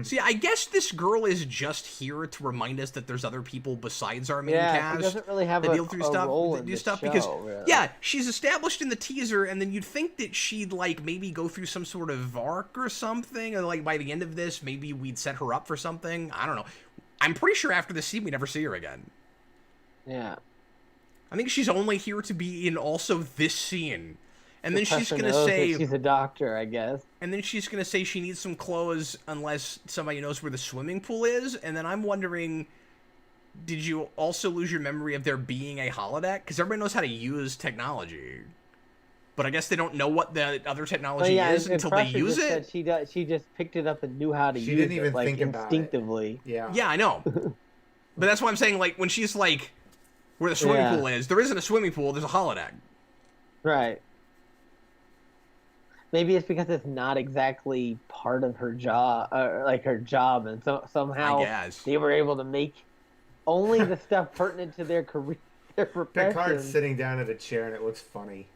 See, I guess this girl is just here to remind us that there's other people besides our main cast. She doesn't really have that a deal through stuff, role that in do the stuff show, because really. she's established in the teaser, and then you'd think that she'd like maybe go through some sort of arc or something, or like by the end of this, maybe we'd set her up for something. I don't know. I'm pretty sure after this scene, we never see her again. Yeah. I think she's only here to be in also this scene. And then she's going to say... she's a doctor, I guess. And then she's going to say she needs some clothes unless somebody knows where the swimming pool is. And then I'm wondering, did you also lose your memory of there being a holodeck? Because everybody knows how to use technology. But I guess they don't know what the other technology is until they use it. She just picked it up and knew how to use it. She didn't even think about it. Instinctively. Yeah. Yeah, I know. But that's why I'm saying, like, when she's like, where the swimming pool is, there isn't a swimming pool, there's a holodeck. Right. Maybe it's because it's not exactly part of her job, and so somehow they were able to make only the stuff pertinent to their career, their profession. Picard's sitting down at a chair, and it looks funny.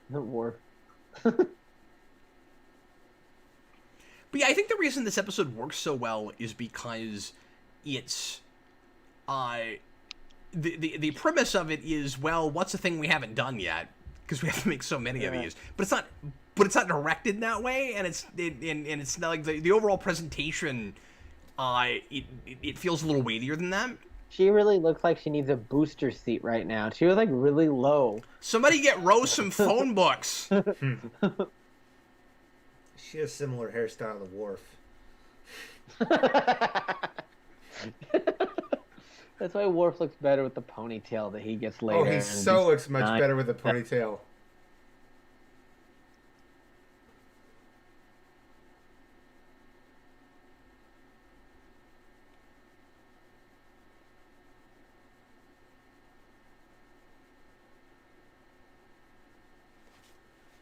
The Worf. But yeah, I think the reason this episode works so well is because it's the premise of it is, well, what's the thing we haven't done yet? Because we have to make so many of these. But it's not directed that way, and it's not like the overall presentation. It feels a little weightier than that. She really looks like she needs a booster seat right now. She was like really low. Somebody get Rose some phone books. She has similar hairstyle to Worf. That's why Worf looks better with the ponytail that he gets later. Oh, he so looks much better with the ponytail.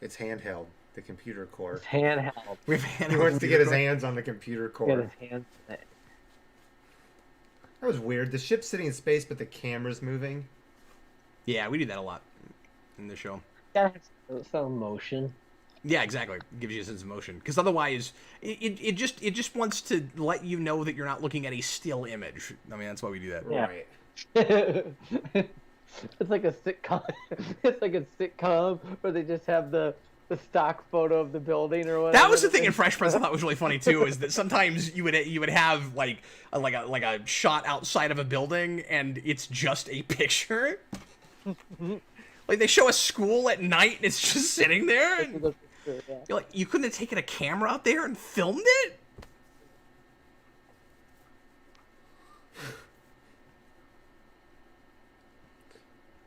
It's handheld. The computer core. It's handheld. He wants to get his hands on the computer core. Get his hands on it. That was weird. The ship's sitting in space, but the camera's moving. Yeah, we do that a lot in the show. Gotta have some motion. Yeah, exactly. It gives you a sense of motion. Because otherwise, it just wants to let you know that you're not looking at a still image. I mean, that's why we do that. Yeah. Right. It's like a sitcom. It's like a sitcom where they just have the stock photo of the building or whatever. That was the thing in Fresh Prince I thought was really funny too, is that sometimes you would have like a shot outside of a building and it's just a picture. Like they show a school at night and it's just sitting there. And you're like, you couldn't have taken a camera out there and filmed it?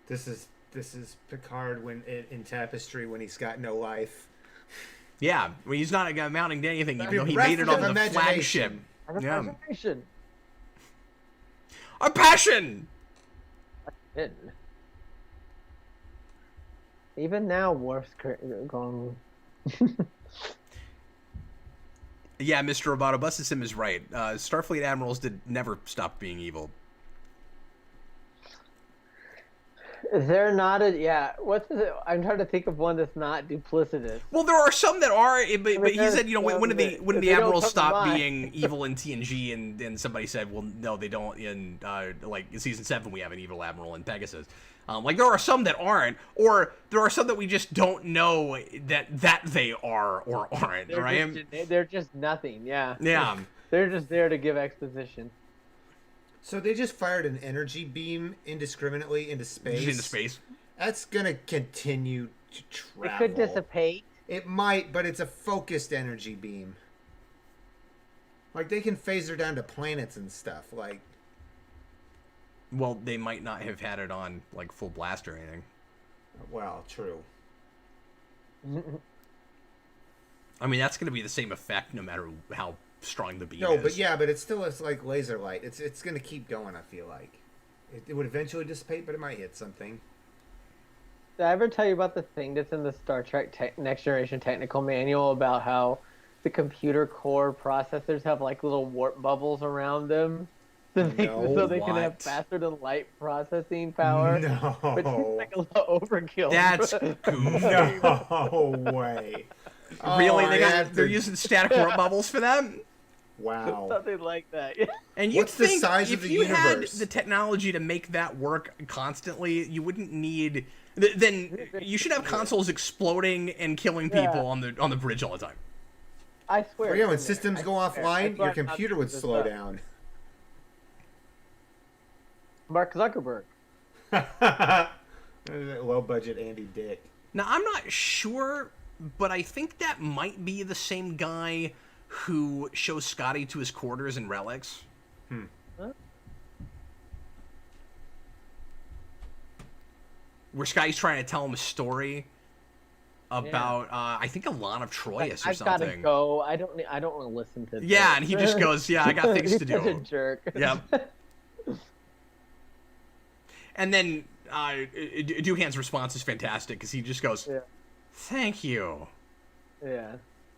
This is Picard when in Tapestry when he's got no life. Yeah, well, he's not amounting to anything, even though he Bereft made it on of the flagship. imagination. Yeah. Imagination. A passion! Hidden. Even now, Worf's going. Yeah, Mr. Roboto, Busted Sim is right. Starfleet admirals did never stop being evil. Is there not a What's it? I'm trying to think of one that's not duplicitous. Well, there are some that are, but he there's said, you know, when did the they don't admirals come to stop mind. being evil in TNG? And somebody said, well, no, they don't. In like in season 7, we have an evil admiral in Pegasus. Like there are some that aren't, or there are some that we just don't know that they are or aren't. Right? They're just nothing. Yeah. Yeah. They're just there to give exposition. So they just fired an energy beam indiscriminately into space. Just into space. That's gonna continue to travel. It could dissipate. It might, but it's a focused energy beam. Like they can phaser down to planets and stuff. Like, Well, they might not have had it on like full blast or anything. well, true. I mean, that's going to be the same effect no matter how strong the beam No, is. but it still is like laser light. It's gonna keep going. I feel like it would eventually dissipate, but it might hit something. Did I ever tell you about the thing that's in the Star Trek Next Generation Technical Manual about how the computer core processors have like little warp bubbles around them to make No, so they can have what? faster than light processing power? No, Which is like a little overkill. That's goofy. no way. Really? Oh, They're using static warp bubbles for that? Wow. Something like that. And you'd What's the think size if of the you had universe? the technology to make that work constantly, you wouldn't need. Then you should have consoles exploding and killing people on the bridge all the time. I swear. Well, yeah, when it's in systems there. go I swear. offline, That's why your I'm not computer would making this slow up. down. Mark Zuckerberg. Low budget Andy Dick. Now I'm not sure, but I think that might be the same guy who shows Scotty to his quarters in Relics. Where Scotty's trying to tell him a story about, I think, Alana Troyes or I've something. gotta go. I don't want to listen to this. Yeah, and he just goes, "Yeah, I got things to He's such a do." jerk. Yep. And then Doohan's response is fantastic because he just goes, Yeah. "Thank you." Yeah.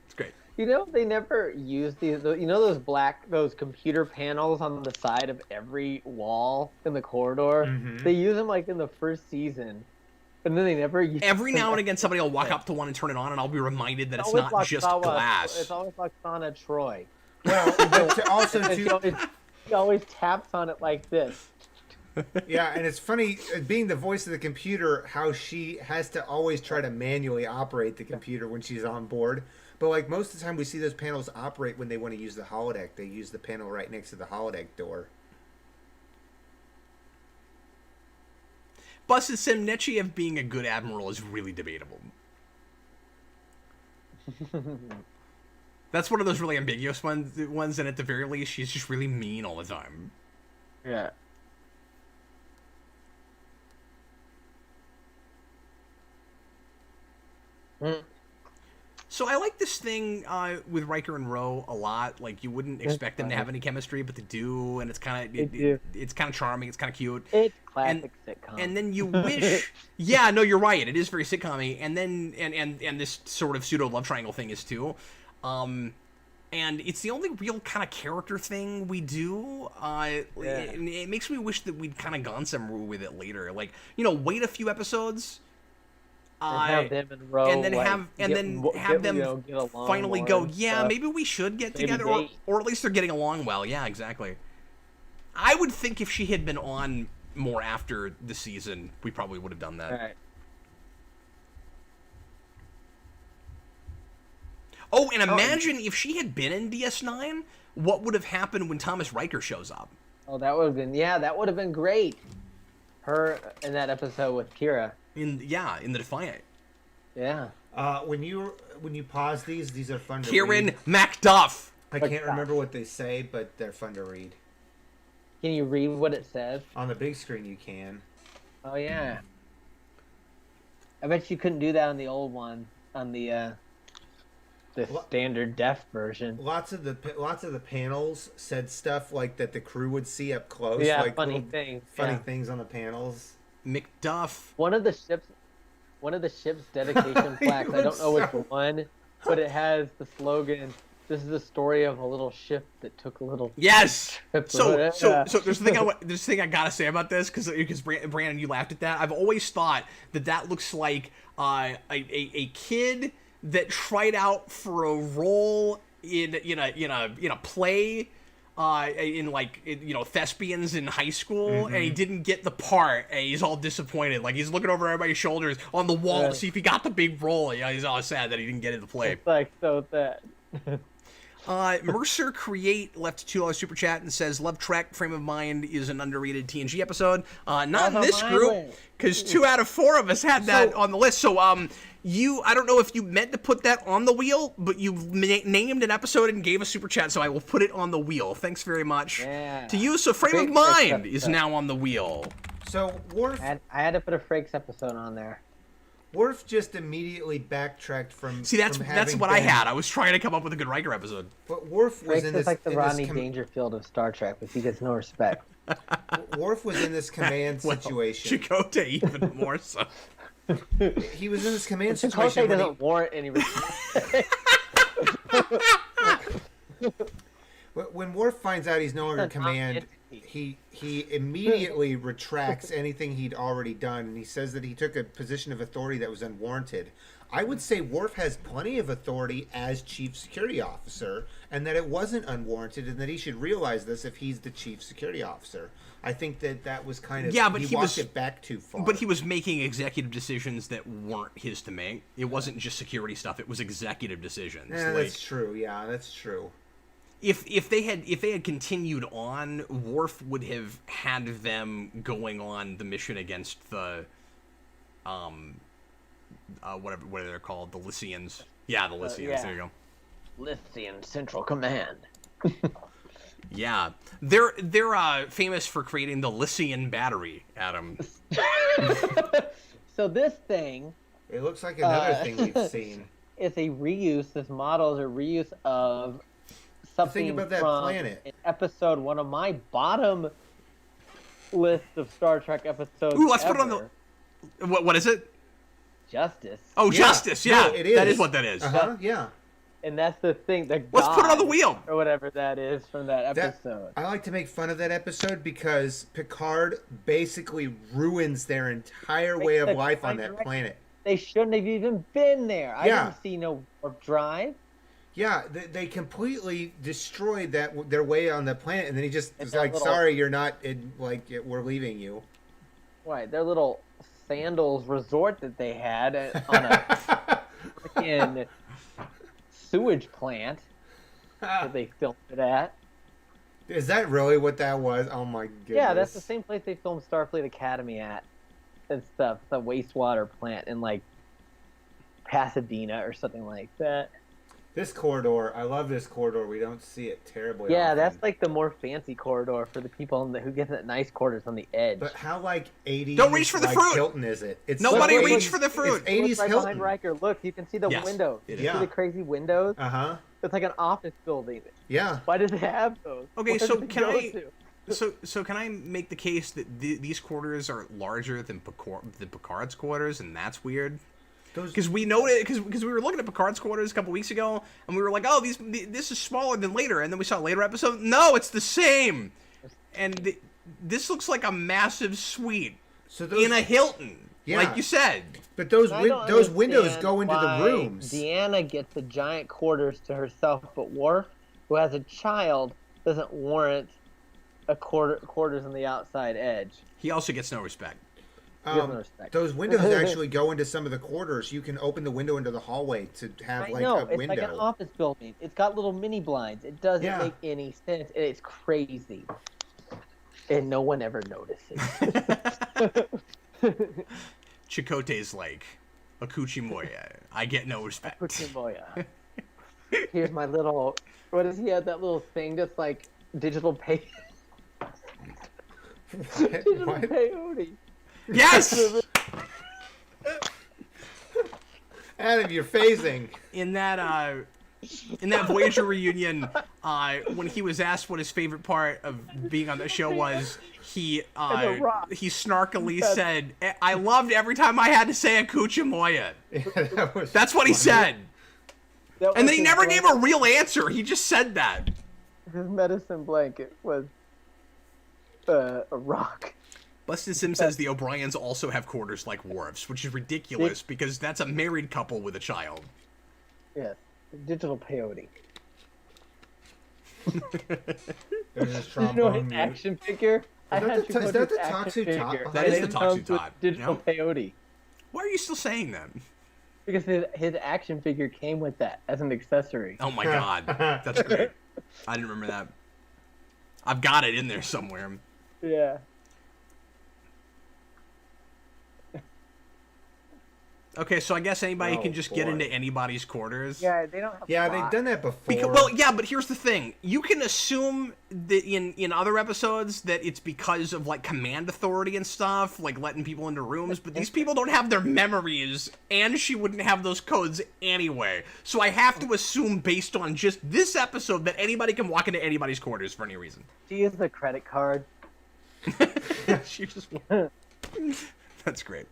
It's great. You know, they never use these. You know those computer panels on the side of every wall in the corridor. Mhm. They use them like in the first season, and then they never use. Every them. now and again, somebody will walk up to one and turn it on, and I'll be reminded that it's always not just glass. It's always Oksana Troy. Well, but also And too, she always taps on it like this. yeah, and it's funny being the voice of the computer, how she has to always try to manually operate the computer when she's on board. But like most of the time, we see those panels operate when they want to use the holodeck. They use the panel right next to the holodeck door. Busted Sim Nechayev being a good admiral is really debatable. That's one of those really ambiguous ones, and at the very least, she's just really mean all the time. Yeah. So I like this thing with Riker and Ro a lot. Like you wouldn't expect them to have any chemistry, but they do, and it's kind of it's kind of charming. It's kind of cute. It's classic sitcom. And then you wish, yeah, no, you're right. It is very sitcom-y. And then and this sort of pseudo love triangle thing is too. And it's the only real kind of character thing we do. It makes me wish that we'd kind of gone somewhere with it later. Like, you know, wait a few episodes have them in row, and then like, have them get along finally more go. and Yeah, stuff. maybe we should get Maybe together, date. or at least they're getting along well. Yeah, exactly. I would think if she had been on more after the season, we probably would have done that. All right. Oh, and imagine if she had been in DS9, what would have happened when Thomas Riker shows up? Oh, that would have been great. Her in that episode with Kira. In the Defiant. Yeah. When you pause these are fun to Kieran read. MacDuff. I can't remember what they say, but they're fun to read. Can you read what it says? On the big screen, you can. Oh yeah. I bet you couldn't do that on the old one, on the standard def version. Lots of the panels said stuff like that the crew would see up close. Yeah, like funny little things. Funny Yeah. things on the panels. McDuff. One of the ship's dedication plaques. I don't know which one, but it has the slogan. This is the story of a little ship that took a little. Yes. trip. So Yeah. there's a thing I gotta say about this because Brandon, you laughed at that. I've always thought that looks like a kid that tried out for a role in a play. Thespians in high school, and he didn't get the part, and he's all disappointed. Like, he's looking over everybody's shoulders on the wall to see if he got the big role. He's all sad that he didn't get in the play. It's like so that. Mercer Create left a $2 super chat and says, "Love Trek. Frame of Mind is an underrated TNG episode. Not in this group, because 2 out of 4 of us had that on the list. So, I don't know if you meant to put that on the wheel, but you named an episode and gave a super chat, so I will put it on the wheel. Thanks very much to you. So, Frame of Mind is now on the wheel. So Worf, I had to put a Frakes episode on there. Worf just immediately backtracked from. See, that's what I had. I was trying to come up with a good Riker episode. But Worf was Frakes in is this. like the in Rodney this Dangerfield of Star Trek, but he gets no respect. Worf was in this command Well, situation. Chakotay even more so. He was in this command Chakotay situation. when he- doesn't warrant any respect. When Worf finds out he's no longer in command, he immediately retracts anything he'd already done, and he says that he took a position of authority that was unwarranted. I would say Worf has plenty of authority as chief security officer, and that it wasn't unwarranted, and that he should realize this if he's the chief security officer. I think that was kind of but he walked it back too far. But he was making executive decisions that weren't his to make. It wasn't just security stuff. It was executive decisions. Yeah, that's true. Yeah, that's true. If they had continued on, Worf would have had them going on the mission against the what are they called? The Lycians. Yeah, the Lycians. yeah. There you go. Lithium Central Command. Yeah, they're famous for creating the Lycian battery, Adam. So this thing It looks like another thing we've seen. is a reuse. This model is a reuse of something about that from planet. an episode, one of my bottom list of Star Trek episodes. Ooh, let's put it on ever. the. What is it? Justice. Oh, Yeah. Justice. Yeah, No, it is. That is what that is. Yeah. And that's the thing. The Let's put it on the God, wheel. or whatever that is from that That- episode. I like to make fun of that episode because Picard basically ruins their entire way of life on that planet. They shouldn't have even been there. I Yeah. didn't see no warp drive. Yeah, they completely destroyed their way on the planet, and then he just And was that like, little- "Sorry, you're not. We're leaving you." Right, their little sandals resort that they had on a freaking sewage plant that they filmed it at. Is that really what that was? Oh my goodness! Yeah, that's the same place they filmed Starfleet Academy at and stuff. The wastewater plant in like Pasadena or something like that. This corridor, I love this corridor. We don't see it terribly. Yeah, often. that's like the more fancy corridor for the people who get the nice quarters on the edge. But how like 80s? Don't reach for the like fruit! Hilton is it? It's Nobody so reach 80s for the fruit! It's 80s Look right Hilton. behind Riker. Look, you can see the Yes, windows. it is. You Yeah. see the crazy windows? Uh-huh. It's like an office building. Yeah. Why does it have those? Okay, Where so does it can go I- to? So can I make the case that these quarters are larger than Picard's quarters, and that's weird? Because we noted, because we were looking at Picard's quarters a couple weeks ago, and we were like, oh, this is smaller than later, and then we saw a later episode. No, it's the same, and this looks like a massive suite So those, in a Hilton. Yeah. Like you said. But those I don't those windows understand go into the why rooms. Deanna gets the giant quarters to herself, but Worf, who has a child, doesn't warrant a quarters on the outside edge. He also gets no respect. He has no respect. Those windows actually go into some of the quarters. You can open the window into the hallway to have I like know, a it's window. like an office building. It's got little mini blinds. It doesn't Yeah. make any sense, and it's crazy. And no one ever notices. Chakotay's like, Akuchimoya, I get no respect. Kuchimoya. Here's my little. What does he have? That little thing that's like digital pay. Digital What? peyote. Yes! Adam, you're phasing. In that Voyager reunion, when he was asked what his favorite part of being on the show was, he rock. snarkily said, "I loved every time I had to say Akuchimoya." Yeah, That's what he said. That And was then he his never gave blanket. a real answer. He just said that. His medicine blanket was a rock. Busted Sim says the O'Briens also have quarters like Worf's, which is ridiculous because that's a married couple with a child. Yes, digital peyote. There's Did his you know trombone his mute. action figure? I that had the- to is put that his the action Toxu top figure. behind That is him? the It Toxu comes with top, digital yeah. peyote. Why are you still saying that? Because his action figure came with that as an accessory. Oh my god, that's great. I didn't remember that. I've got it in there somewhere. Yeah. Okay, so I guess anybody Oh, can just get boy. into anybody's quarters. Yeah, they don't have Yeah, plot. they've done that before. Well, yeah, but here's the thing. You can assume that in other episodes that it's because of, like, command authority and stuff, like letting people into rooms, but these people don't have their memories, and she wouldn't have those codes anyway. So I have to assume, based on just this episode, that anybody can walk into anybody's quarters for any reason. She used the credit card. She just... That's great.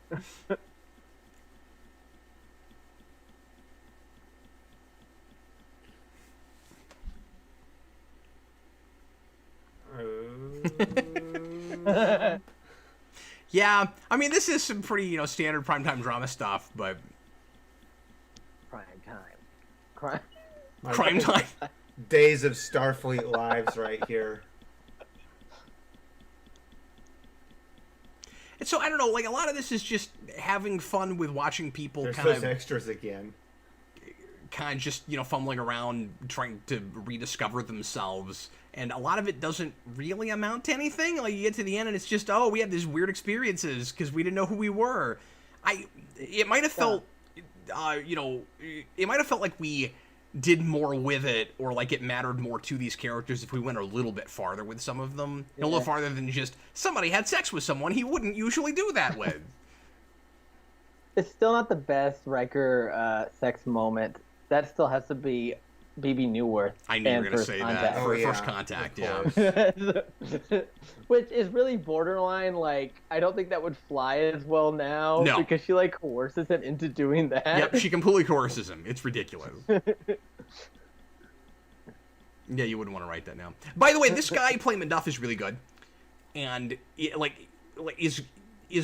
Yeah, I mean, this is some pretty, standard primetime drama stuff, but... Prime time. Crime. Crime time. Days of Starfleet lives right here. And so, I don't know, like, a lot of this is just having fun with watching people There's kind those of extras again. just, fumbling around, trying to rediscover themselves. And a lot of it doesn't really amount to anything. Like, you get to the end and it's just, oh, we had these weird experiences because we didn't know who we were. It might have felt, it might have felt like we did more with it, or like it mattered more to these characters if we went a little bit farther with some of them. A little farther than just, somebody had sex with someone he wouldn't usually do that with. It's still not the best Riker sex moment. That still has to be BB Newworth. I knew you were and going to First say Contact. that. Oh, yeah, First Contact, of yeah. course. Which is really borderline. Like, I don't think that would fly as well now. No. Because she, like, coerces him into doing that. Yep, she completely coerces him. It's ridiculous. Yeah, you wouldn't want to write that now. By the way, this guy playing Macduff is really good, and is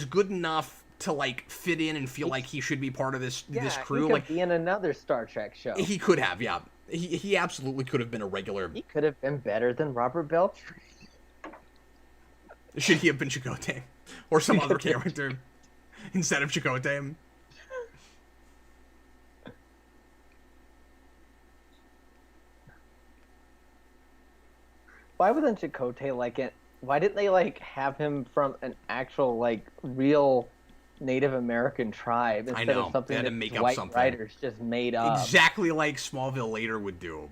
good enough to like fit in and feel like he should be part of this crew. He could Like be in another Star Trek show. he could have, yeah. He absolutely could have been a regular. He could have been better than Robert Beltran. Should he have been Chakotay or some other character instead of Chakotay? Why wasn't Chakotay like it? Why didn't they like have him from an actual like real Native American tribe instead know. of something They had to that make up white something. writers just made up? Exactly like Smallville later would do.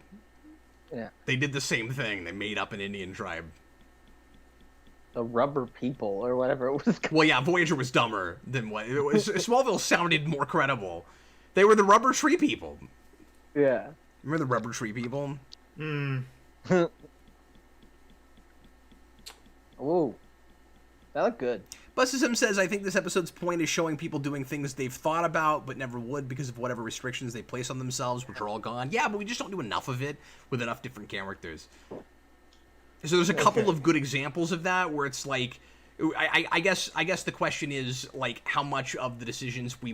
Yeah. They did the same thing. They made up an Indian tribe. The Rubber People or whatever it was. Well, yeah, Voyager was dumber than what it was. Smallville sounded more credible. They were the Rubber Tree People. Yeah. Remember the Rubber Tree People? Hmm. Ooh. That looked good. Bustism says, I think this episode's point is showing people doing things they've thought about but never would because of whatever restrictions they place on themselves, which are all gone. Yeah, but we just don't do enough of it with enough different characters. So there's a couple of good examples of that where it's like, I guess the question is, like, how much of the decisions we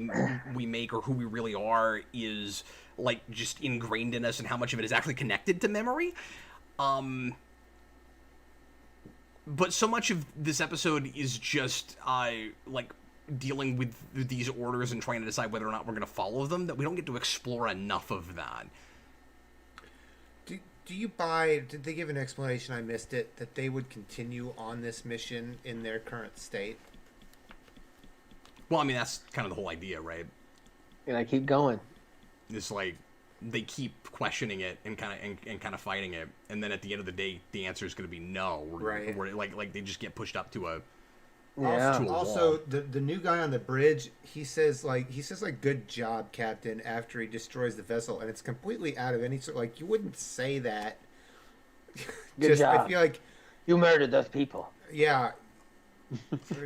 make or who we really are is, like, just ingrained in us, and how much of it is actually connected to memory. But so much of this episode is just, like, dealing with these orders and trying to decide whether or not we're going to follow them, that we don't get to explore enough of that. Do you buy, did they give an explanation, I missed it, that they would continue on this mission in their current state? Well, I mean, that's kind of the whole idea, right? And I keep going. It's like, they keep questioning it and kind of fighting it, and then at the end of the day, the answer is going to be no. Right. Like they just get pushed up to a... Yeah. to a Also, wall. the new guy on the bridge, he says good job, Captain, after he destroys the vessel, and it's completely out of any sort, like, you wouldn't say that. Good job. I feel like, You murdered those people. yeah.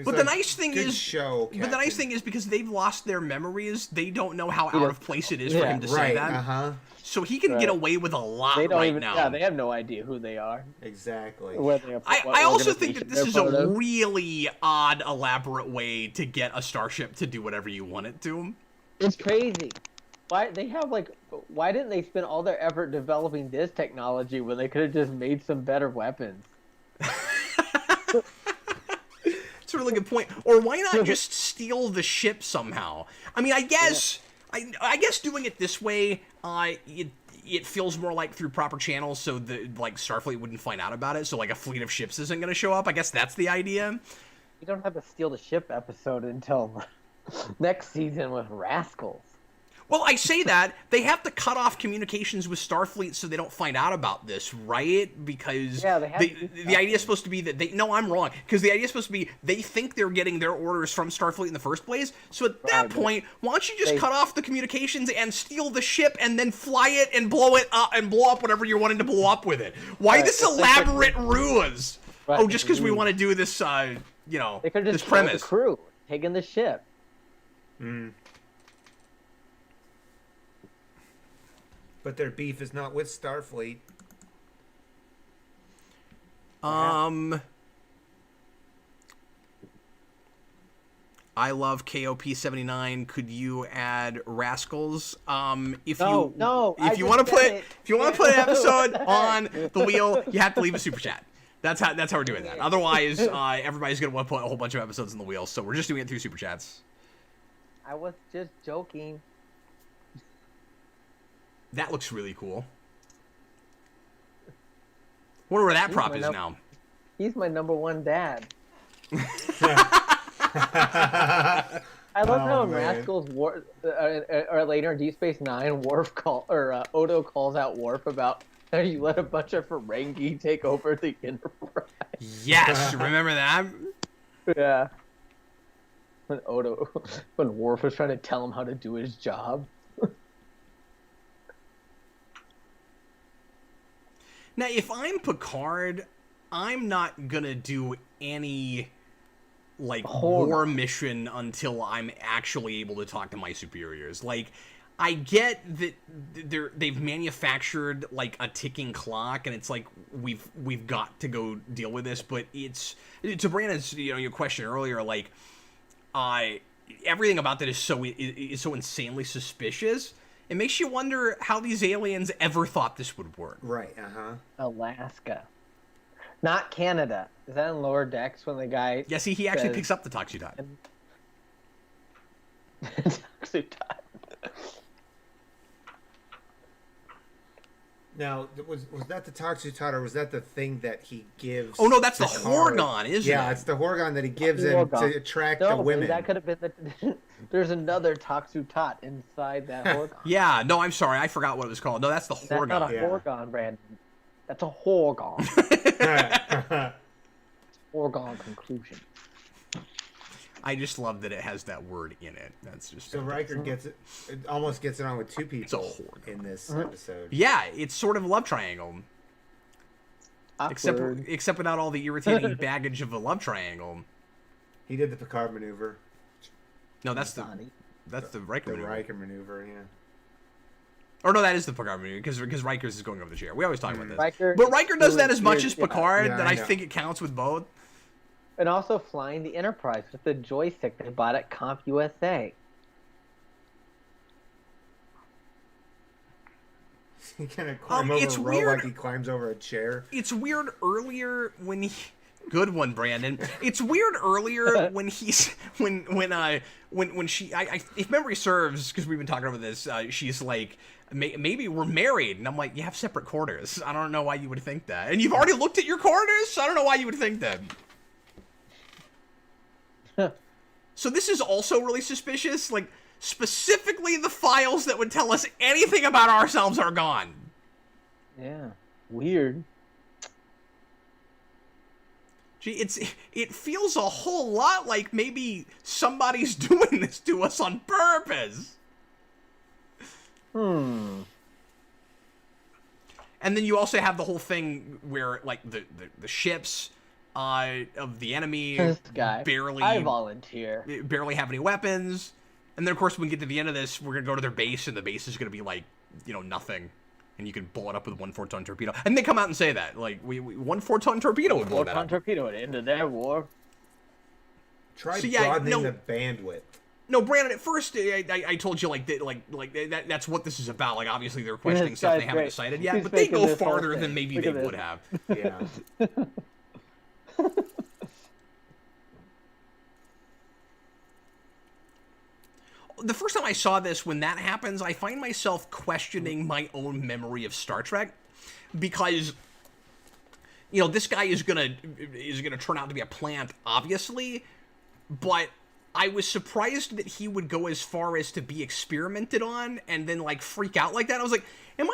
But the nice thing good is, show, but the nice Captain. thing is, because they've lost their memories, they don't know how out of place it is for him to say Right, that. uh-huh. So he can get away with a lot They don't right even. now. Yeah, they have no idea who they are. Exactly. Where they are, I also think that this is a part of. really odd, elaborate way to get a starship to do whatever you want it to. It's crazy. Why they have like? Why didn't they spend all their effort developing this technology when they could have just made some better weapons? It's a really good point. Or why not just steal the ship somehow? I mean, I guess I guess doing it this way, it feels more like through proper channels, so that, like, Starfleet wouldn't find out about it. So, like, a fleet of ships isn't going to show up. I guess that's the idea. You don't have to steal the ship episode until next season with Rascals. Well, I say that they have to cut off communications with Starfleet so they don't find out about this, right? Because Yeah, they have to do the idea is supposed to be that they... No, I'm wrong. Because the idea is supposed to be they think they're getting their orders from Starfleet in the first place. So at that point, why don't you just cut off the communications and steal the ship and then fly it and blow it up and blow up whatever you're wanting to blow up with it? Why this elaborate ruse? Right. Oh, just because we want to do this, you know, They could have this just killed the premise. crew, taken the ship. But their beef is not with Starfleet. I love KOP79. Could you add Rascals? If No, you no, I if you just want to said put it. if you want to put an episode on the wheel, you have to leave a super chat. That's how we're doing that. Otherwise, everybody's gonna want to put a whole bunch of episodes on the wheel. So we're just doing it through super chats. I was just joking. That looks really cool. Wonder where that prop my is num- now. He's my number one dad. I love how in man. Rascals or later in Deep Space Nine, Odo calls out Worf about how you let a bunch of Ferengi take over the Enterprise. Yes, remember that? Yeah. When Worf was trying to tell him how to do his job. Now, if I'm Picard, I'm not gonna do any, like, war mission until I'm actually able to talk to my superiors. Like, I get that they've manufactured, like, a ticking clock, and it's like, we've got to go deal with this, but it's, to Brandon's, your question earlier, like, everything about that is so insanely suspicious. It makes you wonder how these aliens ever thought this would work. Right, uh-huh. Alaska. Not Canada. Is that in Lower Decks when the guy... Yeah, see, he actually says- picks up the Toxutot. Toxutot. Now, was that the Toxutot, or was that the thing that he gives? Oh, no, that's the Picard? Horgon, isn't Yeah, it? it's the Horgon that he gives him to attract the No, women. that could have been the... There's another Toxutot inside that Horgon. Yeah, no, I'm sorry. I forgot what it was called. No, that's the That's Horgon. not a Yeah. Horgon, Brandon. That's a Horgon. Horgon conclusion. I just love that it has that word in it. That's just... So Riker almost gets it on with two people Horgon. in this episode. Yeah, it's sort of a love triangle. Awkward. Except without all the irritating baggage of a love triangle. He did the Picard maneuver, No, that's the Riker the maneuver. Riker maneuver, yeah. Or no, that is the Picard maneuver, because Riker's is going over the chair. We always talk about this. Riker But Riker does is that as much weird, as yeah. Picard, Yeah, that I I know. think it counts with both. And also flying the Enterprise with the joystick they bought at CompUSA. He kind of climb over it's a row weird. like he climbs over a chair. It's weird earlier when he... Good one, Brandon. It's weird earlier when he's when she if memory serves, because we've been talking about this, she's like, maybe we're married, and I'm like, you have separate quarters. I don't know why you would think that, and you've already looked at your quarters, so I don't know why you would think that. So this is also really suspicious. Like, specifically, the files that would tell us anything about ourselves are gone. Yeah, weird. Gee, it feels a whole lot like maybe somebody's doing this to us on purpose. Hmm. And then you also have the whole thing where, like, the ships of the enemy This guy. barely I volunteer. barely have any weapons. And then, of course, when we get to the end of this, we're going to go to their base, and the base is going to be, like, nothing. And you can blow it up with a 1-4-ton torpedo. And they come out and say that. Like, 1-4-ton torpedo would blow that up. 4-ton torpedo at the end of their war. Try So, yeah, broadening no- the bandwidth. No, Brandon, at first, I told you, that's what this is about. Like, obviously, they're questioning This stuff guy's they haven't great. decided yet, He's but they making go this whole farther thing. than maybe Look they at would this. have. Yeah. The first time I saw this, when that happens, I find myself questioning my own memory of Star Trek, because this guy is gonna turn out to be a plant, obviously, but I was surprised that he would go as far as to be experimented on and then, like, freak out like that. I was like, am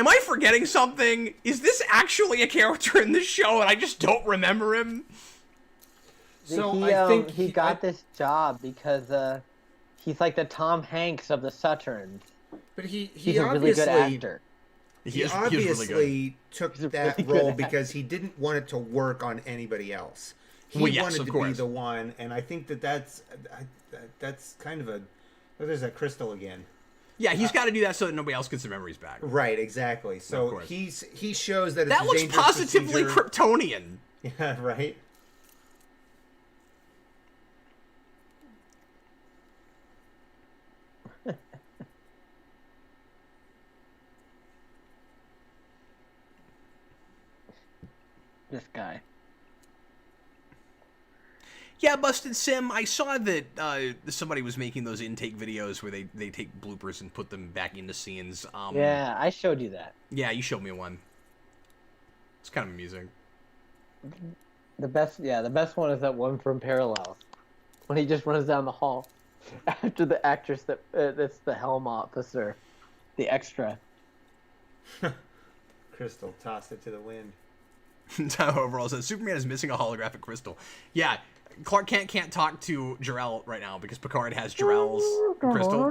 I forgetting something? Is this actually a character in this show and I just don't remember him? So he, I think he got this job because he's like the Tom Hanks of the Saturns. But he He's a really good actor. He is obviously really good. took He's a that really good role actor. because he didn't want it to work on anybody else. He Well, yes, wanted of to course. be the one, and I think that's kind of a. Oh, there's that crystal again. Yeah, he's got to do that so that nobody else gets their memories back. Right, exactly. Of So course. he shows that it's That a looks dangerous positively procedure. Kryptonian. Yeah, right. This guy. Yeah, Busted Sim, I saw that somebody was making those intake videos where they take bloopers and put them back into scenes. Yeah, I showed you that. Yeah, you showed me one. It's kind of amusing. The best one is that one from Parallels, when he just runs down the hall after the actress that's the helm officer, the extra. Crystal tossed it to the wind. Overall says Superman is missing a holographic crystal. Yeah, Clark Kent can't talk to Jor-El right now because Picard has Jor-El's crystal.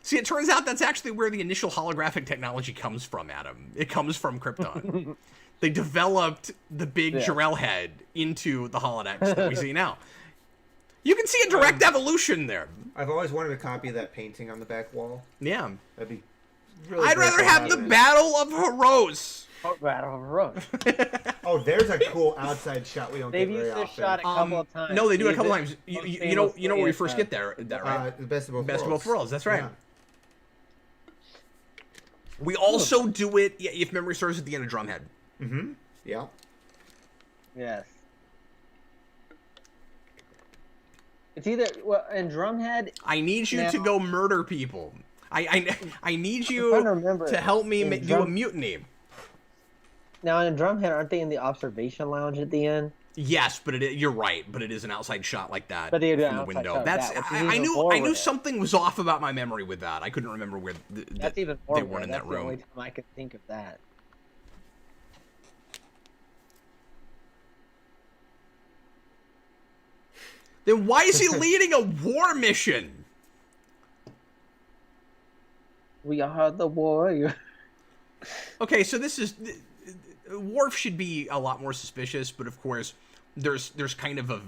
See, it turns out that's actually where the initial holographic technology comes from, Adam. It comes from Krypton. They developed the big Jor-El head into the holodecks that we see now. You can see a direct evolution there. I've always wanted a copy of that painting on the back wall. Yeah. That'd be. Really I'd great rather to have the it. Battle of Heroes. Battle of Road. Oh, there's a cool outside shot we don't They've get very used this often. shot a couple of times. No, they do it a Use couple times. You know where we first get there, that right? The best of both Best of worlds. both worlds. That's right. Yeah. We also do it, if memory serves, at the end of Drumhead. Mm-hmm. Yeah. Yes. It's either in Drumhead. I need you Now- to go murder people. I need you trying to remember. to help me In do a Drum- mutiny. Now in Drumhead, aren't they in the observation lounge at the end? Yes, but you're right. But it is an outside shot like that But they do an from the outside window. shot of That's that, which is I even knew more I knew with it. something was off about my memory with that. I couldn't remember where That's even more. they weird. weren't in That's that the only room. time I could think of that. Then why is he leading a war mission? We are the warrior. Okay, so this is Worf should be a lot more suspicious, but of course, there's kind of a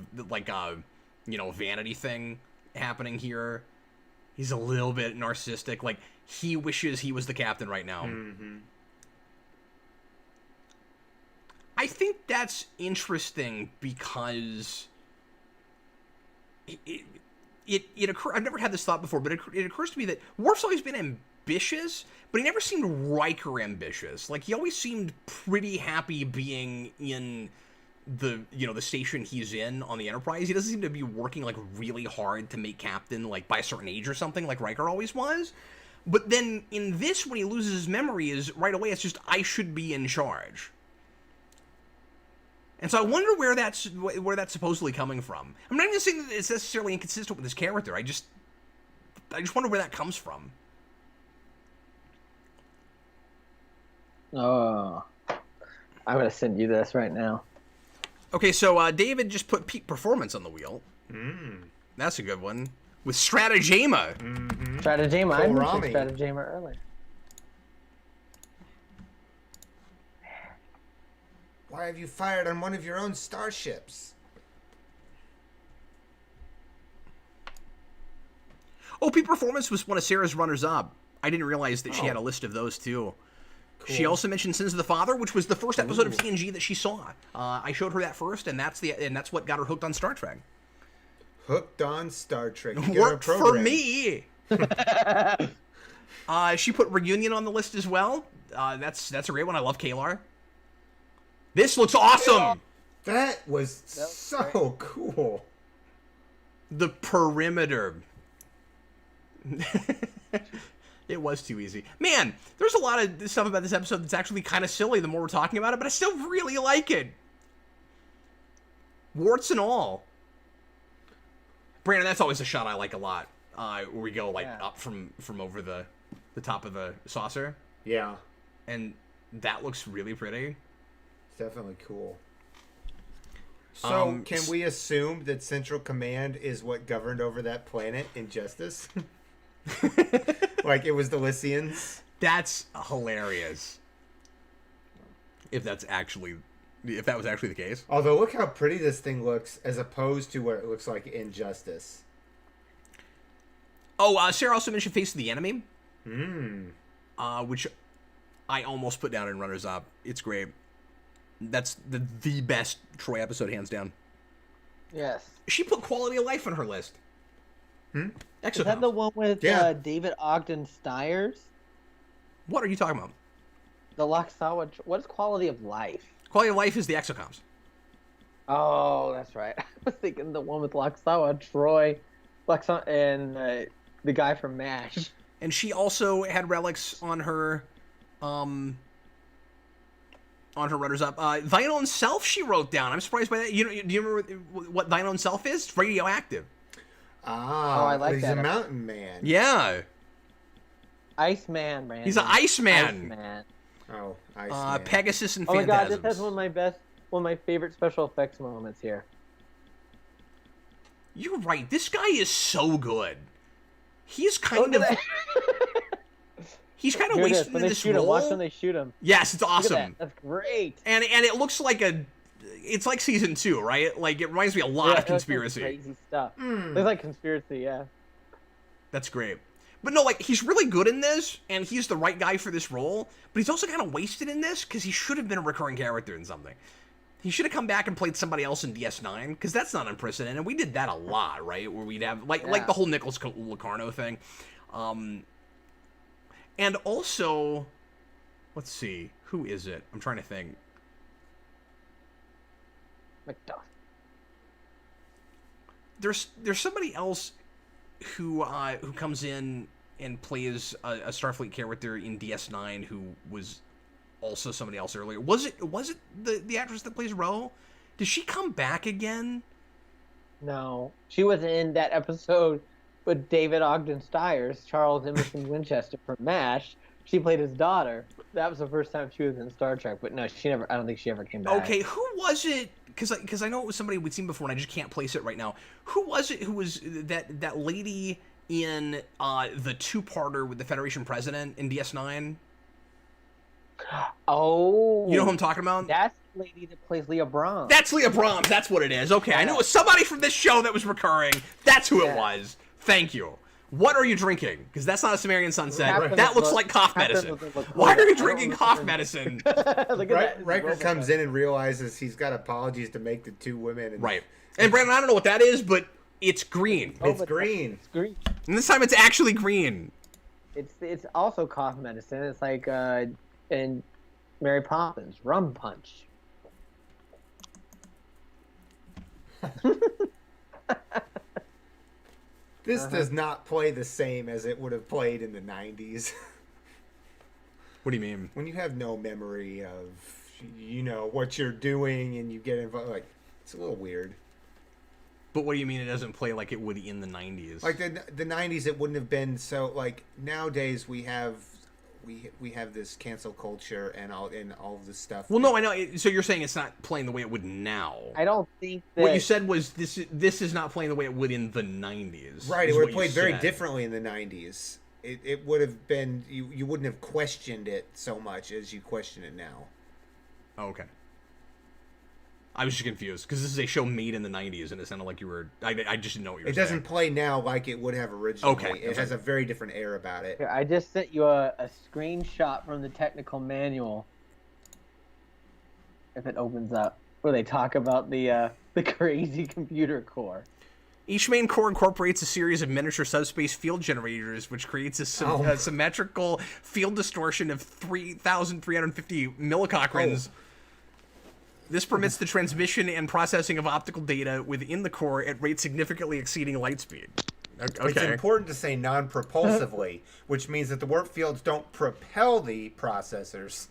vanity thing happening here. He's a little bit narcissistic. Like, he wishes he was the captain right now. Mm-hmm. I think that's interesting because it occurs. I've never had this thought before, but it occurs to me that Worf's always been ambitious, but he never seemed Riker ambitious. Like, he always seemed pretty happy being in the station he's in on the Enterprise. He doesn't seem to be working like really hard to make captain like by a certain age or something like Riker always was. But then in this, when he loses his memory, is right away it's just, I should be in charge. And so I wonder where that's supposedly coming from. I'm not even saying that it's necessarily inconsistent with his character. I just wonder where that comes from. Oh, I'm gonna send you this right now. Okay, so David just put peak performance on the wheel. Mm. That's a good one. With Stratagema. Mm-hmm. Stratagema. I mentioned Rami. Stratagema earlier. Why have you fired on one of your own starships? Oh, peak performance was one of Sarah's runners-up. I didn't realize that she had a list of those, too. Cool. She also mentioned Sins of the Father, which was the first episode of TNG that she saw. I showed her that first, and that's what got her hooked on Star Trek. Hooked on Star Trek. You get her Worked for program. me. She put Reunion on the list as well. That's a great one. I love Kalar. This looks awesome. That was so cool. The perimeter. It was too easy. Man, there's a lot of stuff about this episode that's actually kind of silly the more we're talking about it, but I still really like it. Warts and all. Brandon, that's always a shot I like a lot. Where we go up from over the top of the saucer. Yeah. And that looks really pretty. It's definitely cool. So, can s- we assume that Central Command is what governed over that planet in Justice? Like it was the Lycians? That's hilarious. If that was actually the case. Although, look how pretty this thing looks as opposed to what it looks like in Justice. Oh, Sarah also mentioned Face of the Enemy. Hmm. Which I almost put down in runners up. It's great. That's the best Troy episode, hands down. Yes. She put Quality of Life on her list. Hmm? Is that the one with Yeah. David Ogden Stiers? What are you talking about? The Laksawa. What is Quality of Life? Quality of Life is the Exocoms. Oh, that's right. I was thinking the one with Laksawa, Troy, and the guy from MASH. And she also had relics on her runners up. Thine Own Self she wrote down. I'm surprised by that. Do you remember what Thine Own Self is? It's radioactive. Ah, I like he's that. a mountain man. Yeah. Iceman, Brandon. He's an Iceman. Iceman. Oh, Iceman. Pegasus and Oh my god, Phantasms. this has one of my favorite special effects moments here. You're right. This guy is so good. He's kind of he's kind of Here it is, wasted when in they this shoot him. Watch role. when they shoot him. Yes, it's Look at awesome. that. That's great. And it looks like it's like season 2, right? Like it reminds me a lot of Yeah, it looks like Conspiracy. Crazy stuff. Mm. Looks like Conspiracy, yeah. That's great. But no, like he's really good in this, and he's the right guy for this role. But he's also kind of wasted in this because he should have been a recurring character in something. He should have come back and played somebody else in DS9 because that's not unprecedented. And we did that a lot, right? Where we'd have like the whole Nicholas Locarno thing. And also, let's see, who is it? I'm trying to think. McDuff. There's somebody else who comes in and plays a Starfleet character in DS9 who was also somebody else earlier. Was it the actress that plays Ro? Did she come back again? No. She was in that episode with David Ogden Stiers, Charles Emerson Winchester from MASH. She played his daughter. That was the first time she was in Star Trek, but no, I don't think she ever came back. Okay, who was it? Because I know it was somebody we'd seen before, and I just can't place it right now. Who was it? Who was that lady in the two-parter with the Federation president in DS9? Oh. You know who I'm talking about? That's the lady that plays Leah Brahms. That's Leah Brahms. That's what it is. Okay, I knew it was somebody from this show that was recurring. That's who it was. Thank you. What are you drinking? Because that's not a Sumerian sunset. Captain That looks look- like cough Captain medicine. doesn't look Why cool. are you I don't drinking know. cough medicine? Look at that. Riker comes in and realizes he's got apologies to make to 2 women. And Right. And Brandon, I don't know what that is, but it's green. It's but green. It's green. And this time it's actually green. It's also cough medicine. It's like in Mary Poppins, rum punch. This does not play the same as it would have played in the 90s. What do you mean? When you have no memory of, what you're doing and you get involved, like, it's a little weird. But what do you mean it doesn't play like it would in the 90s? Like the 90s, it wouldn't have been so, like, nowadays we have this cancel culture and all of this stuff. Well, no, I know. So you're saying it's not playing the way it would now. I don't think that. What you said was this is not playing the way it would in the 90s. Right, is it would what have you played very said. differently in the 90s. It would have been, you wouldn't have questioned it so much as you question it now. Oh, okay. I was just confused because this is a show made in the 90s and it sounded like you were. I just didn't know what you were It saying. doesn't play now like it would have originally. Okay, It okay. has a very different air about it. Here, I just sent you a screenshot from the technical manual. If it opens up, where they talk about the crazy computer core. Each main core incorporates a series of miniature subspace field generators, which creates a symmetrical field distortion of 3,350 millicochorins. This permits the transmission and processing of optical data within the core at rates significantly exceeding light speed. It's Okay. important to say non-propulsively, which means that the warp fields don't propel the processors.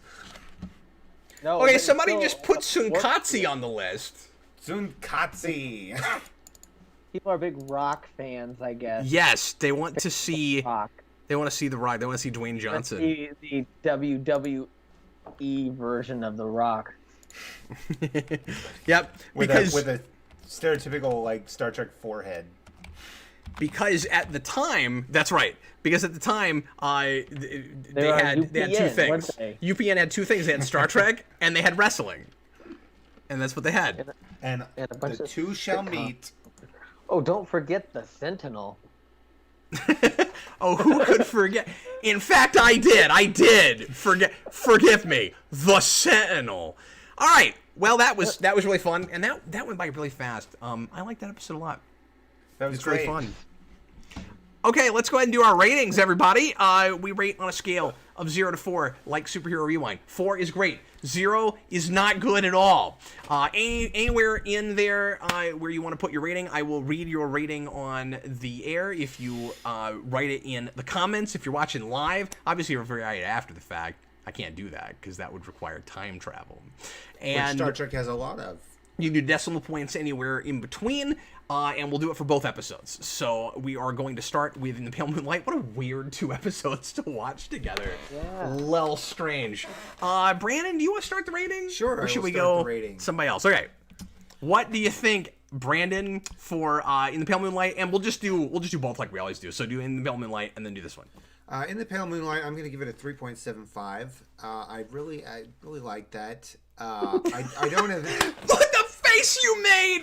No, Okay, but somebody it's just still put a warp Sunkatse field. on the list. Zunkatse. People are big rock fans, I guess. Yes, they want to see. Rock. They want to see the Rock. They want to see Dwayne Johnson. The WWE version of the Rock. Yep, with because a stereotypical, like, Star Trek forehead. because at the time, that's right. Because at the time, they were on had two UPN, things. weren't they? UPN had two things. They had Star Trek and they had wrestling, and that's what they had. And And a bunch the of two shall sitcoms. meet. Oh, don't forget the Sentinel. Oh, who could forget? In fact, I did. I did. Forgive me. The Sentinel. All right. Well, that was really fun, and that went by really fast. I liked that episode a lot. That was It's great. really fun. Okay, let's go ahead and do our ratings, everybody. We rate on a scale of 0 to 4, like Superhero Rewind. 4 is great. 0 is not good at all. Anywhere in there where you want to put your rating, I will read your rating on the air. If you write it in the comments, if you're watching live, obviously if you're right after the fact, I can't do that because that would require time travel. Which And Star Trek has a lot of. you can do decimal points anywhere in between, and we'll do it for both episodes. So we are going to start with In the Pale Moonlight. What a weird 2 episodes to watch together. Yeah. Little strange. Brandon, do you want to start the rating? Sure, Or I should will we start go the rating. somebody else? Okay. What do you think, Brandon, for In the Pale Moonlight? And we'll just do both like we always do. So do In the Pale Moonlight and then do this one. In the Pale Moonlight, I'm going to give it a 3.75. I really like that. I don't have. Look the face you made!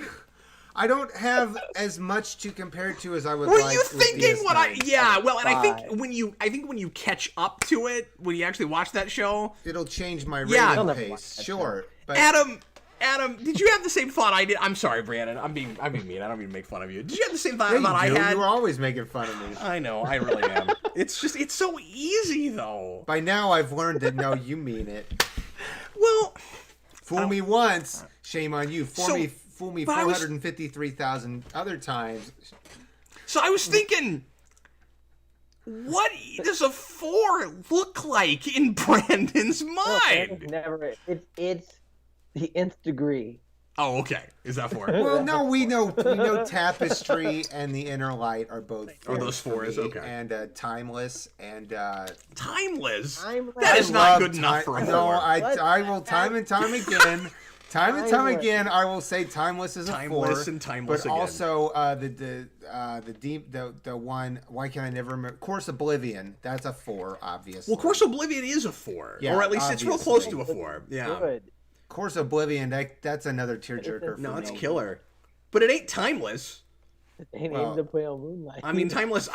I don't have as much to compare to as I would Were like. you with thinking what I? DS9. Yeah, well, and I think Five. when you catch up to it, when you actually watch that show, It'll change my Yeah. rating I'll never watch pace. that Sure, but Adam, did you have the same thought I did? I'm sorry, Brandon. I'm being mean. I don't mean to make fun of you. Did you have the same thought yeah, that I you do. had? You were always making fun of me. I know, I really am. It's so easy though. By now, I've learned that no, you mean it. Well, Fool me once, shame on you. So- Fool me but I was- 453,000 other times. so I was thinking, what does a 4 look like in Brandon's No, mind? it's never. It's the nth degree. Oh, okay. Is that 4? Well, no, we know Tapestry and the Inner Light are both. Are those for fours? me, Okay. And Timeless and. Timeless. Timeless. That is I not love good enough for a 4. No, What? I will time and time again. Time and time Timeless. again, I will say Timeless is a Timeless 4. and Timeless but again. also the one. Why can I never remember? Course Oblivion. That's a 4, obviously. Well, Course Oblivion is a 4, Yeah, or at least it's real close obviously. to a 4. Yeah. Good. Course Oblivion. That's another tearjerker. No, for it's me. killer. But it ain't timeless. They Well, named the Pale Moonlight. I mean, timeless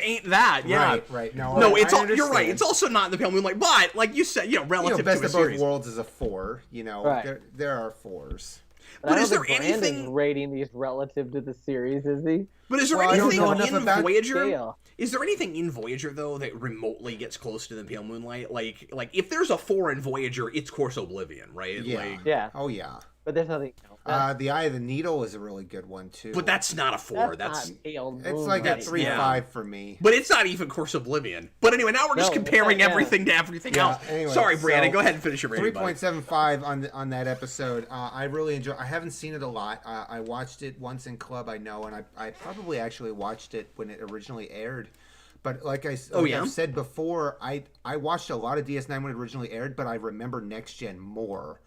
ain't that. Yeah. Right. No, No, I it's all, you're understand. right. It's also not in the Pale Moonlight, but like you said, relative best to a of both series. worlds is a 4. Right. There are 4s. But I don't is there think Brandon's anything- rating these relative to the series, is he? But is there Well, I don't anything know enough in about Voyager? scale. Is there anything in Voyager though that remotely gets close to the Pale Moonlight? Like if there's a 4 in Voyager, it's Course Oblivion, right? Yeah. Like, Yeah. Oh yeah. But there's nothing. The Eye of the Needle is a really good one too. but that's not a 4. That's not Pale it's like a Moonlight. 3-5 Yeah. for me. but it's not even Course Oblivion. But anyway, now we're just No, it's comparing not, yeah. everything to everything Yeah, else. anyway, Sorry, Brandon. so Go ahead and finish your rating. buddy. 3.75 on that episode. I really enjoy. I haven't seen it a lot. I watched it once in club, I know, and I probably actually watched it when it originally aired. But like I've said before, I watched a lot of DS9 when it originally aired, but I remember Next Gen more.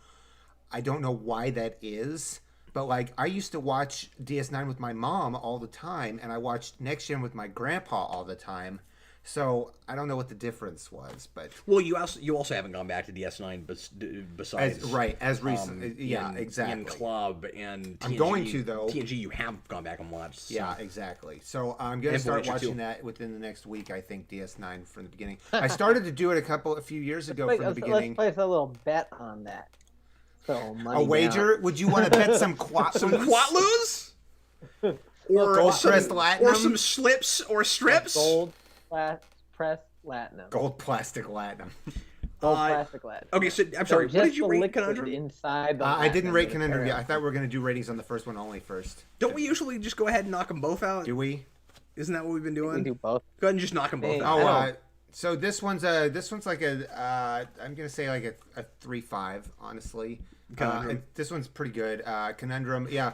I don't know why that is, but like I used to watch DS9 with my mom all the time, and I watched Next Gen with my grandpa all the time. So I don't know what the difference was, but Well, you also haven't gone back to DS9 besides as recent, exactly. in Club and TNG, I'm going to, though. TNG, you have gone back and watched. So. Yeah, exactly. So I'm going to And start Voyager watching too. that within the next week, I think, DS9 from the beginning. I started to do it a few years ago from the Let's beginning. place a little bet on that. So money A wager? Would you want to bet some quat Some Quatloos? Gold pressed or latinum? some slips or strips? Gold pressed latinum. Gold plastic latinum. Gold plastic latinum. Okay, so I'm sorry. So What did just you the rate liquid Conundrum? inside the I didn't latinum rate is Conundrum yet. I apparent. thought we were going to do ratings on the first one only first. Don't we usually just go ahead and knock them both out? Do we? Isn't that what we've been doing? We do both. Go ahead and just knock them both Hey, out. Oh, so this one's like a I'm gonna say like a 3.5, honestly. Conundrum. This one's pretty good. Conundrum, yeah.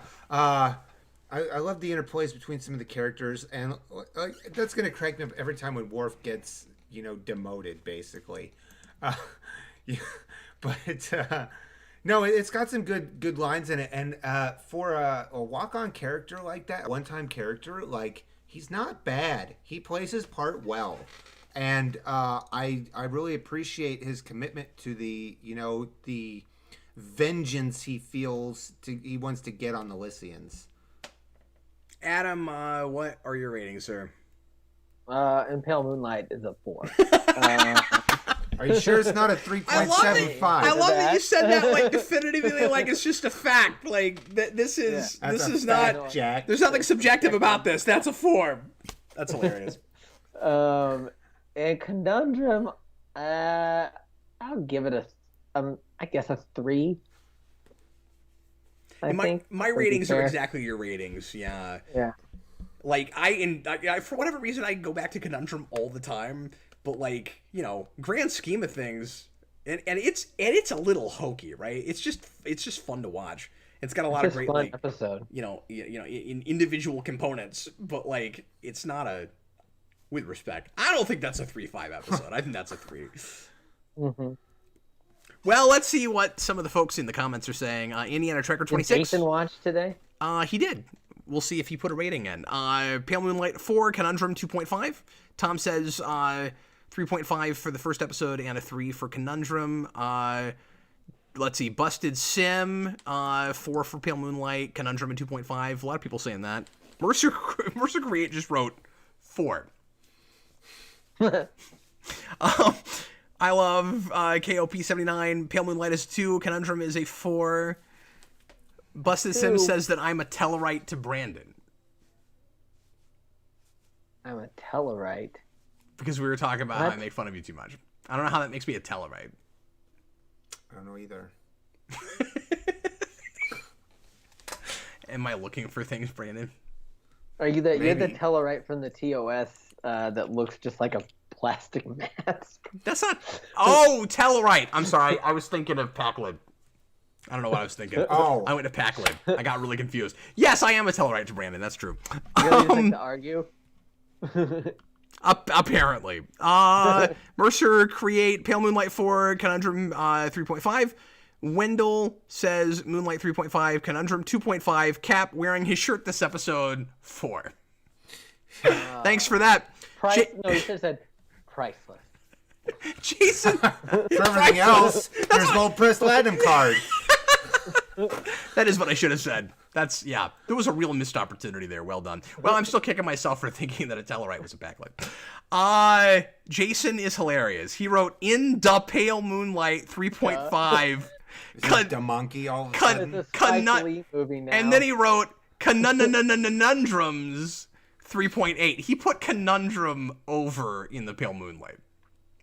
I love the interplays between some of the characters, and that's gonna crack me up every time when Worf gets demoted, basically. Yeah, but no, it's got some good lines in it, and for a walk-on character like that, one-time character, like he's not bad. He plays his part well. And I really appreciate his commitment to the vengeance he wants to get on the Lycians. Adam, what are your ratings, sir? And Pale Moonlight is a 4. Are you sure it's not a 3.75? I love that you that. said that like definitively, like it's just a fact. Like that this is That's this a is fact, not. Jack. There's nothing subjective about this. That's a form. That's hilarious. And Conundrum, I'll give it I guess a 3. I think My would be ratings are fair. exactly your ratings. Yeah. Yeah. Like I for whatever reason I go back to Conundrum all the time, but like grand scheme of things, and it's a little hokey, right? It's just fun to watch. It's got a lot of It's great fun like episode. in individual components, but like it's not a. With respect, I don't think that's a 3.5 episode. I think that's a 3. Mm-hmm. Well, let's see what some of the folks in the comments are saying. Indiana Trekker Did 26. Jason watch today? He did. We'll see if he put a rating in. Pale Moonlight 4, Conundrum 2.5. Tom says 3.5 for the first episode and a 3 for Conundrum. Let's see, Busted Sim 4 for Pale Moonlight, Conundrum and 2.5. A lot of people saying that. Mercer Create just wrote 4. I love KOP79. Pale Moonlight is 2. Conundrum is a 4. Busted Sim says that I'm a Tellarite to Brandon. I'm a Tellarite. Because we were talking about how I What? make fun of you too much. I don't know how that makes me a Tellarite. I don't know either. Am I looking for things, Brandon? Are you you're the Maybe. Tellarite from the TOS that looks just like a plastic mask? That's not... Oh, Tellarite! I'm sorry. I was thinking of Packlid. I don't know what I was thinking. Oh. I went to Packlid. I got really confused. Yes, I am a Tellarite to Brandon. That's true. You really just like to argue? Apparently. Mercer Create Pale Moonlight 4, Conundrum 3.5. Wendell says Moonlight 3.5, Conundrum 2.5. Cap wearing his shirt this episode 4. Thanks for that. No, Ja- you should have said priceless. Jason. For everything else, there's Gold Press Platinum card. That is what I should have said. That's, yeah, there was a real missed opportunity there. Well done. Well, I'm still kicking myself for thinking that a Tellarite was a backlight. Jason is hilarious. He wrote, in the pale moonlight 3.5. The monkey all of a sudden. It's a Spike Lee movie now. And then he wrote, Conundrums 3.8. He put Conundrum over in the pale moonlight.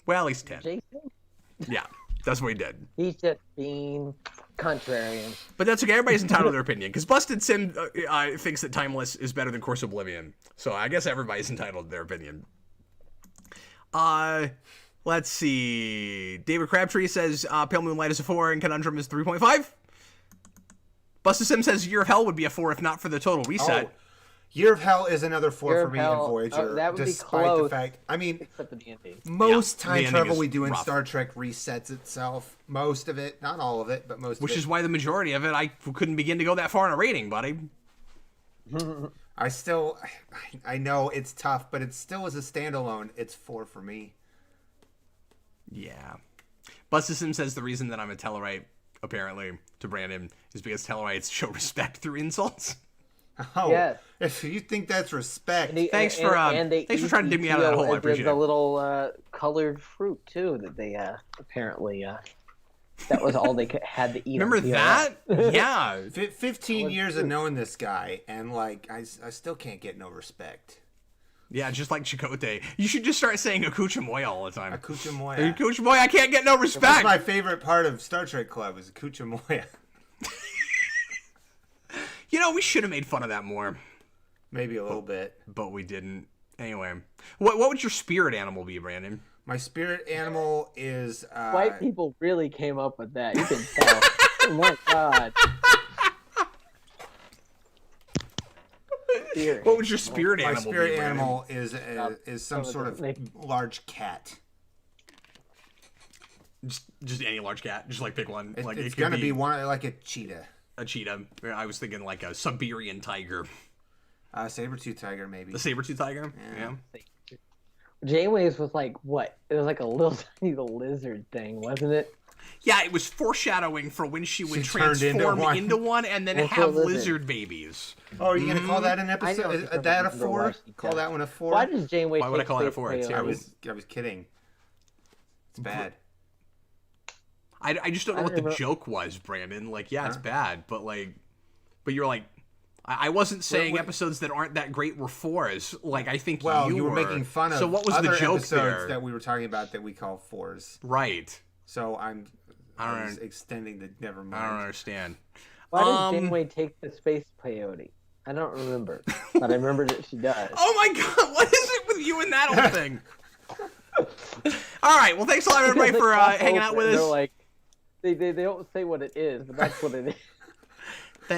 Well, he's 10. Jason? Yeah, that's what he did. He's just being contrarian. But that's okay. Everybody's entitled to their opinion. Because Busted Sim thinks that Timeless is better than Course Oblivion. So I guess everybody's entitled to their opinion. Let's see. David Crabtree says Pale Moonlight is a 4 and Conundrum is 3.5. Busted Sim says Year of Hell would be a 4 if not for the total reset. Oh, Year of Hell is another 4 Year for of me Hell, in Voyager, that would be despite close. the fact. I mean, Except for the ending. most Yeah, the time ending travel is we do in rough. Star Trek resets itself. Most of it, not all of it, but most Which of it. is why the majority of it, I couldn't begin to go that far in a rating, buddy. I know it's tough, but it still is a standalone. It's 4 for me. Yeah. Busted Sim says the reason that I'm a Tellarite, apparently, to Brandon, is because Tellarites show respect through insults. Oh, Yes. if you think that's respect, Thanks for trying to dig me out of that hole. I appreciate the it. little colored fruit too that they apparently that was all they had to eat. Remember on that? TNG. Yeah. 15 years of knowing this guy, and like I still can't get no respect. Yeah, just like Chakotay. You should just start saying Akuchamoya all the time. Akuchamoya. Akuchamoya, I can't get no That's respect. my favorite part of Star Trek Club is Akuchamoya. You know, we should have made fun of that more, Maybe a little bit. but we didn't. Anyway, what would your spirit animal be, Brandon? My spirit animal is White people really came up with that. You can tell. Oh my god. Spirit. What would your spirit my animal spirit be, Brandon? animal is some sort of large cat. Just any large cat. Just like pick one. Like It's it could gonna be one like a cheetah. a cheetah. I was thinking like a Siberian tiger. Saber-tooth tiger, maybe. The saber-tooth tiger? Yeah. Janeways was like what? It was like a little tiny lizard thing, wasn't it? Yeah, it was foreshadowing for when she would She turned transform into into one. one and then Into a have lizard. lizard babies. Oh, are you gonna call that an I know episode? it's Is that a from 4? Washington. Call that one a 4? Why does Janeway? Why would I take call it a space 4? It's payload? I was kidding. It's bad. I just don't know I what the remember- joke was, Brandon. Like, yeah, it's bad, but you're like, I wasn't saying what- episodes that aren't that great were 4s. Like, I think Well, you were making fun of So what was other the joke episodes there? that we were talking about that we call 4s. Right. So I I don't was extending the never I don't mind. understand. Why did Janeway take the space peyote? I don't remember, but I remember that she does. Oh my god, what is it with you and that whole thing? All right, well, thanks a lot, everybody, for hanging out with They're us. like, they don't say what it is, but that's what it is.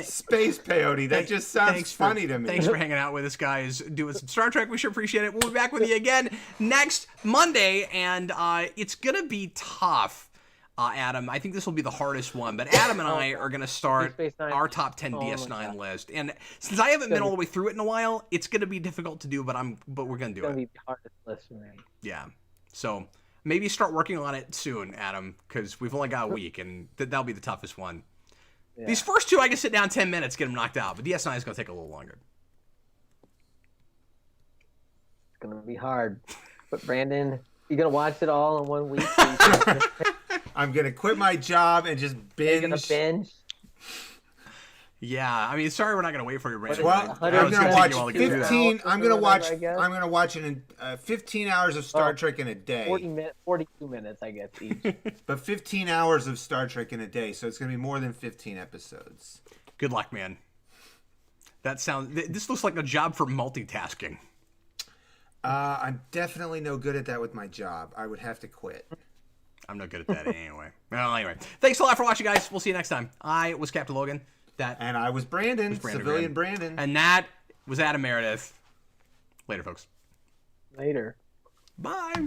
Space peyote. That just sounds funny to me. Thanks for hanging out with us, guys. Doing some Star Trek. We sure appreciate it. We'll be back with you again next Monday, and it's going to be tough, Adam. I think this will be the hardest one, but Adam and I are going to start Deep Space Nine. our top 10 Oh my DS9 God. list. And since I haven't been all the way through it in a while, it's going to be difficult to do, but we're going to do It's gonna it. be the hardest list for me. Yeah. So maybe start working on it soon, Adam, because we've only got a week, and that'll be the toughest one. Yeah. These first two, I can sit down 10 minutes, get them knocked out, but DS9 is going to take a little longer. It's gonna be hard. But Brandon, you gonna watch it all in 1 week? I'm gonna quit my job and just You're gonna binge. binge? Yeah, I mean, sorry we're not going to wait for your Brandon. Well, but I'm it's gonna take watch you a while to get through that. 15. I'm gonna Whatever, watch. I guess. I'm gonna watch 15 hours of Star Oh. Trek in a day. 42 minutes, I guess, each. But 15 hours of Star Trek in a day, so it's gonna be more than 15 episodes. Good luck, man. This looks like a job for multitasking. I'm definitely no good at that with my job. I would have to quit. I'm not good at that anyway. Well, anyway. Thanks a lot for watching, guys. We'll see you next time. I was Captain Logan. And I was Brandon, Brandon civilian Graham. Brandon. And that was Adam Meredith. Later, folks. Later. Bye.